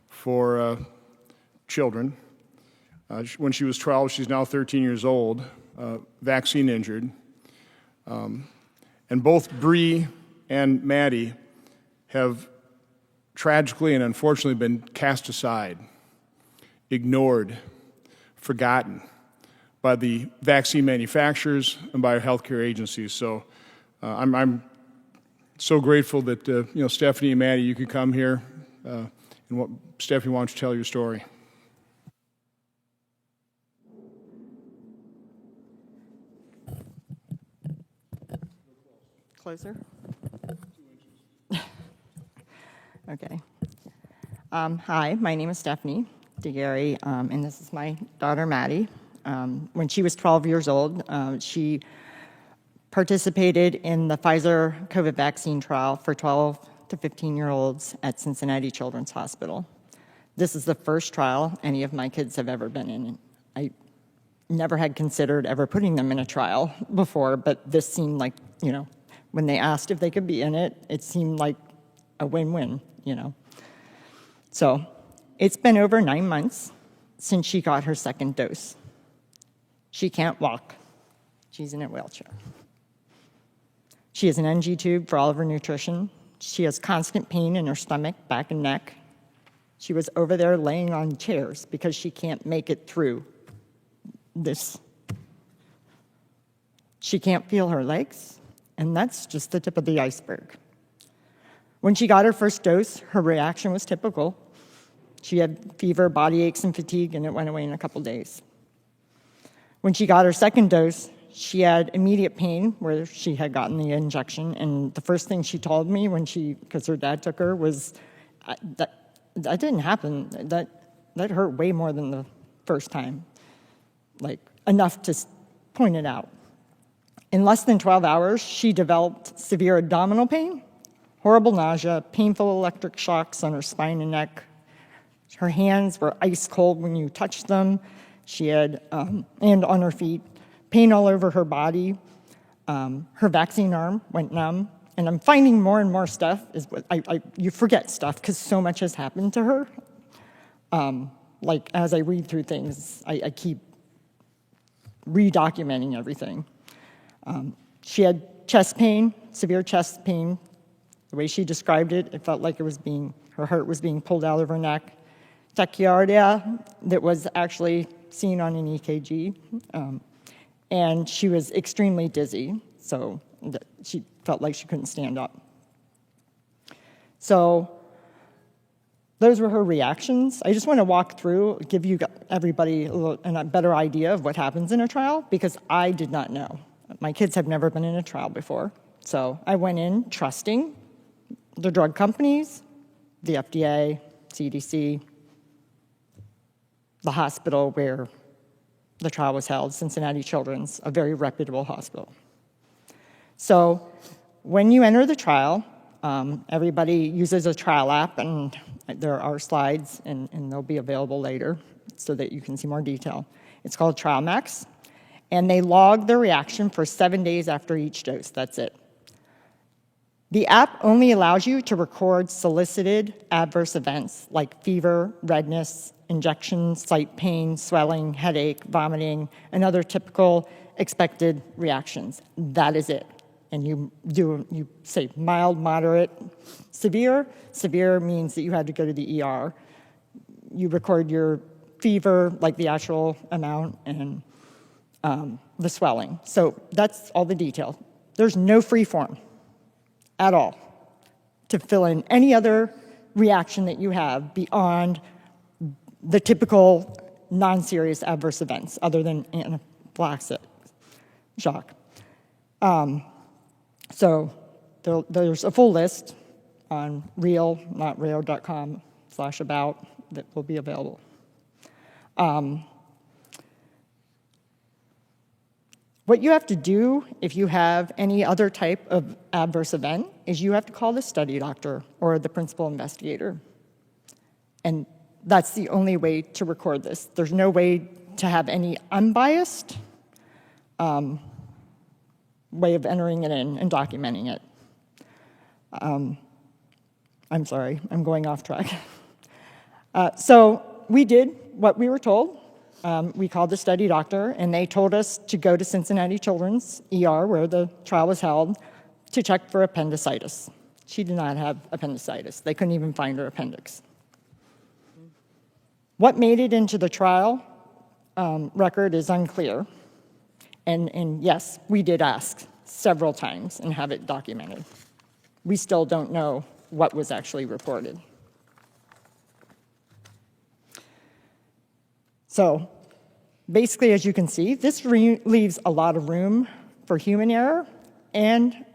for children. When she was 12, she's now 13 years old, vaccine injured. And both Bree and Maddie have tragically and unfortunately been cast aside, ignored, forgotten by the vaccine manufacturers and by our healthcare agencies. So I'm so grateful that Stephanie and Maddie, you could come here. Stephanie, why don't you tell your story? Closer? Okay. Hi, my name is Stephanie DeGarry, and this is my daughter, Maddie. When she was 12 years old, she participated in the Pfizer COVID vaccine trial for 12 to 15-year-olds at Cincinnati Children's Hospital. This is the first trial any of my kids have ever been in. I never had considered ever putting them in a trial before, but this seemed like, when they asked if they could be in it, it seemed like a win-win, So it's been over 9 months since she got her second dose. She can't walk. She's in a wheelchair. She has an NG tube for all of her nutrition. She has constant pain in her stomach, back, and neck. She was over there laying on chairs because she can't make it through this. She can't feel her legs, and that's just the tip of the iceberg. When she got her first dose, her reaction was typical. She had fever, body aches, and fatigue, and it went away in a couple days. When she got her second dose, she had immediate pain where she had gotten the injection, and the first thing she told me because her dad took her, was that didn't happen. That hurt way more than the first time, like enough to point it out. In less than 12 hours, she developed severe abdominal pain, horrible nausea, painful electric shocks on her spine and neck. Her hands were ice cold when you touched them. She had, and on her feet, pain all over her body. Her vaccine arm went numb. And I'm finding more and more stuff. You forget stuff because so much has happened to her. Like as I read through things, I keep redocumenting everything. She had chest pain, severe chest pain. The way she described it, it felt like her heart was being pulled out of her neck. Tachycardia that was actually seen on an EKG. And she was extremely dizzy, so she felt like she couldn't stand up. So those were her reactions. I just want to walk through, give you everybody a better idea of what happens in a trial, because I did not know. My kids have never been in a trial before. So I went in trusting the drug companies, the FDA, CDC, the hospital where the trial was held, Cincinnati Children's, a very reputable hospital. So when you enter the trial, everybody uses a trial app, and there are slides, and they'll be available later so that you can see more detail. It's called TrialMax, and they log the reaction for 7 days after each dose. That's it. The app only allows you to record solicited adverse events like fever, redness, injections, slight pain, swelling, headache, vomiting, and other typical expected reactions. That is it. And you say mild, moderate, severe. Severe means that you had to go to the ER. You record your fever, like the actual amount, and the swelling. So that's all the detail. There's no free form at all to fill in any other reaction that you have beyond the typical non-serious adverse events other than anaphylactic shock. So there's a full list on real.com/about that will be available. What you have to do if you have any other type of adverse event is you have to call the study doctor or the principal investigator. And that's the only way to record this. There's no way to have any unbiased way of entering it in and documenting it. I'm sorry, I'm going off track. So we did what we were told. We called the study doctor, and they told us to go to Cincinnati Children's ER, where the trial was held, to check for appendicitis. She did not have appendicitis. They couldn't even find her appendix. What made it into the trial record is unclear. And yes, we did ask several times and have it documented. We still don't know what was actually reported. So basically, as you can see, this leaves a lot of room for human error and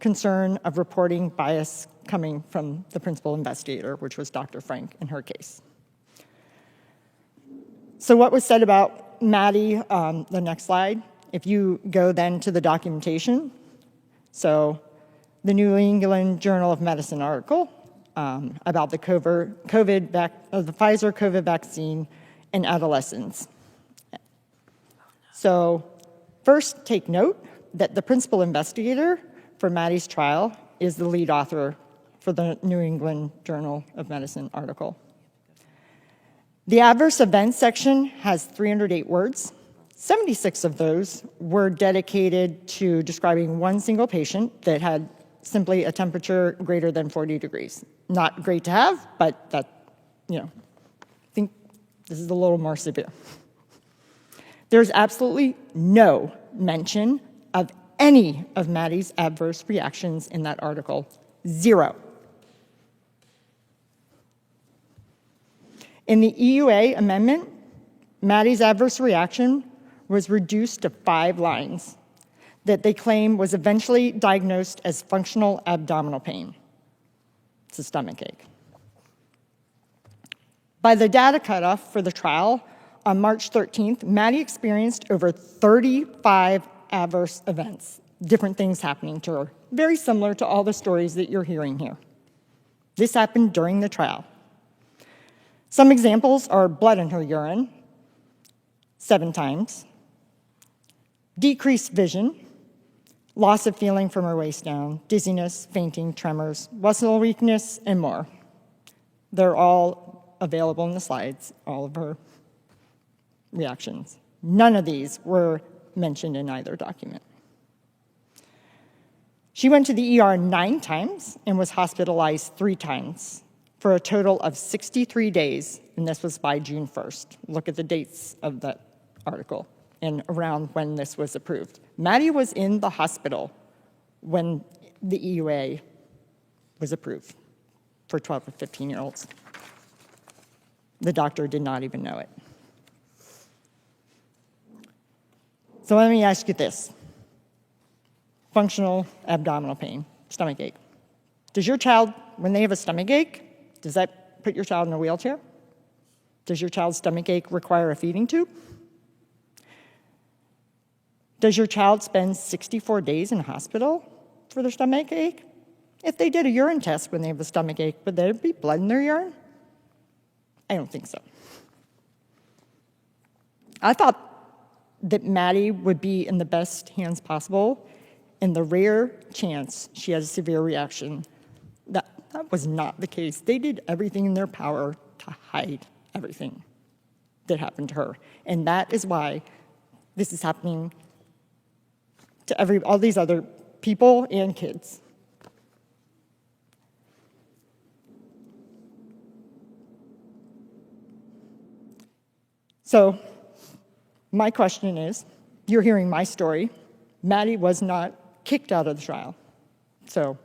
concern of reporting bias coming from the principal investigator, which was Dr. Frank in her case. So what was said about Maddie, the next slide, if you go then to the documentation, so the New England Journal of Medicine article about the Pfizer COVID vaccine in adolescents. So first, take note that the principal investigator for Maddie's trial is the lead author for the New England Journal of Medicine article. The adverse events section has 308 words. 76 of those were dedicated to describing one single patient that had simply a temperature greater than 40 degrees. Not great to have, but that, I think this is a little more severe. There's absolutely no mention of any of Maddie's adverse reactions in that article. Zero. In the EUA amendment, Maddie's adverse reaction was reduced to 5 lines that they claim was eventually diagnosed as functional abdominal pain. It's a stomach ache. By the data cutoff for the trial on March 13th, Maddie experienced over 35 adverse events, different things happening to her, very similar to all the stories that you're hearing here. This happened during the trial. Some examples are blood in her urine, 7 times, decreased vision, loss of feeling from her waist down, dizziness, fainting, tremors, muscle weakness, and more. They're all available in the slides, all of her reactions. None of these were mentioned in either document. She went to the ER 9 times and was hospitalized 3 times for a total of 63 days, and this was by June 1st. Look at the dates of that article and around when this was approved. Maddie was in the hospital when the EUA was approved for 12 to 15-year-olds. The doctor did not even know it. So let me ask you this. Functional abdominal pain, stomach ache. Does your child, when they have a stomach ache, does that put your child in a wheelchair? Does your child's stomach ache require a feeding tube? Does your child spend 64 days in a hospital for their stomach ache? If they did a urine test when they have a stomach ache, would there be blood in their urine? I don't think so. I thought that Maddie would be in the best hands possible, and the rare chance she has a severe reaction, that was not the case. They did everything in their power to hide everything that happened to her. And that is why this is happening to all these other people and kids. So my question is, you're hearing my story. Maddie was not kicked out of the trial. So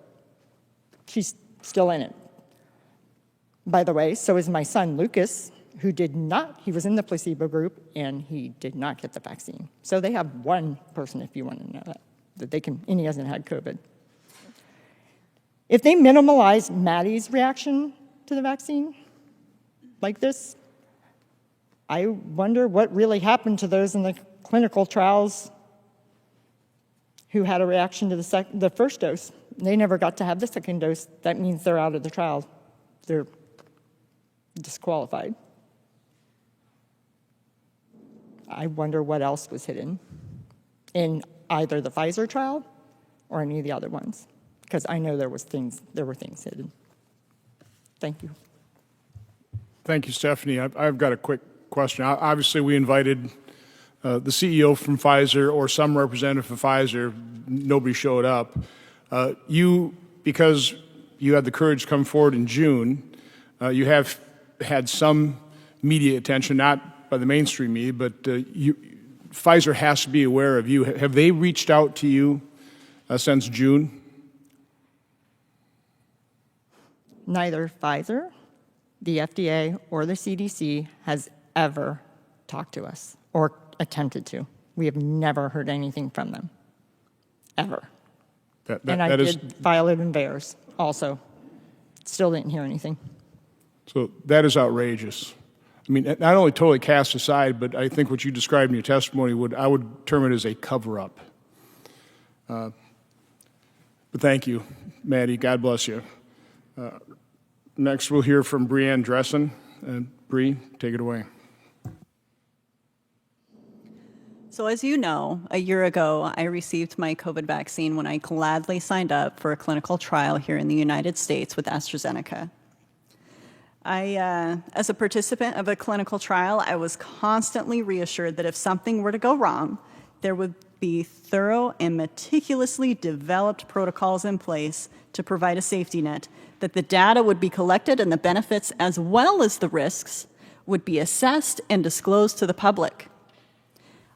she's still in it. By the way, so is my son Lucas, who he was in the placebo group, and he did not get the vaccine. So they have one person, if you want to know that they can, and he hasn't had COVID. If they minimalize Maddie's reaction to the vaccine like this, I wonder what really happened to those in the clinical trials who had a reaction to the first dose. They never got to have the second dose. That means they're out of the trial. They're disqualified. I wonder what else was hidden in either the Pfizer trial or any of the other ones, because I know there were things hidden. Thank you. Thank you, Stephanie. I've got a quick question. Obviously, we invited the CEO from Pfizer or some representative from Pfizer. Nobody showed up. Because you had the courage to come forward in June, you have had some media attention, not by the mainstream media, but Pfizer has to be aware of you. Have they reached out to you since June? Neither Pfizer, the FDA, or the CDC has ever talked to us or attempted to. We have never heard anything from them, ever. And I did file it in VAERS also. Still didn't hear anything. So that is outrageous. I mean, not only totally cast aside, but I think what you described in your testimony I would term it as a cover-up. But thank you, Maddie. God bless you. Next, we'll hear from Breanne Dressen. And Bree, take it away. So as you know, a year ago, I received my COVID vaccine when I gladly signed up for a clinical trial here in the United States with AstraZeneca. As a participant of a clinical trial, I was constantly reassured that if something were to go wrong, there would be thorough and meticulously developed protocols in place to provide a safety net, that the data would be collected and the benefits as well as the risks would be assessed and disclosed to the public.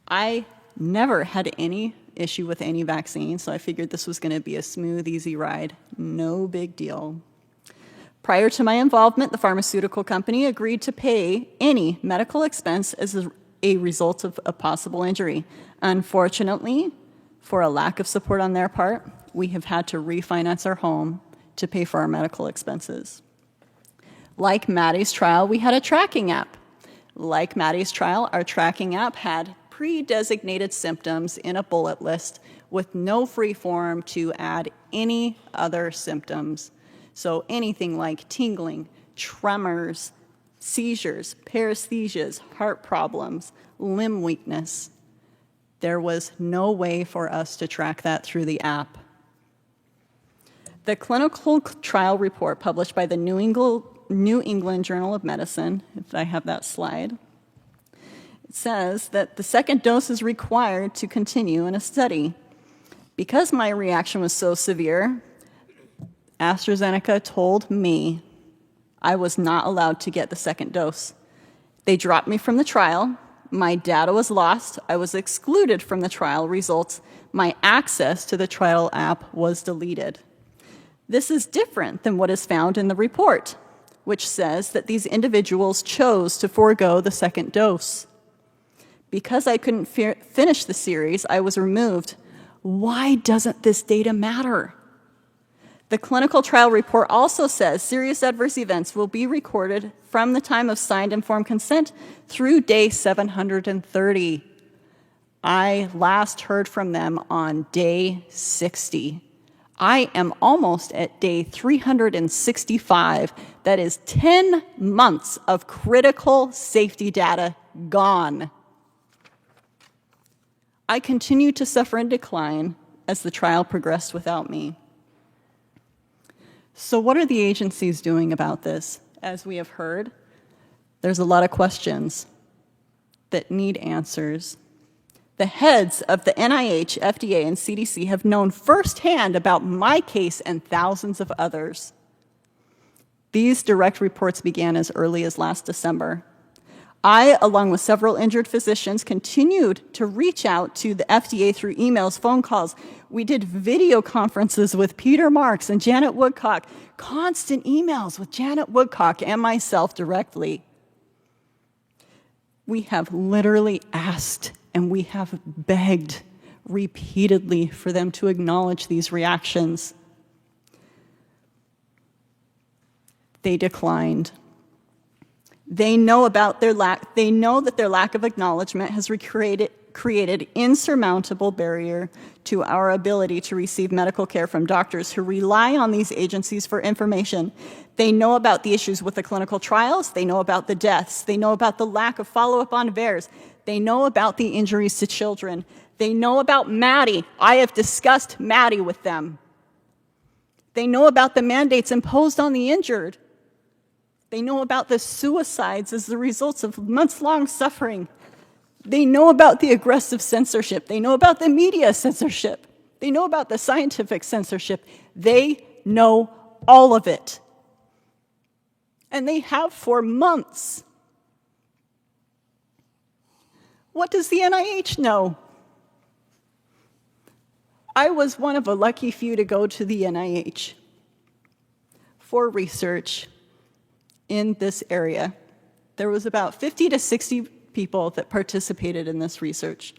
I never had any issue with any vaccine, so I figured this was going to be a smooth, easy ride. No big deal. Prior to my involvement, the pharmaceutical company agreed to pay any medical expense as a result of a possible injury. Unfortunately, for a lack of support on their part, we have had to refinance our home to pay for our medical expenses. Like Maddie's trial, we had a tracking app. Like Maddie's trial, our tracking app had pre-designated symptoms in a bullet list with no free form to add any other symptoms. So anything like tingling, tremors, seizures, paresthesias, heart problems, limb weakness. There was no way for us to track that through the app. The clinical trial report published by the New England Journal of Medicine, if I have that slide, it says that the second dose is required to continue in a study. Because my reaction was so severe, AstraZeneca told me I was not allowed to get the second dose. They dropped me from the trial. My data was lost. I was excluded from the trial results. My access to the trial app was deleted. This is different than what is found in the report, which says that these individuals chose to forego the second dose. Because I couldn't finish the series, I was removed. Why doesn't this data matter? The clinical trial report also says serious adverse events will be recorded from the time of signed informed consent through day 730. I last heard from them on day 60. I am almost at day 365. That is 10 months of critical safety data gone. I continued to suffer and decline as the trial progressed without me. So what are the agencies doing about this? As we have heard, there's a lot of questions that need answers. The heads of the NIH, FDA, and CDC have known firsthand about my case and thousands of others. These direct reports began as early as last December. I, along with several injured physicians, continued to reach out to the FDA through emails, phone calls. We did video conferences with Peter Marks and Janet Woodcock, constant emails with Janet Woodcock and myself directly. We have literally asked and we have begged repeatedly for them to acknowledge these reactions. They declined. They know that their lack of acknowledgement has created insurmountable barrier to our ability to receive medical care from doctors who rely on these agencies for information. They know about the issues with the clinical trials. They know about the deaths. They know about the lack of follow-up on VAERS. They know about the injuries to children. They know about Maddie. I have discussed Maddie with them. They know about the mandates imposed on the injured. They know about the suicides as the results of months-long suffering. They know about the aggressive censorship. They know about the media censorship. They know about the scientific censorship. They know all of it. And they have for months. What does the NIH know? I was one of a lucky few to go to the NIH for research in this area. There was about 50 to 60 people that participated in this research.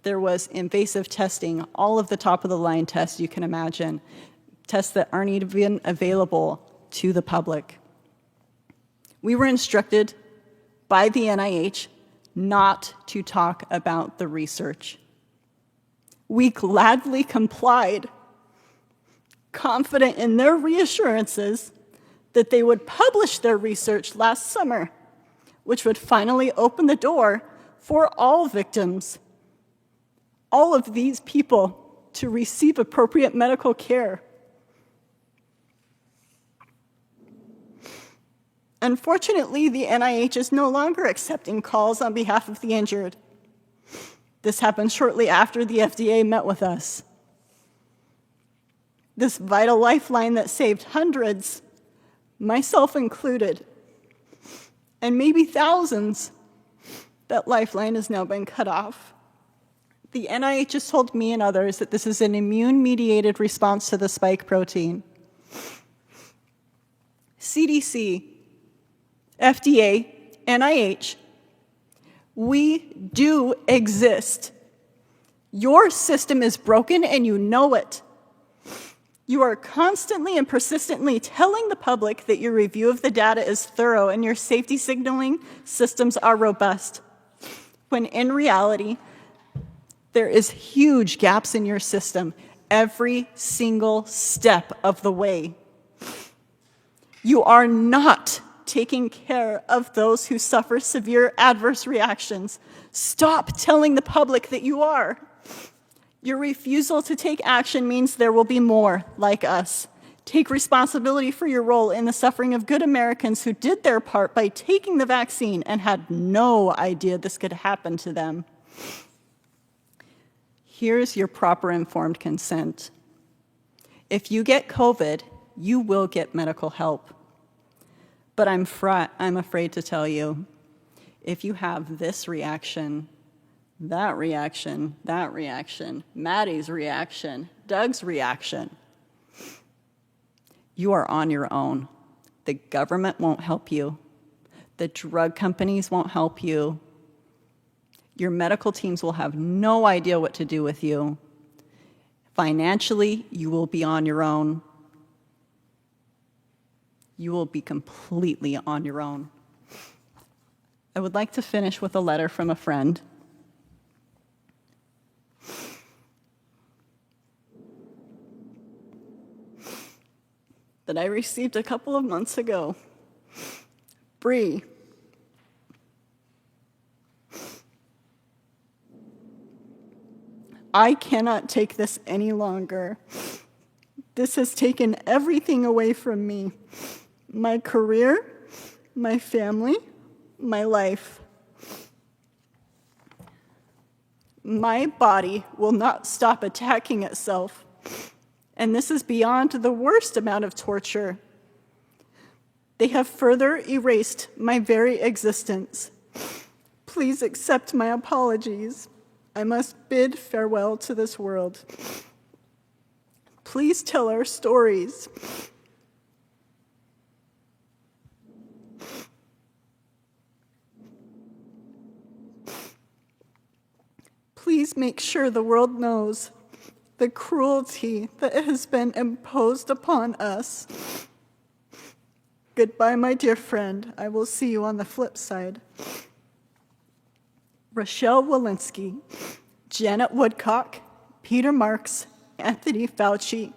There was invasive testing, all of the top-of-the-line tests you can imagine, tests that aren't even available to the public. We were instructed by the NIH not to talk about the research. We gladly complied, confident in their reassurances that they would publish their research last summer, which would finally open the door for all victims, all of these people, to receive appropriate medical care. Unfortunately, the NIH is no longer accepting calls on behalf of the injured. This happened shortly after the FDA met with us. This vital lifeline that saved hundreds, myself included, and maybe thousands, that lifeline has now been cut off. The NIH has told me and others that this is an immune-mediated response to the spike protein. CDC, FDA, NIH, we do exist. Your system is broken and you know it. You are constantly and persistently telling the public that your review of the data is thorough and your safety signaling systems are robust, when in reality, there is huge gaps in your system every single step of the way. You are not taking care of those who suffer severe adverse reactions. Stop telling the public that you are. Your refusal to take action means there will be more like us. Take responsibility for your role in the suffering of good Americans who did their part by taking the vaccine and had no idea this could happen to them. Here's your proper informed consent. If you get COVID, you will get medical help. But I'm afraid to tell you, if you have this reaction, that reaction, Maddie's reaction, Doug's reaction, you are on your own. The government won't help you. The drug companies won't help you. Your medical teams will have no idea what to do with you. Financially, you will be on your own. You will be completely on your own. I would like to finish with a letter from a friend. That I received a couple of months ago. Bree. I cannot take this any longer. This has taken everything away from me. My career, my family, my life. My body will not stop attacking itself. And this is beyond the worst amount of torture. They have further erased my very existence. Please accept my apologies. I must bid farewell to this world. Please tell our stories. Please make sure the world knows the cruelty that has been imposed upon us. Goodbye, my dear friend. I will see you on the flip side. Rochelle Walensky, Janet Woodcock, Peter Marks, Anthony Fauci.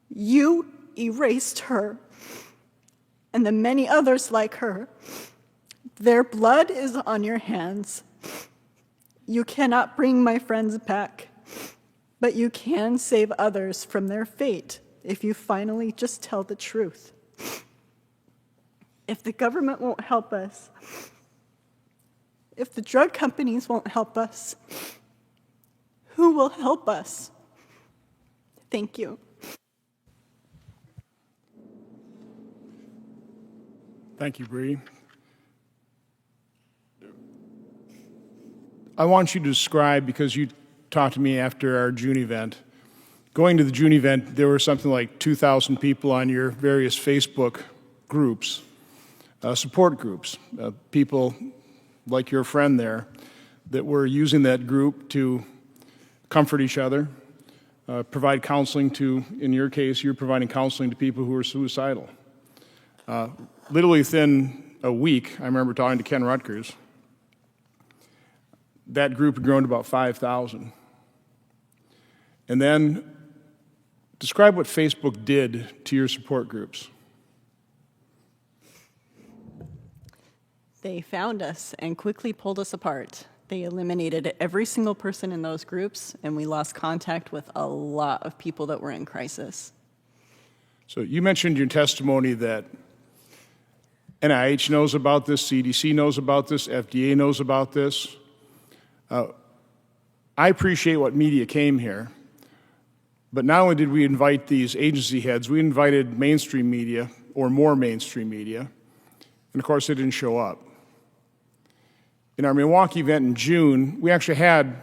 You erased her, and the many others like her. Their blood is on your hands. You cannot bring my friends back, but you can save others from their fate if you finally just tell the truth. If the government won't help us, if the drug companies won't help us, who will help us? Thank you. Thank you, Bree. I want you to describe, because you talked to me after our June event. Going to the June event, there were something like 2,000 people on your various Facebook groups, support groups, people like your friend there, that were using that group to comfort each other, provide counseling to, in your case, you're providing counseling to people who are suicidal. Literally within a week, I remember talking to Ken Rutgers, that group had grown to about 5,000. And then describe what Facebook did to your support groups. They found us and quickly pulled us apart. They eliminated every single person in those groups, and we lost contact with a lot of people that were in crisis. So you mentioned in your testimony that NIH knows about this, CDC knows about this, FDA knows about this. I appreciate what media came here, but not only did we invite these agency heads, we invited mainstream media, or more mainstream media, and of course they didn't show up. In our Milwaukee event in June, we actually had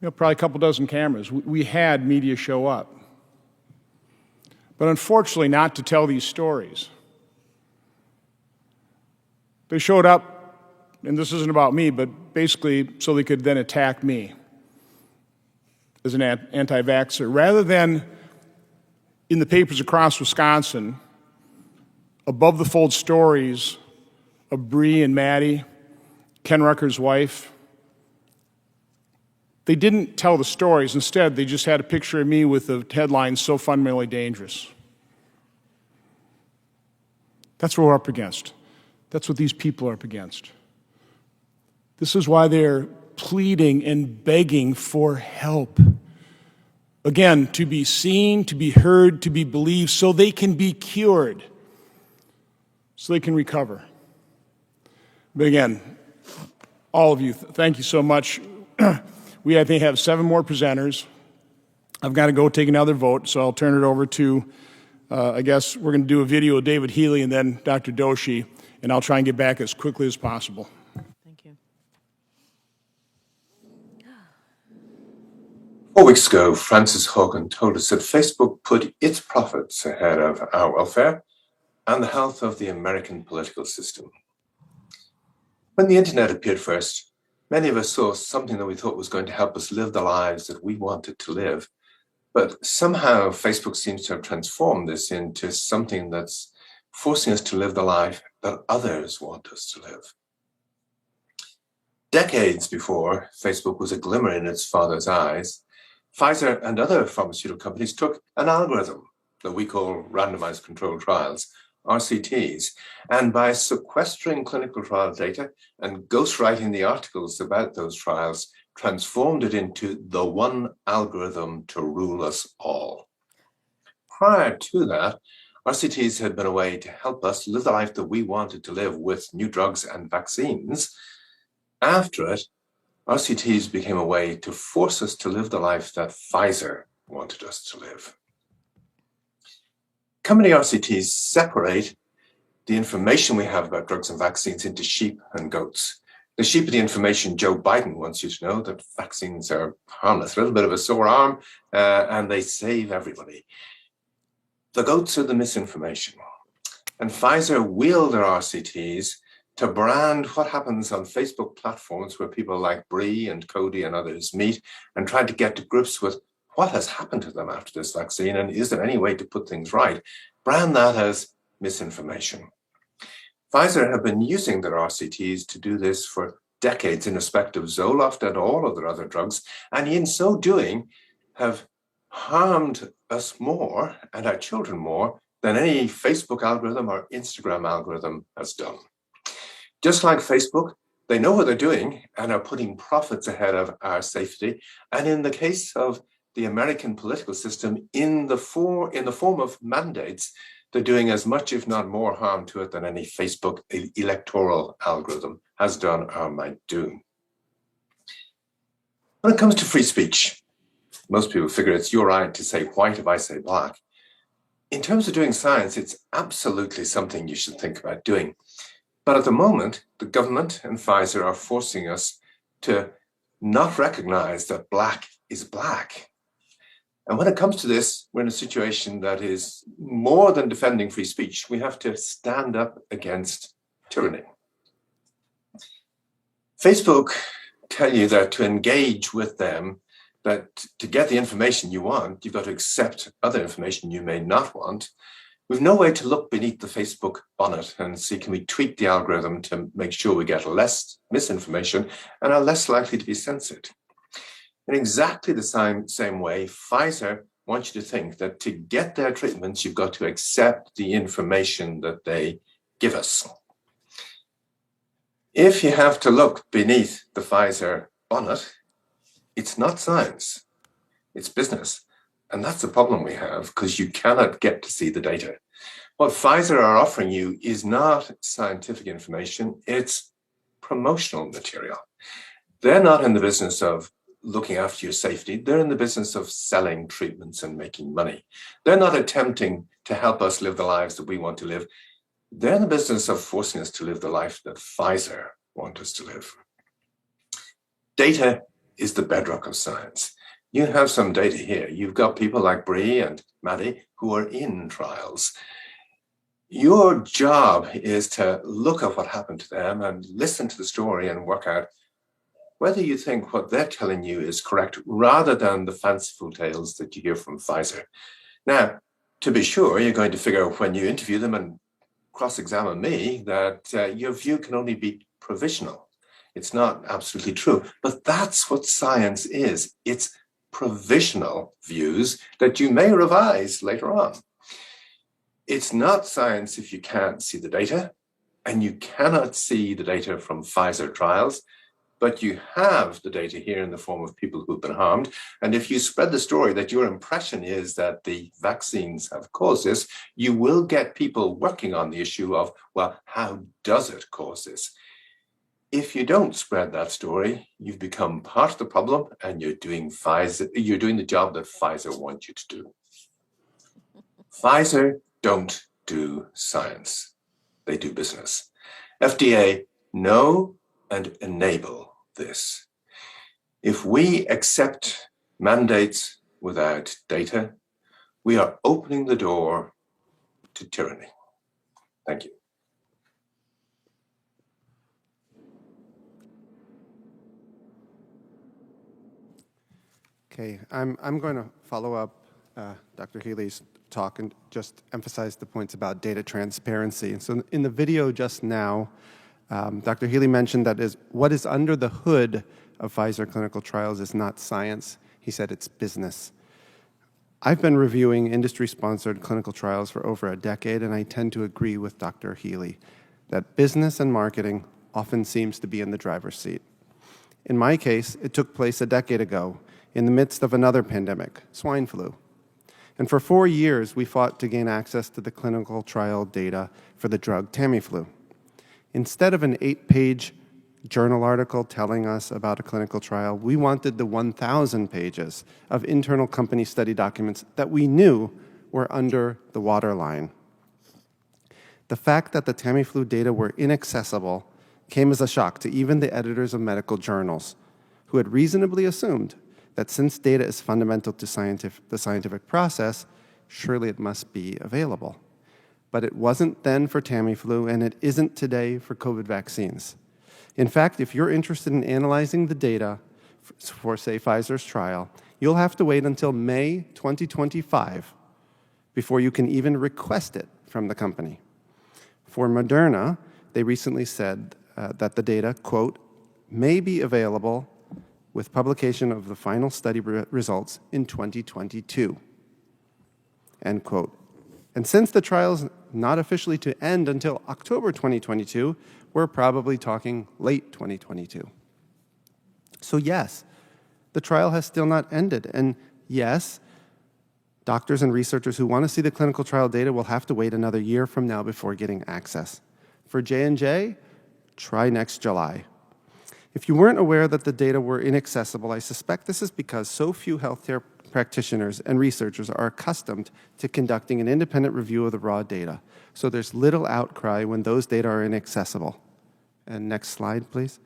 probably a couple dozen cameras. We had media show up. But unfortunately, not to tell these stories. They showed up, and this isn't about me, but basically so they could then attack me as an anti-vaxxer. Rather than in the papers across Wisconsin, above the fold stories of Bree and Maddie, Ken Rucker's wife, they didn't tell the stories. Instead, they just had a picture of me with the headline, "So Fundamentally Dangerous." That's what we're up against. That's what these people are up against. This is why they're pleading and begging for help. Again, to be seen, to be heard, to be believed, so they can be cured, so they can recover. But again, all of you, thank you so much. We, I think, have 7 more presenters. I've got to go take another vote, so I'll turn it over to, I guess we're going to do a video of David Healy and then Dr. Doshi, and I'll try and get back as quickly as possible. Thank you. 4 weeks ago, Frances Haugen told us that Facebook put its profits ahead of our welfare and the health of the American political system. When the internet appeared first, many of us saw something that we thought was going to help us live the lives that we wanted to live. But somehow Facebook seems to have transformed this into something that's forcing us to live the life that others want us to live. Decades before Facebook was a glimmer in its father's eyes, Pfizer and other pharmaceutical companies took an algorithm that we call randomized controlled trials, RCTs, and by sequestering clinical trial data and ghostwriting the articles about those trials, transformed it into the one algorithm to rule us all. Prior to that, RCTs had been a way to help us live the life that we wanted to live with new drugs and vaccines. After it, RCTs became a way to force us to live the life that Pfizer wanted us to live. Company RCTs separate the information we have about drugs and vaccines into sheep and goats. The sheep are the information Joe Biden wants you to know, that vaccines are harmless, a little bit of a sore arm, and they save everybody. The goats are the misinformation. And Pfizer wheeled their RCTs to brand what happens on Facebook platforms where people like Bree and Cody and others meet and try to get to grips with what has happened to them after this vaccine, and is there any way to put things right? Brand that as misinformation. Pfizer have been using their RCTs to do this for decades in respect of Zoloft and all of their other drugs, and in so doing have harmed us more and our children more than any Facebook algorithm or Instagram algorithm has done. Just like Facebook, they know what they're doing and are putting profits ahead of our safety, and in the case of the American political system, in the form of mandates, they're doing as much, if not more, harm to it than any Facebook electoral algorithm has done or might do. When it comes to free speech, most people figure it's your right to say white if I say black. In terms of doing science, it's absolutely something you should think about doing. But at the moment, the government and Pfizer are forcing us to not recognize that black is black. And when it comes to this, we're in a situation that is more than defending free speech. We have to stand up against tyranny. Facebook tell you that to engage with them, that to get the information you want, you've got to accept other information you may not want. We've no way to look beneath the Facebook bonnet and see, can we tweak the algorithm to make sure we get less misinformation and are less likely to be censored. In exactly the same way, Pfizer wants you to think that to get their treatments, you've got to accept the information that they give us. If you have to look beneath the Pfizer bonnet, it's not science, it's business. And that's the problem we have, because you cannot get to see the data. What Pfizer are offering you is not scientific information, it's promotional material. They're not in the business of looking after your safety. They're in the business of selling treatments and making money. They're not attempting to help us live the lives that we want to live. They're in the business of forcing us to live the life that Pfizer want us to live. Data is the bedrock of science. You have some data here. You've got people like Bree and Maddie who are in trials. Your job is to look at what happened to them and listen to the story and work out whether you think what they're telling you is correct rather than the fanciful tales that you hear from Pfizer. Now, to be sure, you're going to figure out when you interview them and cross-examine me that your view can only be provisional. It's not absolutely true, but that's what science is. It's provisional views that you may revise later on. It's not science if you can't see the data, and you cannot see the data from Pfizer trials, but you have the data here in the form of people who've been harmed. And if you spread the story that your impression is that the vaccines have caused this, you will get people working on the issue of, well, how does it cause this? If you don't spread that story, you've become part of the problem and you're doing the job that Pfizer wants you to do. Pfizer don't do science. They do business. FDA know and enable this. If we accept mandates without data, we are opening the door to tyranny. Thank you. Okay, I'm going to follow up Dr. Healy's talk and just emphasize the points about data transparency. And so in the video just now, Dr. Healy mentioned that what is under the hood of Pfizer clinical trials is not science. He said it's business. I've been reviewing industry-sponsored clinical trials for over a decade, and I tend to agree with Dr. Healy that business and marketing often seems to be in the driver's seat. In my case, it took place a decade ago in the midst of another pandemic, swine flu. And for 4 years, we fought to gain access to the clinical trial data for the drug Tamiflu. Instead of an 8-page journal article telling us about a clinical trial, we wanted the 1,000 pages of internal company study documents that we knew were under the waterline. The fact that the Tamiflu data were inaccessible came as a shock to even the editors of medical journals, who had reasonably assumed that since data is fundamental to the scientific process, surely it must be available. But it wasn't then for Tamiflu, and it isn't today for COVID vaccines. In fact, if you're interested in analyzing the data for, say, Pfizer's trial, you'll have to wait until May 2025 before you can even request it from the company. For Moderna, they recently said that the data, quote, may be available with publication of the final study results in 2022, end quote. And since the trial's not officially to end until October 2022, we're probably talking late 2022. So yes, the trial has still not ended. And yes, doctors and researchers who want to see the clinical trial data will have to wait another year from now before getting access. For J&J, try next July. If you weren't aware that the data were inaccessible, I suspect this is because so few healthcare practitioners and researchers are accustomed to conducting an independent review of the raw data. So there's little outcry when those data are inaccessible. And next slide, please.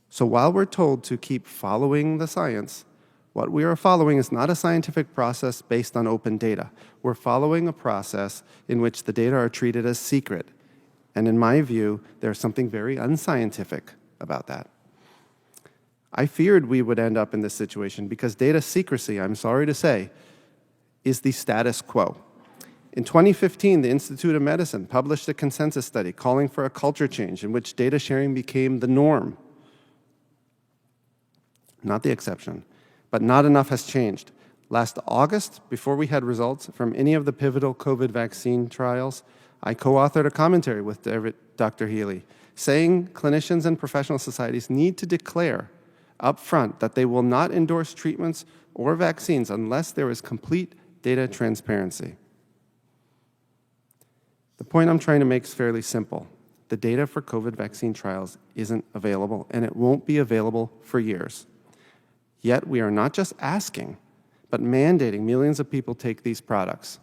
So while we're told to keep following the science, what we are following is not a scientific process based on open data. We're following a process in which the data are treated as secret. And in my view, there's something very unscientific about that. I feared we would end up in this situation because data secrecy, I'm sorry to say, is the status quo. In 2015, the Institute of Medicine published a consensus study calling for a culture change in which data sharing became the norm, not the exception. But not enough has changed. Last August, before we had results from any of the pivotal COVID vaccine trials, I co-authored a commentary with Dr. Healy, saying clinicians and professional societies need to declare up front that they will not endorse treatments or vaccines unless there is complete data transparency. The point I'm trying to make is fairly simple. The data for COVID vaccine trials isn't available, and it won't be available for years. Yet we are not just asking, but mandating millions of people take these products.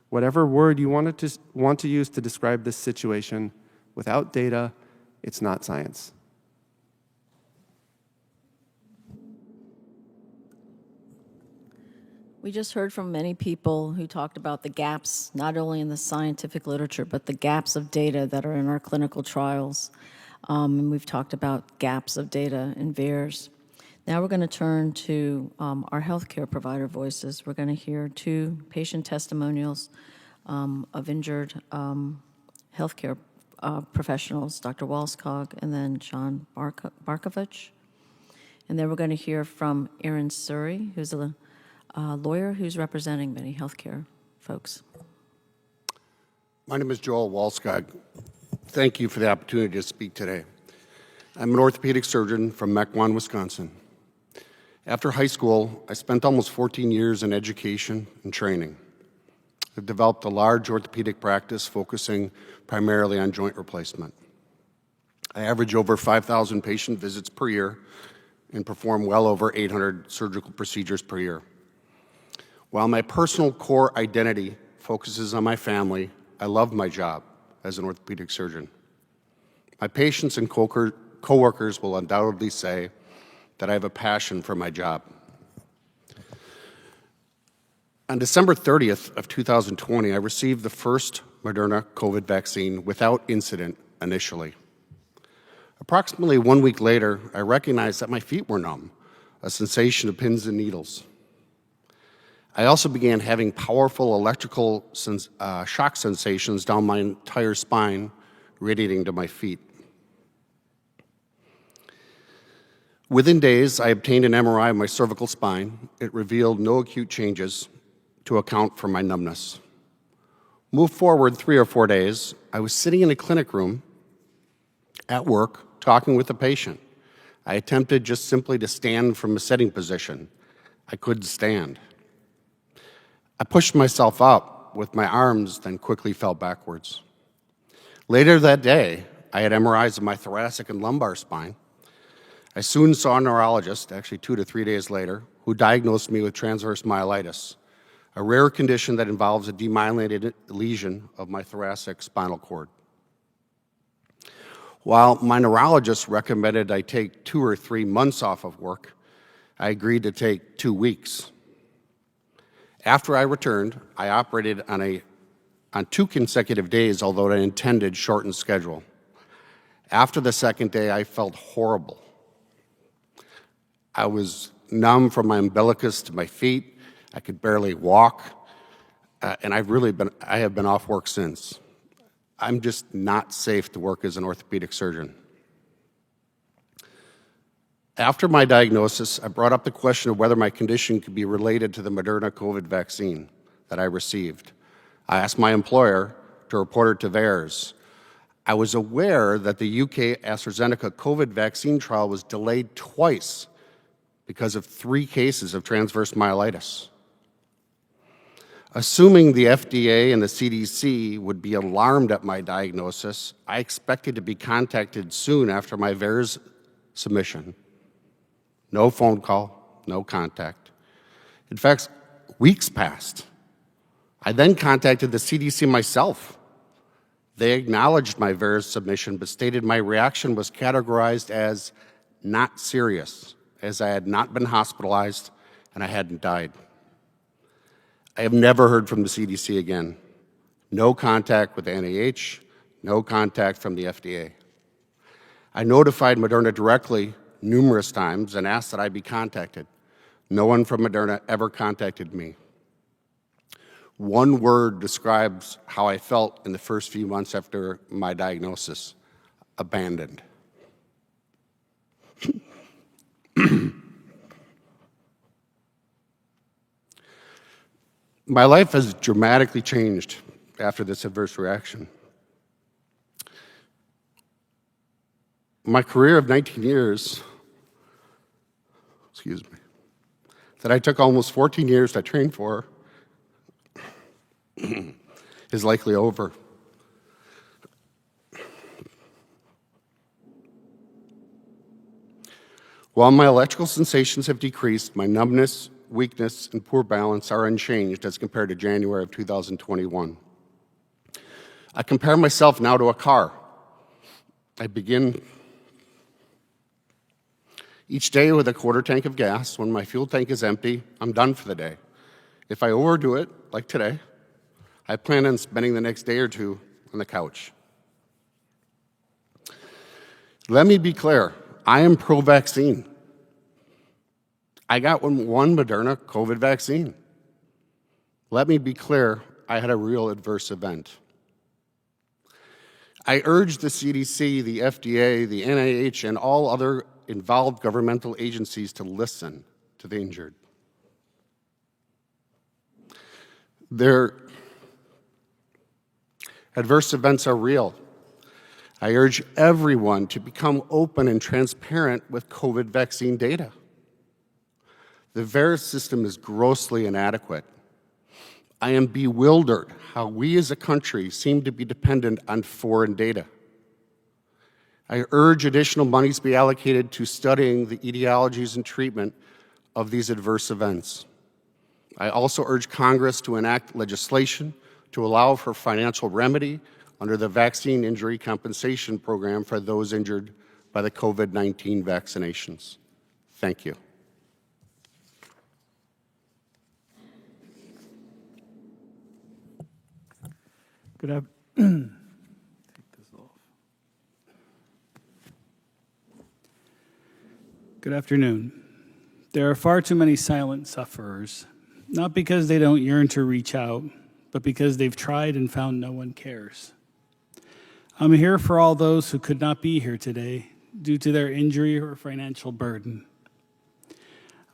Whatever word you want to use to describe this situation, without data, it's not science. We just heard from many people who talked about the gaps, not only in the scientific literature, but the gaps of data that are in our clinical trials. And we've talked about gaps of data in VAERS. Now we're going to turn to our healthcare provider voices. We're going to hear 2 patient testimonials of injured healthcare professionals, Dr. Walskog and then John Barkovich. And then we're going to hear from Erin Suri, who's a lawyer who's representing many healthcare folks. My name is Joel Walskog. Thank you for the opportunity to speak today. I'm an orthopedic surgeon from Mequon, Wisconsin. After high school, I spent almost 14 years in education and training. I've developed a large orthopedic practice focusing primarily on joint replacement. I average over 5,000 patient visits per year and perform well over 800 surgical procedures per year. While my personal core identity focuses on my family, I love my job as an orthopedic surgeon. My patients and coworkers will undoubtedly say that I have a passion for my job. On December 30th of 2020, I received the first Moderna COVID vaccine without incident initially. Approximately 1 week later, I recognized that my feet were numb, a sensation of pins and needles. I also began having powerful electrical shock sensations down my entire spine, radiating to my feet. Within days, I obtained an MRI of my cervical spine. It revealed no acute changes to account for my numbness. Move forward 3 or 4 days, I was sitting in a clinic room at work talking with a patient. I attempted just simply to stand from a sitting position. I couldn't stand. I pushed myself up with my arms, then quickly fell backwards. Later that day, I had MRIs of my thoracic and lumbar spine. I soon saw a neurologist, actually 2 to 3 days later, who diagnosed me with transverse myelitis, a rare condition that involves a demyelinated lesion of my thoracic spinal cord. While my neurologist recommended I take 2 or 3 months off of work, I agreed to take 2 weeks. After I returned, I operated on 2 consecutive days, although an intended shortened schedule. After the second day, I felt horrible. I was numb from my umbilicus to my feet. I could barely walk, and I have been off work since. I'm just not safe to work as an orthopedic surgeon. After my diagnosis, I brought up the question of whether my condition could be related to the Moderna COVID vaccine that I received. I asked my employer to report it to VAERS. I was aware that the UK AstraZeneca COVID vaccine trial was delayed twice because of 3 cases of transverse myelitis. Assuming the FDA and the CDC would be alarmed at my diagnosis, I expected to be contacted soon after my VAERS submission. No phone call, no contact. In fact, weeks passed. I then contacted the CDC myself. They acknowledged my VAERS submission, but stated my reaction was categorized as not serious, as I had not been hospitalized and I hadn't died. I have never heard from the CDC again. No contact with the NIH, no contact from the FDA. I notified Moderna directly numerous times and asked that I be contacted. No one from Moderna ever contacted me. One word describes how I felt in the first few months after my diagnosis: abandoned. My life has dramatically changed after this adverse reaction. My career of 19 years, that I took almost 14 years to train for, is likely over. While my electrical sensations have decreased, my numbness, weakness, and poor balance are unchanged as compared to January of 2021. I compare myself now to a car. I begin each day with a quarter tank of gas. When my fuel tank is empty, I'm done for the day. If I overdo it, like today, I plan on spending the next day or two on the couch. Let me be clear, I am pro-vaccine. I got one Moderna COVID vaccine. Let me be clear, I had a real adverse event. I urge the CDC, the FDA, the NIH, and all other involved governmental agencies to listen to the injured. Their adverse events are real. I urge everyone to become open and transparent with COVID vaccine data. The VAERS system is grossly inadequate. I am bewildered how we as a country seem to be dependent on foreign data. I urge additional monies to be allocated to studying the etiologies and treatment of these adverse events. I also urge Congress to enact legislation to allow for financial remedy under the Vaccine Injury Compensation Program for those injured by the COVID-19 vaccinations. Thank you. Good afternoon. There are far too many silent sufferers, not because they don't yearn to reach out, but because they've tried and found no one cares. I'm here for all those who could not be here today due to their injury or financial burden.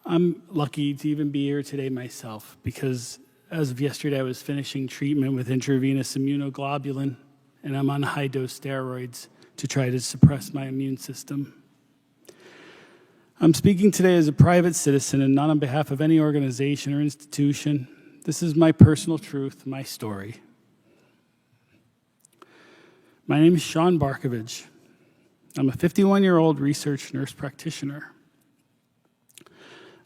I'm lucky to even be here today myself because as of yesterday, I was finishing treatment with intravenous immunoglobulin, and I'm on high-dose steroids to try to suppress my immune system. I'm speaking today as a private citizen and not on behalf of any organization or institution. This is my personal truth, my story. My name is Sean Barkovich. I'm a 51-year-old research nurse practitioner.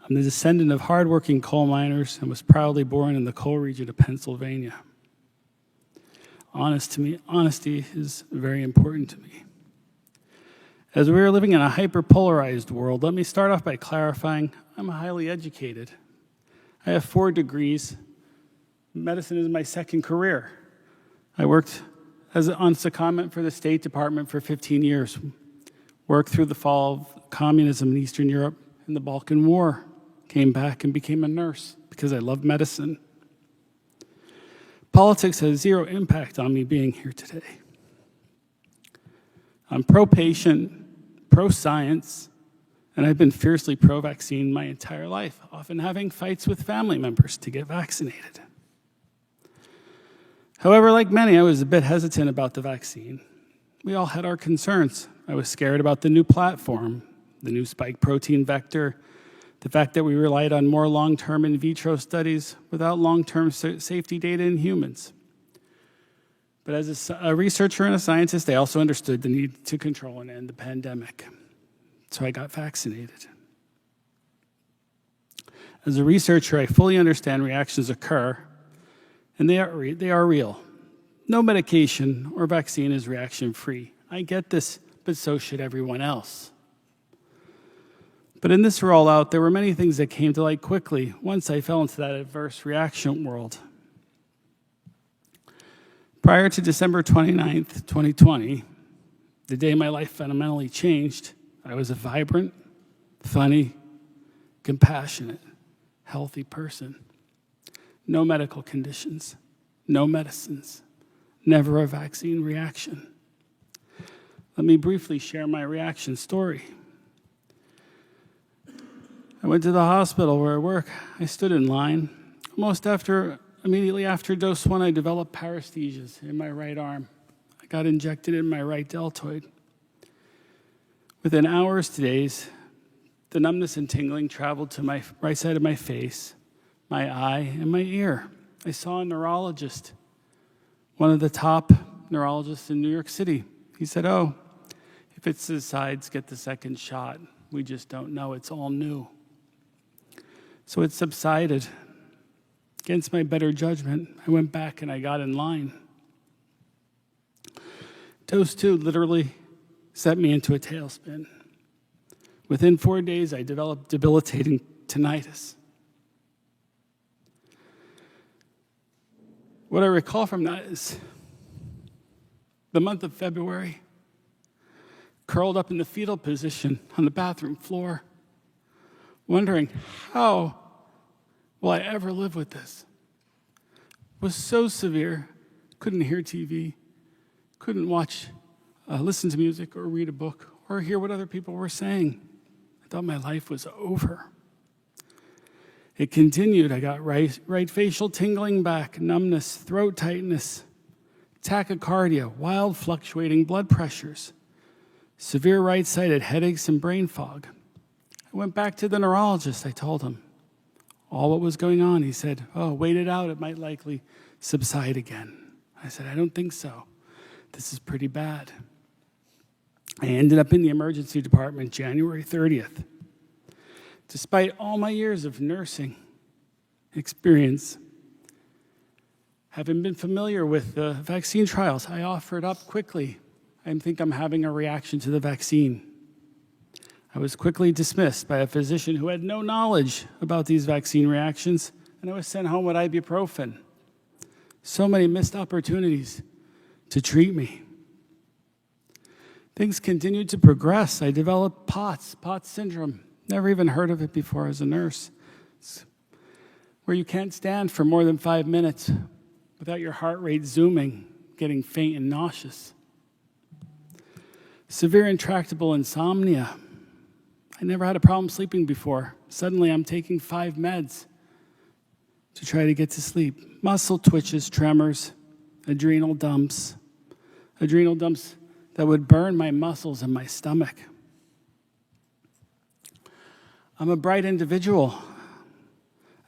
I'm the descendant of hardworking coal miners and was proudly born in the coal region of Pennsylvania. Honesty is very important to me. As we are living in a hyper-polarized world, let me start off by clarifying I'm highly educated. I have 4 degrees. Medicine is my second career. I worked on secondment for the State Department for 15 years, worked through the fall of communism in Eastern Europe and the Balkan War, came back and became a nurse because I love medicine. Politics has zero impact on me being here today. I'm pro-patient, pro-science, and I've been fiercely pro-vaccine my entire life, often having fights with family members to get vaccinated. However, like many, I was a bit hesitant about the vaccine. We all had our concerns. I was scared about the new platform, the new spike protein vector, the fact that we relied on more long-term in vitro studies without long-term safety data in humans. But as a researcher and a scientist, I also understood the need to control and end the pandemic. So I got vaccinated. As a researcher, I fully understand reactions occur, and they are real. No medication or vaccine is reaction-free. I get this, but so should everyone else. But in this rollout, there were many things that came to light quickly once I fell into that adverse reaction world. Prior to December 29th, 2020, the day my life fundamentally changed, I was a vibrant, funny, compassionate, healthy person. No medical conditions, no medicines, never a vaccine reaction. Let me briefly share my reaction story. I went to the hospital where I work. I stood in line. Immediately after dose 1, I developed paresthesias in my right arm. I got injected in my right deltoid. Within hours to days, the numbness and tingling traveled to my right side of my face, my eye, and my ear. I saw a neurologist. one of the top neurologists in New York City. He said, "Oh, if it subsides, get the second shot. We just don't know. It's all new." So it subsided. Against my better judgment, I went back and I got in line. Dose 2 literally set me into a tailspin. Within 4 days, I developed debilitating tinnitus. What I recall from that is the month of February, curled up in the fetal position on the bathroom floor, wondering, how will I ever live with this? It was so severe, couldn't hear TV, couldn't listen to music or read a book or hear what other people were saying. I thought my life was over. It continued. I got right facial tingling back, numbness, throat tightness, tachycardia, wild fluctuating blood pressures, severe right-sided headaches and brain fog. I went back to the neurologist. I told him all what was going on. He said, "Oh, wait it out. It might likely subside again." I said, "I don't think so. This is pretty bad." I ended up in the emergency department January 30th. Despite all my years of nursing experience, having been familiar with the vaccine trials, I offered up quickly. I think I'm having a reaction to the vaccine. I was quickly dismissed by a physician who had no knowledge about these vaccine reactions, and I was sent home with ibuprofen. So many missed opportunities to treat me. Things continued to progress. I developed POTS syndrome. Never even heard of it before as a nurse. It's where you can't stand for more than 5 minutes without your heart rate zooming, getting faint and nauseous. Severe intractable insomnia. I never had a problem sleeping before. Suddenly I'm taking 5 meds to try to get to sleep. Muscle twitches, tremors, adrenal dumps that would burn my muscles and my stomach. I'm a bright individual.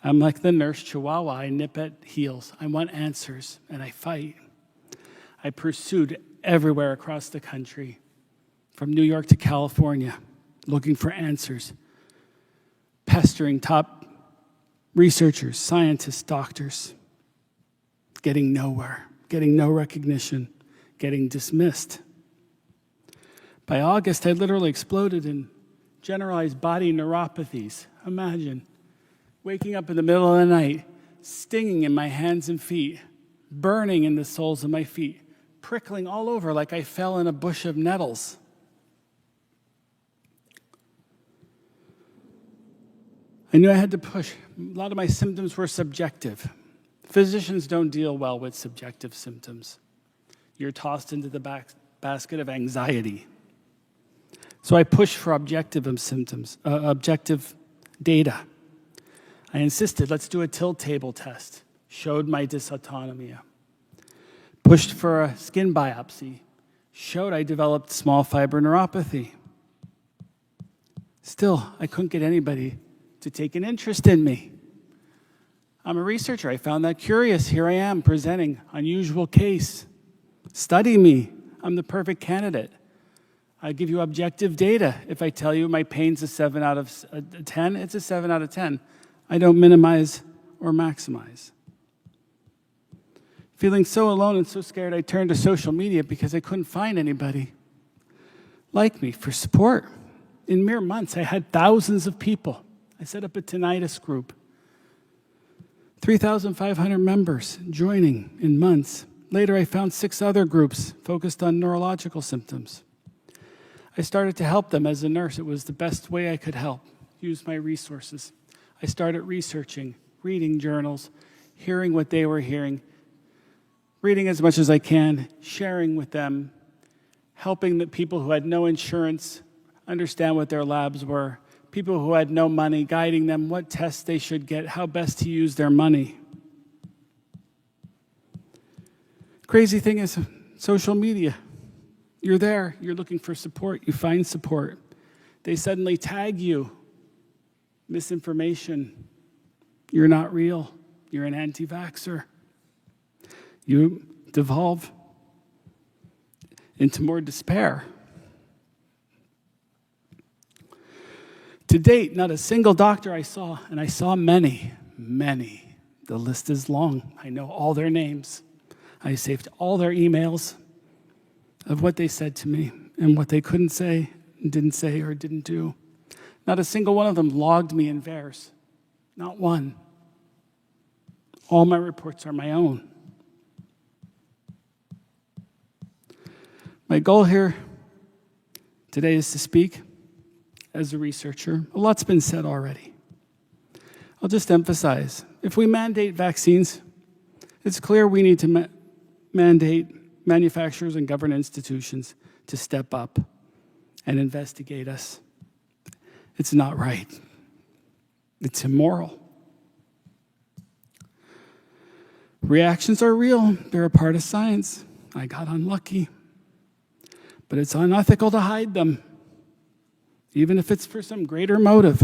I'm like the nurse chihuahua. I nip at heels. I want answers, and I fight. I pursued everywhere across the country, from New York to California, looking for answers, pestering top researchers, scientists, doctors, getting nowhere, getting no recognition, getting dismissed. By August, I literally exploded in generalized body neuropathies. Imagine waking up in the middle of the night, stinging in my hands and feet, burning in the soles of my feet, prickling all over like I fell in a bush of nettles. I knew I had to push. A lot of my symptoms were subjective. Physicians don't deal well with subjective symptoms. You're tossed into the basket of anxiety. So I pushed for objective symptoms, objective data. I insisted, let's do a tilt table test. Showed my dysautonomia. Pushed for a skin biopsy. Showed I developed small fiber neuropathy. Still, I couldn't get anybody to take an interest in me. I'm a researcher. I found that curious. Here I am presenting unusual case. Study me. I'm the perfect candidate. I give you objective data. If I tell you my pain's a 7 out of 10, it's a 7 out of 10. I don't minimize or maximize. Feeling so alone and so scared, I turned to social media because I couldn't find anybody like me for support. In mere months, I had thousands of people. I set up a tinnitus group. 3,500 members joining in months. Later, I found 6 other groups focused on neurological symptoms. I started to help them as a nurse. It was the best way I could help, use my resources. I started researching, reading journals, hearing what they were hearing, reading as much as I can, sharing with them, helping the people who had no insurance understand what their labs were, people who had no money, guiding them what tests they should get, how best to use their money. Crazy thing is social media. You're there, you're looking for support, you find support. They suddenly tag you. Misinformation. You're not real. You're an anti-vaxxer. You devolve into more despair. To date, not a single doctor I saw, and I saw many, the list is long. I know all their names. I saved all their emails of what they said to me and what they couldn't say, didn't say, or didn't do. Not a single one of them logged me in VAERS. Not one. All my reports are my own. My goal here today is to speak as a researcher. A lot's been said already. I'll just emphasize, if we mandate vaccines, it's clear we need to mandate manufacturers and government institutions to step up and investigate us. It's not right. It's immoral. Reactions are real. They're a part of science. I got unlucky. But it's unethical to hide them, even if it's for some greater motive.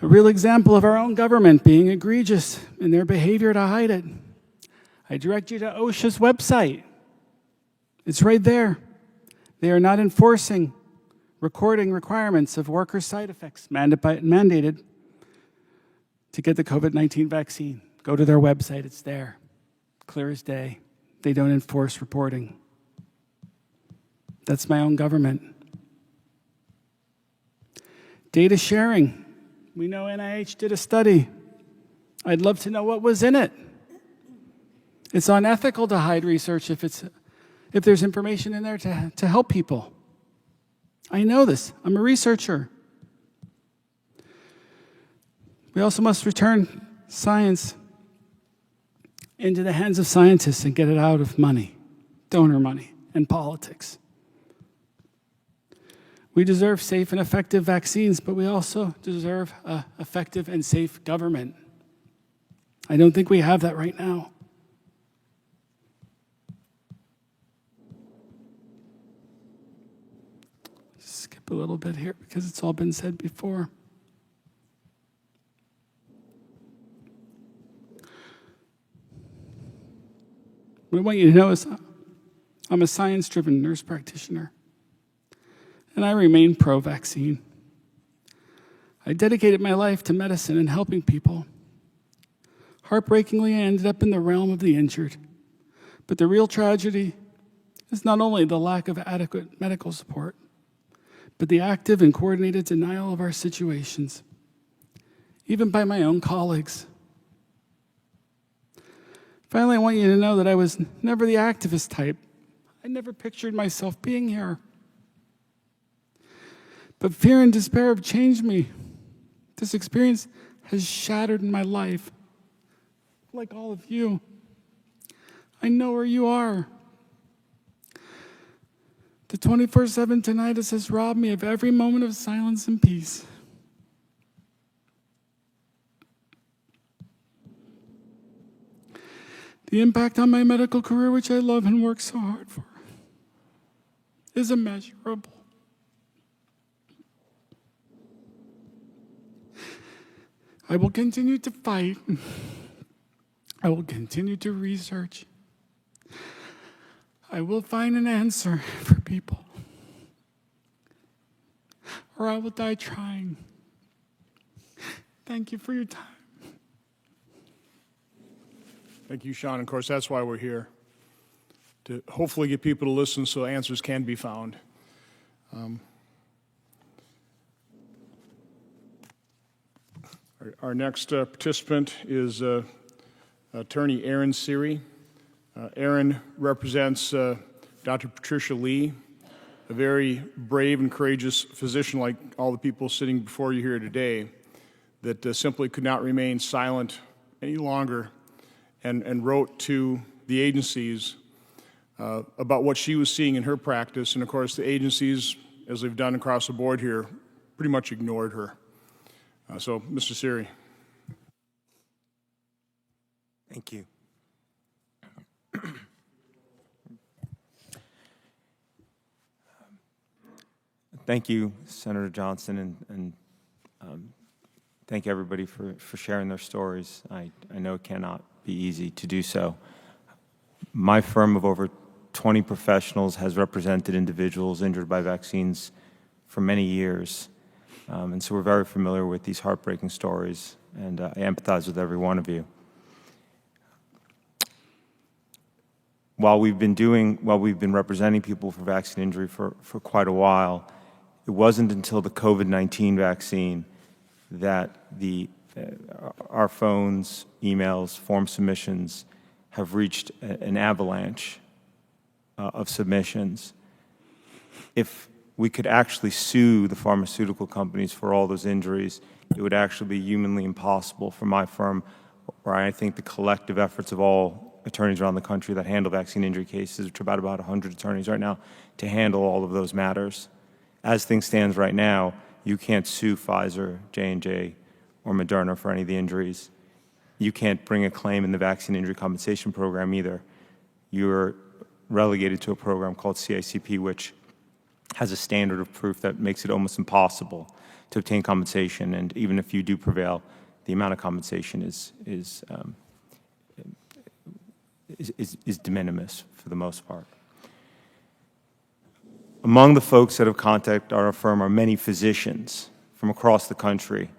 A real example of our own government being egregious in their behavior to hide it. I direct you to OSHA's website. It's right there. They are not enforcing recording requirements of worker side effects mandated to get the COVID-19 vaccine. Go to their website, it's there. Clear as day. They don't enforce reporting. That's my own government. Data sharing. We know NIH did a study. I'd love to know what was in it. It's unethical to hide research if there's information in there to help people. I know this. I'm a researcher. We also must return science into the hands of scientists and get it out of money, donor money, and politics. We deserve safe and effective vaccines, but we also deserve an effective and safe government. I don't think we have that right now. Skip a little bit here because it's all been said before. What I want you to know is I'm a science-driven nurse practitioner, and I remain pro-vaccine. I dedicated my life to medicine and helping people. Heartbreakingly, I ended up in the realm of the injured. But the real tragedy is not only the lack of adequate medical support, but the active and coordinated denial of our situations, even by my own colleagues. Finally, I want you to know that I was never the activist type. I never pictured myself being here. But fear and despair have changed me. This experience has shattered my life. Like all of you, I know where you are. The 24/7 tinnitus has robbed me of every moment of silence and peace. The impact on my medical career, which I love and work so hard for, is immeasurable. I will continue to fight. I will continue to research. I will find an answer for people. Or I will die trying. Thank you for your time. Thank you, Sean. Of course, that's why we're here, to hopefully get people to listen so answers can be found. Our next participant is Attorney Aaron Siri. Aaron represents Dr. Patricia Lee, a very brave and courageous physician like all the people sitting before you here today that simply could not remain silent any longer and wrote to the agencies about what she was seeing in her practice. And of course, the agencies, as they've done across the board here, pretty much ignored her. So, Mr. Siri. Thank you. Thank you, Senator Johnson and thank everybody for sharing their stories. I know it cannot be easy to do so. My firm of over 20 professionals has represented individuals injured by vaccines for many years. And so we're very familiar with these heartbreaking stories, and I empathize with every one of you. While we've been representing people for vaccine injury for quite a while, it wasn't until the COVID-19 vaccine that our phones, emails, form submissions have reached an avalanche of submissions. If we could actually sue the pharmaceutical companies for all those injuries, it would actually be humanly impossible for my firm, or I think the collective efforts of all attorneys around the country that handle vaccine injury cases, which are about 100 attorneys right now, to handle all of those matters. As things stand right now, you can't sue Pfizer, J&J, or Moderna for any of the injuries. You can't bring a claim in the Vaccine Injury Compensation Program either. You're relegated to a program called CICP, which has a standard of proof that makes it almost impossible to obtain compensation, and even if you do prevail, the amount of compensation is de minimis for the most part. Among the folks that have contacted our firm are many physicians from across the country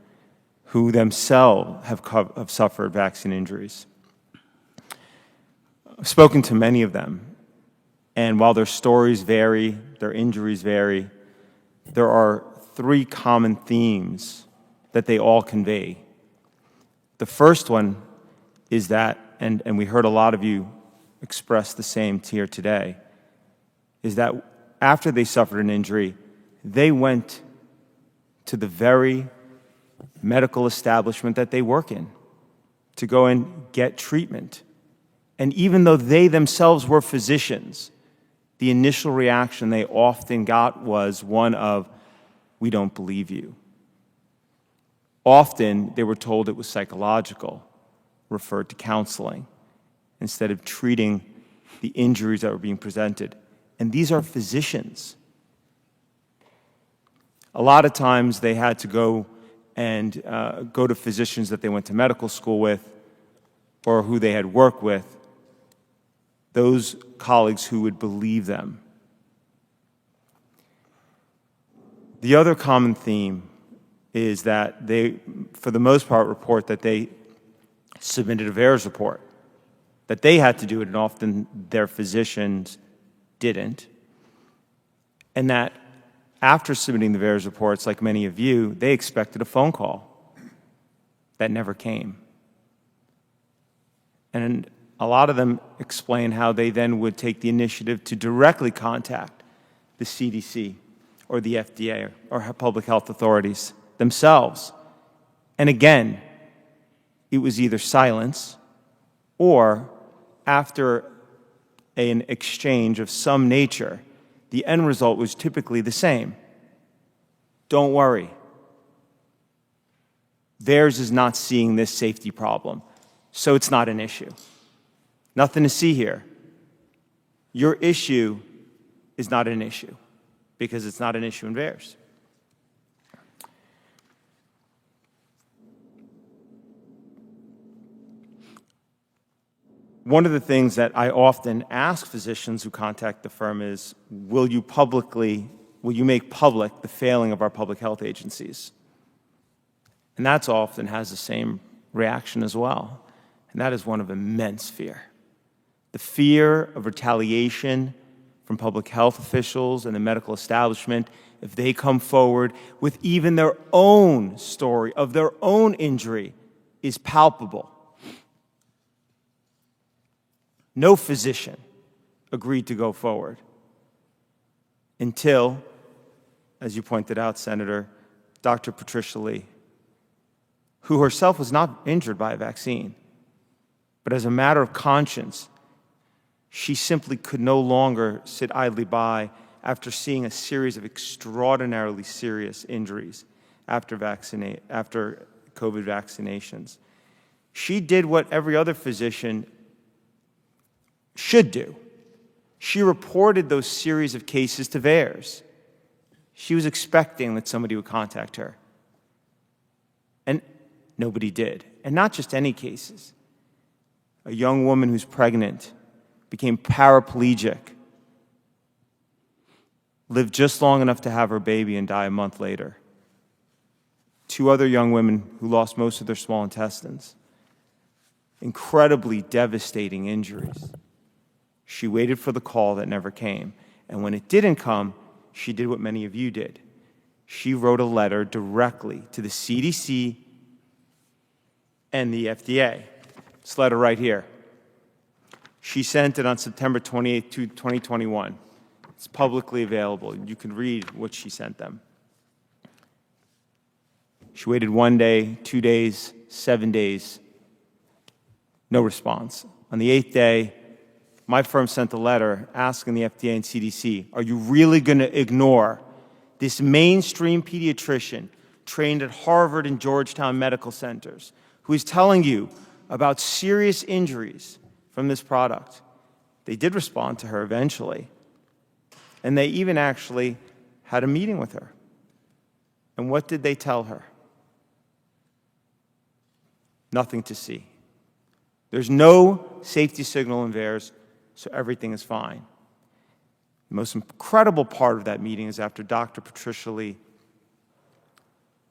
who themselves have suffered vaccine injuries. I've spoken to many of them, and while their stories vary, their injuries vary, there are three common themes that they all convey. The first one is that, and we heard a lot of you express the same here today, is that after they suffered an injury, they went to the very medical establishment that they work in to go and get treatment. And even though they themselves were physicians, the initial reaction they often got was one of, "We don't believe you." Often they were told it was psychological, referred to counseling, instead of treating the injuries that were being presented. And these are physicians. A lot of times they had to go to physicians that they went to medical school with or who they had worked with, those colleagues who would believe them. The other common theme is that they, for the most part, report that they submitted a VAERS report, that they had to do it and often their physicians didn't, and that after submitting the VAERS reports, like many of you, they expected a phone call that never came. And a lot of them explain how they then would take the initiative to directly contact the CDC or the FDA or public health authorities themselves. And again, it was either silence or after an exchange of some nature, the end result was typically the same. Don't worry. Theirs is not seeing this safety problem, so it's not an issue. Nothing to see here. Your issue is not an issue because it's not an issue in VAERS. One of the things that I often ask physicians who contact the firm is, will you make public the failing of our public health agencies? And that's often has the same reaction as well. And that is one of immense fear. The fear of retaliation from public health officials and the medical establishment if they come forward with even their own story of their own injury is palpable. No physician agreed to go forward until, as you pointed out, Senator, Dr. Patricia Lee, who herself was not injured by a vaccine, but as a matter of conscience, she simply could no longer sit idly by after seeing a series of extraordinarily serious injuries after COVID vaccinations. She did what every other physician should do. She reported those series of cases to VAERS. She was expecting that somebody would contact her. And nobody did. And not just any cases. A young woman who's pregnant, became paraplegic, lived just long enough to have her baby and die a month later. 2 other young women who lost most of their small intestines. Incredibly devastating injuries. She waited for the call that never came. And when it didn't come, she did what many of you did. She wrote a letter directly to the CDC and the FDA. This letter right here. She sent it on September 28, 2021. It's publicly available. You can read what she sent them. She waited 1 day, 2 days, 7 days. No response. On the 8th day, my firm sent a letter asking the FDA and CDC, are you really going to ignore this mainstream pediatrician trained at Harvard and Georgetown medical centers who is telling you about serious injuries from this product? They did respond to her eventually, and they even actually had a meeting with her. And what did they tell her? Nothing to see. There's no safety signal in VAERS, so everything is fine. The most incredible part of that meeting is after Dr. Patricia Lee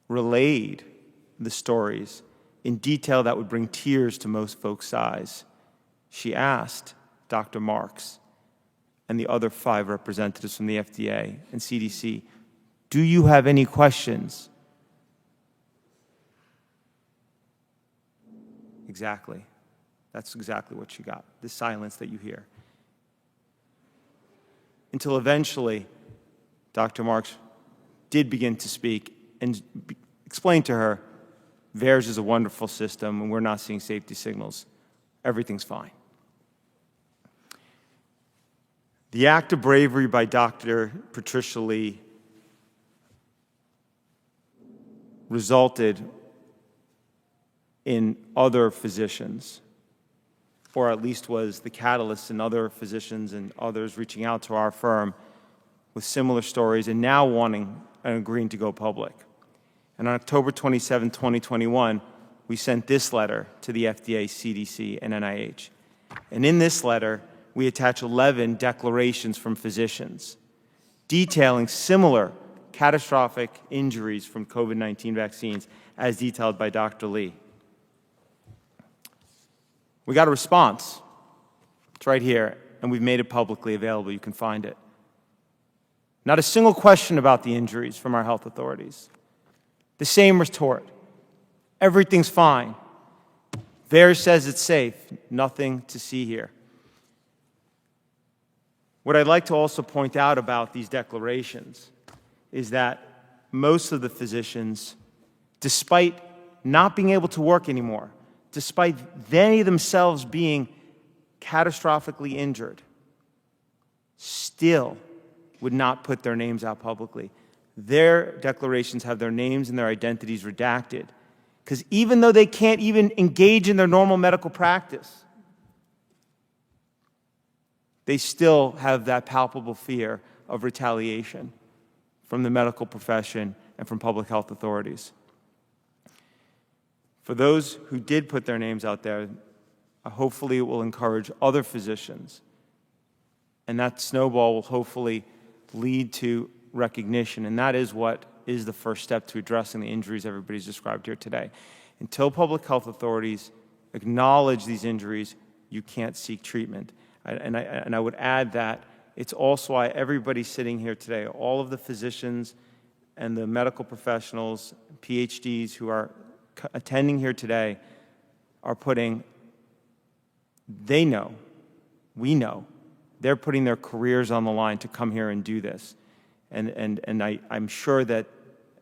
relayed the stories in detail that would bring tears to most folks' eyes. She asked Dr. Marks and the other 5 representatives from the FDA and CDC, do you have any questions? Exactly. That's exactly what she got, the silence that you hear. Until eventually, Dr. Marks did begin to speak and explain to her, VAERS is a wonderful system and we're not seeing safety signals. Everything's fine. The act of bravery by Dr. Patricia Lee resulted in other physicians, or at least was the catalyst in other physicians and others reaching out to our firm with similar stories and now wanting and agreeing to go public. And on October 27, 2021, we sent this letter to the FDA, CDC, and NIH. And in this letter, we attach 11 declarations from physicians detailing similar catastrophic injuries from COVID-19 vaccines as detailed by Dr. Lee. We got a response. It's right here, and we've made it publicly available. You can find it. Not a single question about the injuries from our health authorities. The same retort. Everything's fine. VAERS says it's safe. Nothing to see here. What I'd like to also point out about these declarations is that most of the physicians, despite not being able to work anymore, despite they themselves being catastrophically injured, still would not put their names out publicly. Their declarations have their names and their identities redacted, because even though they can't even engage in their normal medical practice, they still have that palpable fear of retaliation from the medical profession and from public health authorities. For those who did put their names out there, hopefully it will encourage other physicians, and that snowball will hopefully lead to recognition, and that is what is the first step to addressing the injuries everybody's described here today. Until public health authorities acknowledge these injuries, you can't seek treatment. And I would add that it's also why everybody sitting here today, all of the physicians and the medical professionals, PhDs who are attending here today are putting, they know, we know, they're putting their careers on the line to come here and do this. And I'm sure that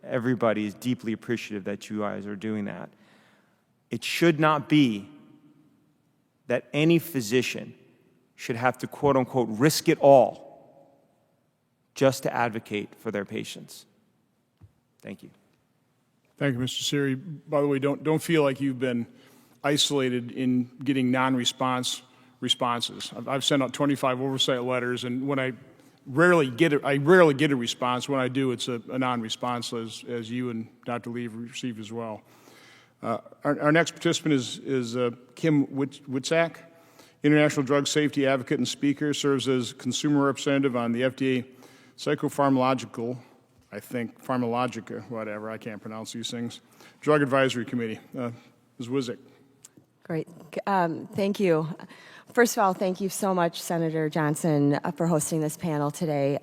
everybody is deeply appreciative that you guys are doing that. It should not be that any physician should have to, quote unquote, risk it all just to advocate for their patients. Thank you. Thank you, Mr. Siri. By the way, don't feel like you've been isolated in getting non-response responses. I've sent out 25 oversight letters, and when I rarely get a response. When I do, it's a non-response, as you and Dr. Lee have received as well. Our next participant is Kim Witzak, International Drug Safety Advocate and speaker, serves as consumer representative on the FDA Psychopharmacological, Pharmacologica, whatever, I can't pronounce these things, Drug Advisory Committee. Ms. Witzak. Great. Thank you. First of all, thank you so much, Senator Johnson, for hosting this panel today.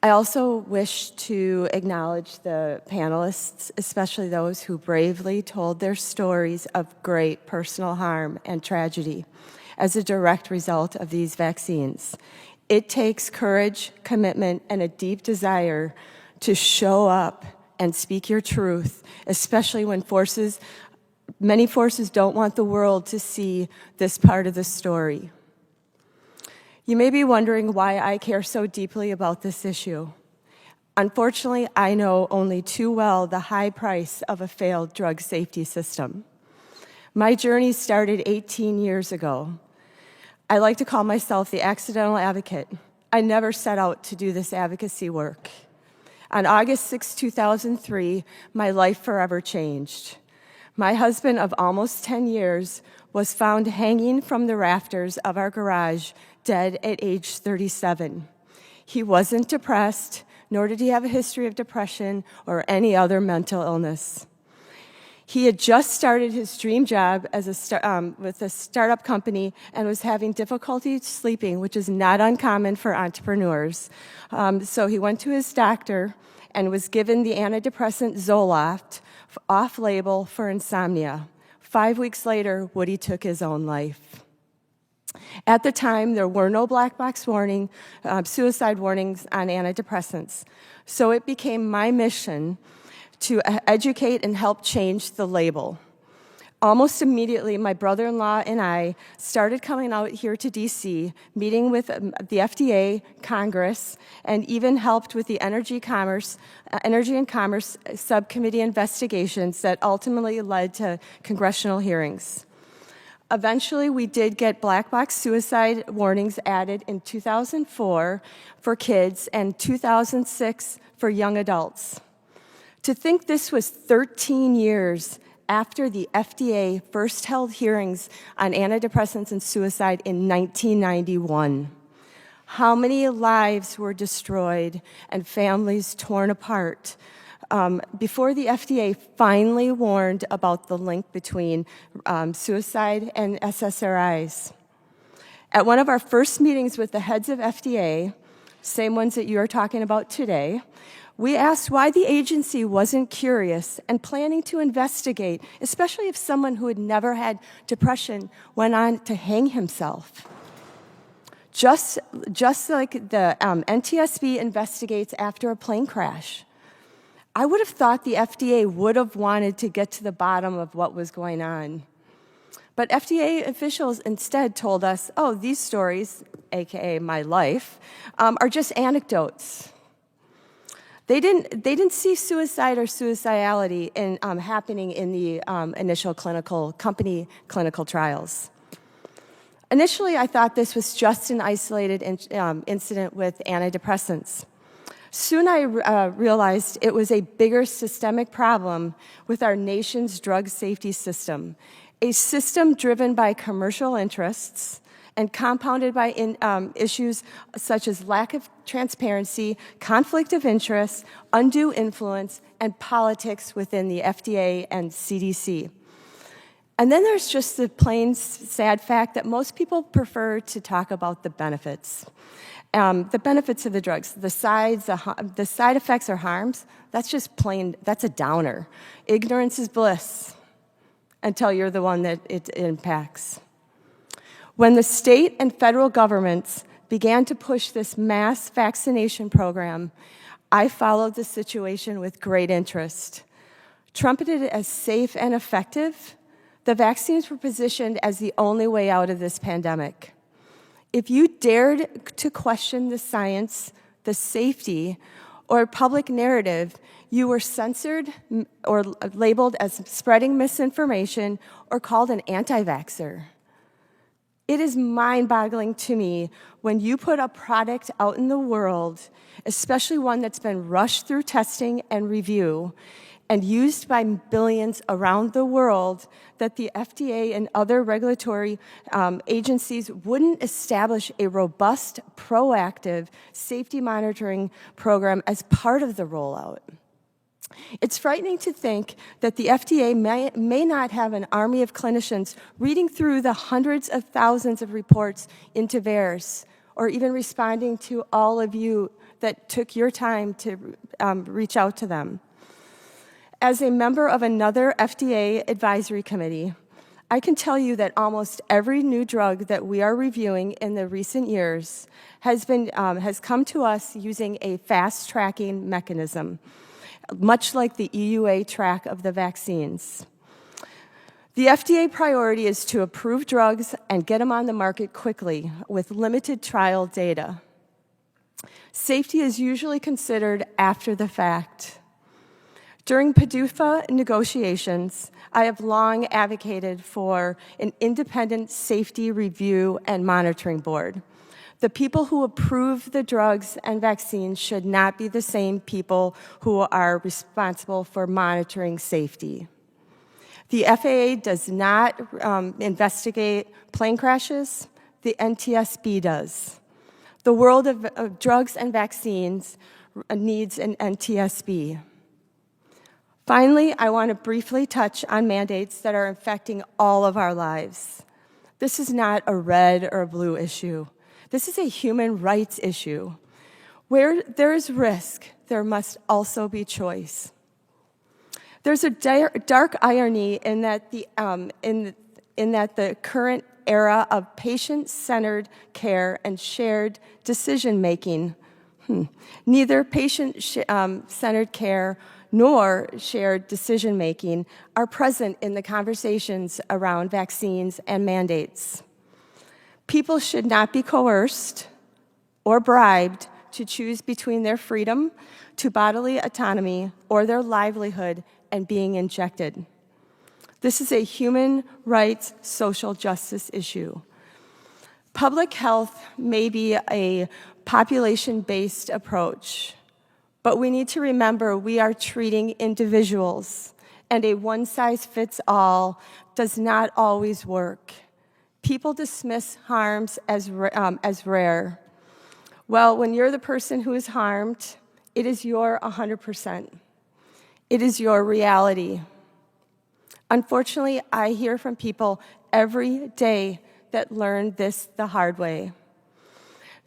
I also wish to acknowledge the panelists, especially those who bravely told their stories of great personal harm and tragedy as a direct result of these vaccines. It takes courage, commitment, and a deep desire to show up and speak your truth, especially when many forces don't want the world to see this part of the story. You may be wondering why I care so deeply about this issue. Unfortunately, I know only too well the high price of a failed drug safety system. My journey started 18 years ago. I like to call myself the accidental advocate. I never set out to do this advocacy work. On August 6, 2003, my life forever changed. My husband of almost 10 years was found hanging from the rafters of our garage, dead at age 37. He wasn't depressed, nor did he have a history of depression or any other mental illness. He had just started his dream job as with a startup company and was having difficulty sleeping, which is not uncommon for entrepreneurs. So he went to his doctor and was given the antidepressant Zoloft, off-label for insomnia. 5 weeks later, Woody took his own life. At the time, there were no black box suicide warnings on antidepressants. So it became my mission to educate and help change the label. Almost immediately, my brother-in-law and I started coming out here to DC, meeting with the FDA, Congress, and even helped with the Energy and Commerce subcommittee investigations that ultimately led to congressional hearings. Eventually, we did get black box suicide warnings added in 2004 for kids and 2006 for young adults. To think this was 13 years after the FDA first held hearings on antidepressants and suicide in 1991. How many lives were destroyed and families torn apart before the FDA finally warned about the link between suicide and SSRIs. At one of our first meetings with the heads of FDA, same ones that you are talking about today, we asked why the agency wasn't curious and planning to investigate, especially if someone who had never had depression went on to hang himself. Just like the NTSB investigates after a plane crash. I would have thought the FDA would have wanted to get to the bottom of what was going on. But FDA officials instead told us, oh, these stories, AKA my life, are just anecdotes. They didn't see suicide or suicidality happening in the initial company clinical trials. Initially, I thought this was just an isolated incident with antidepressants. Soon I realized it was a bigger systemic problem with our nation's drug safety system, a system driven by commercial interests and compounded by issues such as lack of transparency, conflict of interest, undue influence, and politics within the FDA and CDC. And then there's just the plain sad fact that most people prefer to talk about the benefits. The benefits of the drugs, the side effects or harms, that's just plain, that's a downer. Ignorance is bliss until you're the one that it impacts. When the state and federal governments began to push this mass vaccination program, I followed the situation with great interest. Trumpeted as safe and effective, the vaccines were positioned as the only way out of this pandemic. If you dared to question the science, the safety, or public narrative, you were censored or labeled as spreading misinformation or called an anti-vaxxer. It is mind-boggling to me when you put a product out in the world, especially one that's been rushed through testing and review, and used by billions around the world, that the FDA and other regulatory agencies wouldn't establish a robust, proactive safety monitoring program as part of the rollout. It's frightening to think that the FDA may not have an army of clinicians reading through the hundreds of thousands of reports into VAERS, or even responding to all of you that took your time to reach out to them. As a member of another FDA advisory committee, I can tell you that almost every new drug that we are reviewing in the recent years has come to us using a fast-tracking mechanism, much like the EUA track of the vaccines. The FDA priority is to approve drugs and get them on the market quickly with limited trial data. Safety is usually considered after the fact. During PDUFA negotiations, I have long advocated for an independent safety review and monitoring board. The people who approve the drugs and vaccines should not be the same people who are responsible for monitoring safety. The FAA does not investigate plane crashes. The NTSB does. The world of drugs and vaccines needs an NTSB. Finally, I want to briefly touch on mandates that are affecting all of our lives. This is not a red or a blue issue. This is a human rights issue. Where there is risk, there must also be choice. There's a dark irony in that the current era of patient-centered care and shared decision-making, neither patient-centered care nor shared decision-making are present in the conversations around vaccines and mandates. People should not be coerced or bribed to choose between their freedom to bodily autonomy or their livelihood and being injected. This is a human rights, social justice issue. Public health may be a population-based approach, but we need to remember we are treating individuals, and a one-size-fits-all does not always work. People dismiss harms as rare. Well, when you're the person who is harmed, it is your 100%. It is your reality. Unfortunately, I hear from people every day that learned this the hard way.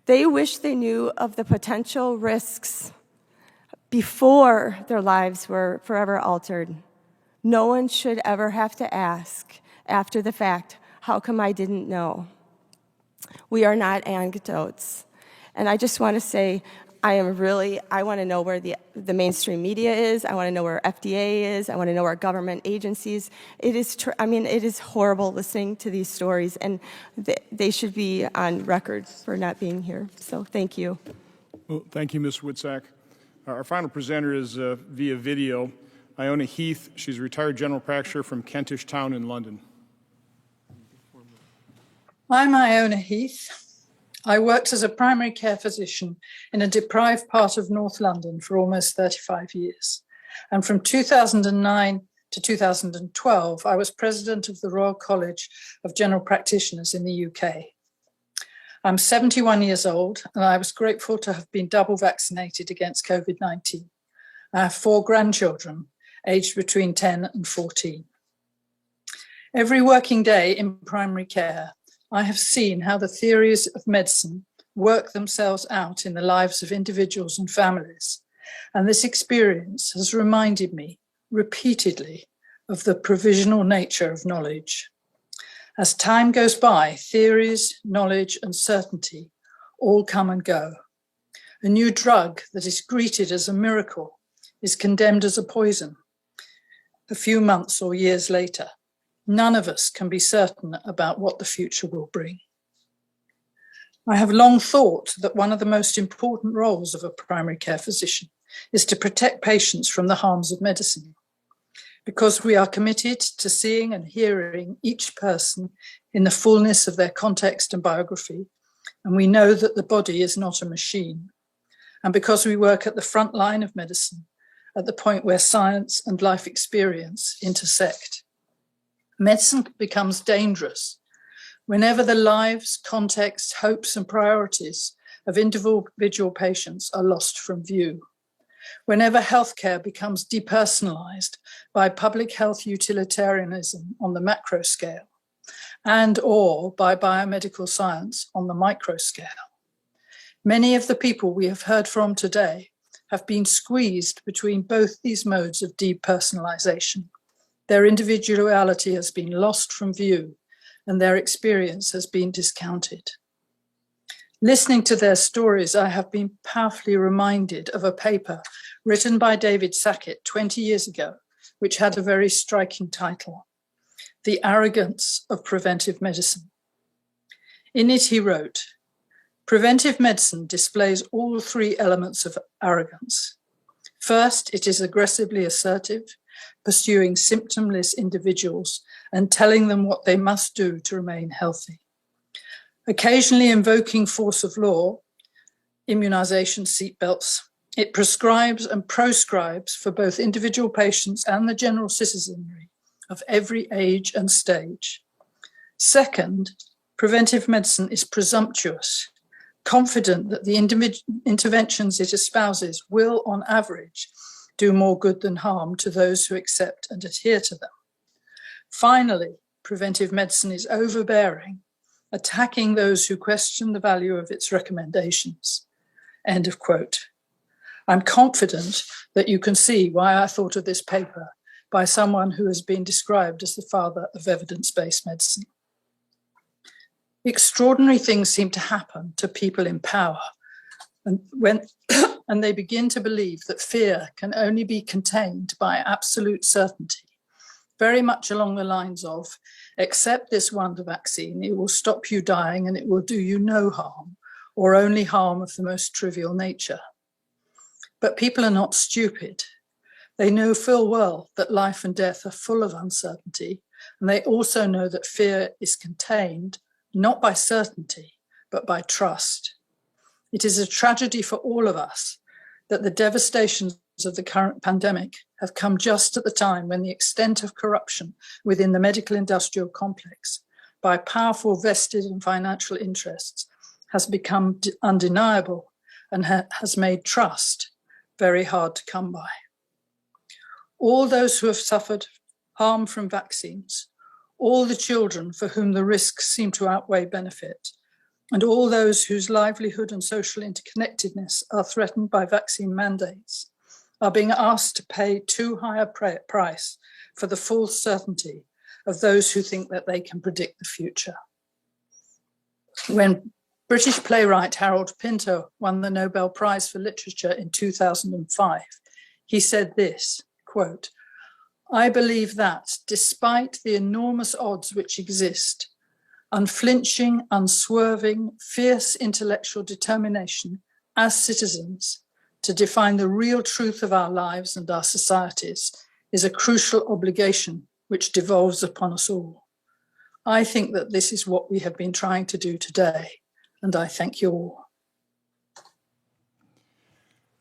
They wish they knew of the potential risks before their lives were forever altered. No one should ever have to ask after the fact, how come I didn't know? We are not anecdotes. And I just want to say, I want to know where the mainstream media is. I want to know where FDA is. I want to know where government agencies. It is horrible listening to these stories, and they should be on record for not being here. So thank you. Well, thank you, Ms. Witzak. Our final presenter is via video, Iona Heath. She's a retired general practitioner from Kentish Town in London. I'm Iona Heath. I worked as a primary care physician in a deprived part of North London for almost 35 years. And from 2009 to 2012, I was president of the Royal College of General Practitioners in the UK. I'm 71 years old, and I was grateful to have been double vaccinated against COVID-19. I have 4 grandchildren, aged between 10 and 14. Every working day in primary care, I have seen how the theories of medicine work themselves out in the lives of individuals and families. And this experience has reminded me repeatedly of the provisional nature of knowledge. As time goes by, theories, knowledge, and certainty all come and go. A new drug that is greeted as a miracle is condemned as a poison a few months or years later. None of us can be certain about what the future will bring. I have long thought that one of the most important roles of a primary care physician is to protect patients from the harms of medicine. Because we are committed to seeing and hearing each person in the fullness of their context and biography, and we know that the body is not a machine. And because we work at the front line of medicine, at the point where science and life experience intersect. Medicine becomes dangerous whenever the lives, contexts, hopes, and priorities of individual patients are lost from view. Whenever healthcare becomes depersonalized by public health utilitarianism on the macro scale and or by biomedical science on the micro scale. Many of the people we have heard from today have been squeezed between both these modes of depersonalization. Their individuality has been lost from view and their experience has been discounted. Listening to their stories, I have been powerfully reminded of a paper written by David Sackett 20 years ago, which had a very striking title, The Arrogance of Preventive Medicine. In it, he wrote, preventive medicine displays all three elements of arrogance. First, it is aggressively assertive, pursuing symptomless individuals and telling them what they must do to remain healthy. Occasionally invoking force of law, immunization, seatbelts, it prescribes and proscribes for both individual patients and the general citizenry of every age and stage. Second, preventive medicine is presumptuous, confident that the interventions it espouses will, on average, do more good than harm to those who accept and adhere to them. Finally, preventive medicine is overbearing, attacking those who question the value of its recommendations. End of quote. I'm confident that you can see why I thought of this paper by someone who has been described as the father of evidence-based medicine. Extraordinary things seem to happen to people in power and they begin to believe that fear can only be contained by absolute certainty, very much along the lines of, accept this wonder vaccine, it will stop you dying and it will do you no harm, or only harm of the most trivial nature. But people are not stupid. They know full well that life and death are full of uncertainty, and they also know that fear is contained not by certainty, but by trust. It is a tragedy for all of us that the devastations of the current pandemic have come just at the time when the extent of corruption within the medical industrial complex by powerful vested and financial interests has become undeniable and has made trust very hard to come by. All those who have suffered harm from vaccines, all the children for whom the risks seem to outweigh benefit, and all those whose livelihood and social interconnectedness are threatened by vaccine mandates are being asked to pay too high a price for the false certainty of those who think that they can predict the future. When British playwright Harold Pinter won the Nobel Prize for Literature in 2005, he said this, quote, I believe that despite the enormous odds which exist, unflinching, unswerving, fierce intellectual determination as citizens to define the real truth of our lives and our societies is a crucial obligation which devolves upon us all. I think that this is what we have been trying to do today, and I thank you all.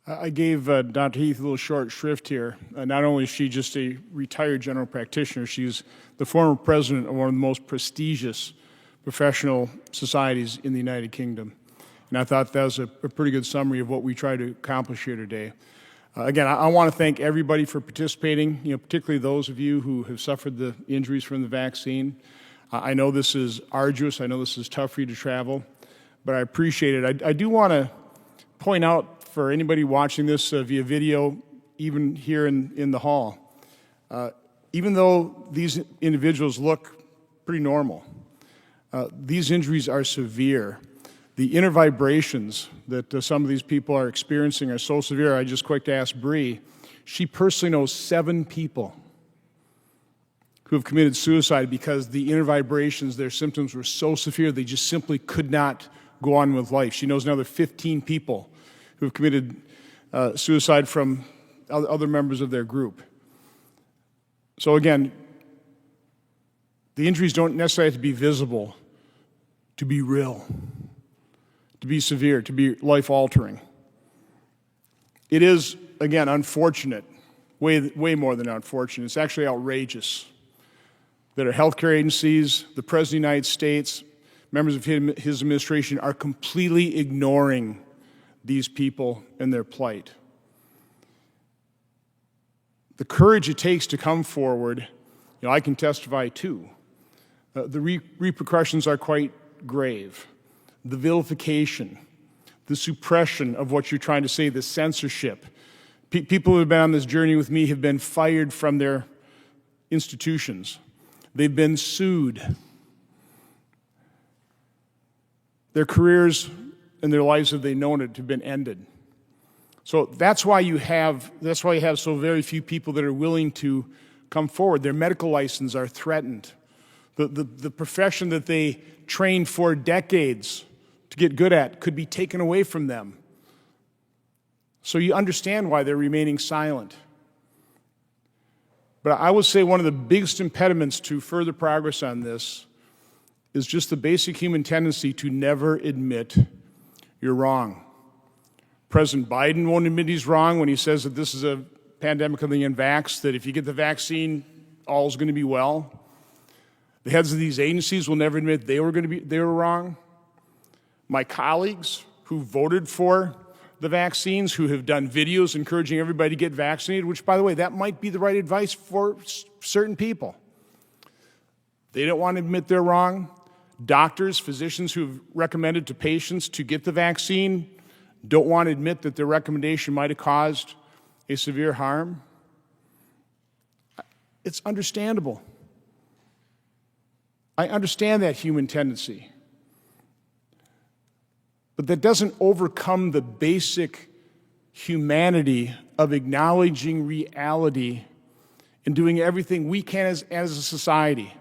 I gave Dr. Heath a little short shrift here. Not only is she just a retired general practitioner, she's the former president of one of the most prestigious professional societies in the United Kingdom. And I thought that was a pretty good summary of what we try to accomplish here today. Again, I want to thank everybody for participating, particularly those of you who have suffered the injuries from the vaccine. I know this is arduous. I know this is tough for you to travel, but I appreciate it. I do want to point out for anybody watching this via video, even here in the hall, even though these individuals look pretty normal, these injuries are severe. The inner vibrations that some of these people are experiencing are so severe. I just quick to ask Bree. She personally knows 7 people who have committed suicide because the inner vibrations, their symptoms were so severe they just simply could not go on with life. She knows another 15 people who have committed suicide from other members of their group. So again, the injuries don't necessarily have to be visible to be real, to be severe, to be life-altering. It is, again, unfortunate way more than unfortunate. It's actually outrageous that our healthcare agencies, the President of the United States, members of his administration are completely ignoring these people and their plight. The courage it takes to come forward, I can testify too. The repercussions are quite grave. The vilification, the suppression of what you're trying to say, the censorship. People who have been on this journey with me have been fired from their institutions. They've been sued. Their careers and their lives, if they known it, have been ended. So that's why you have so very few people that are willing to come forward. Their medical licenses are threatened. The profession that they trained for decades to get good at could be taken away from them. So you understand why they're remaining silent. But I would say one of the biggest impediments to further progress on this is just the basic human tendency to never admit you're wrong. President Biden won't admit he's wrong when he says that this is a pandemic of the unvaxxed, that if you get the vaccine, all's going to be well. The heads of these agencies will never admit they were wrong. My colleagues who voted for the vaccines, who have done videos encouraging everybody to get vaccinated, which, by the way, that might be the right advice for certain people. They don't want to admit they're wrong. Doctors, physicians who have recommended to patients to get the vaccine don't want to admit that their recommendation might have caused a severe harm. It's understandable. I understand that human tendency. But that doesn't overcome the basic humanity of acknowledging reality and doing everything we can as a society.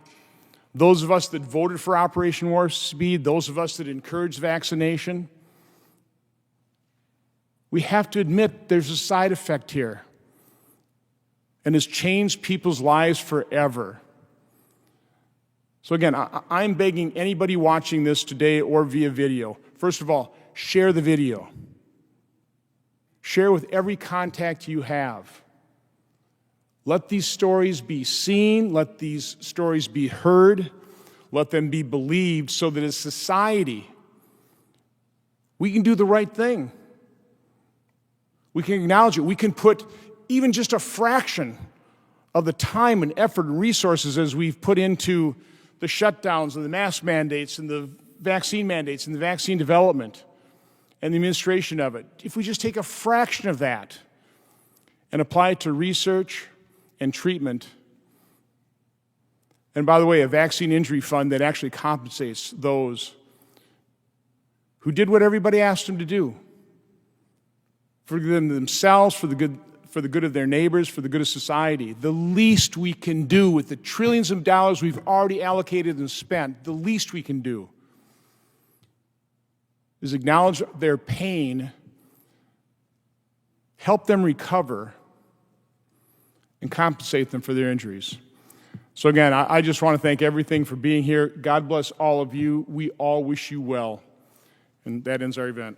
Those of us that voted for Operation Warp Speed, those of us that encouraged vaccination, we have to admit there's a side effect here, and it's changed people's lives forever. So again, I'm begging anybody watching this today or via video, first of all, share the video. Share with every contact you have. Let these stories be seen, let these stories be heard, let them be believed so that as society, we can do the right thing. We can acknowledge it. We can put even just a fraction of the time and effort and resources as we've put into the shutdowns and the mask mandates and the vaccine mandates and the vaccine development and the administration of it. If we just take a fraction of that and apply it to research and treatment, and by the way, a vaccine injury fund that actually compensates those who did what everybody asked them to do, for them themselves, for the good of their neighbors, for the good of society. The least we can do with the trillions of dollars we've already allocated and spent, the least we can do is acknowledge their pain, help them recover, and compensate them for their injuries. So again, I just want to thank everything for being here. God bless all of you. We all wish you well. And that ends our event.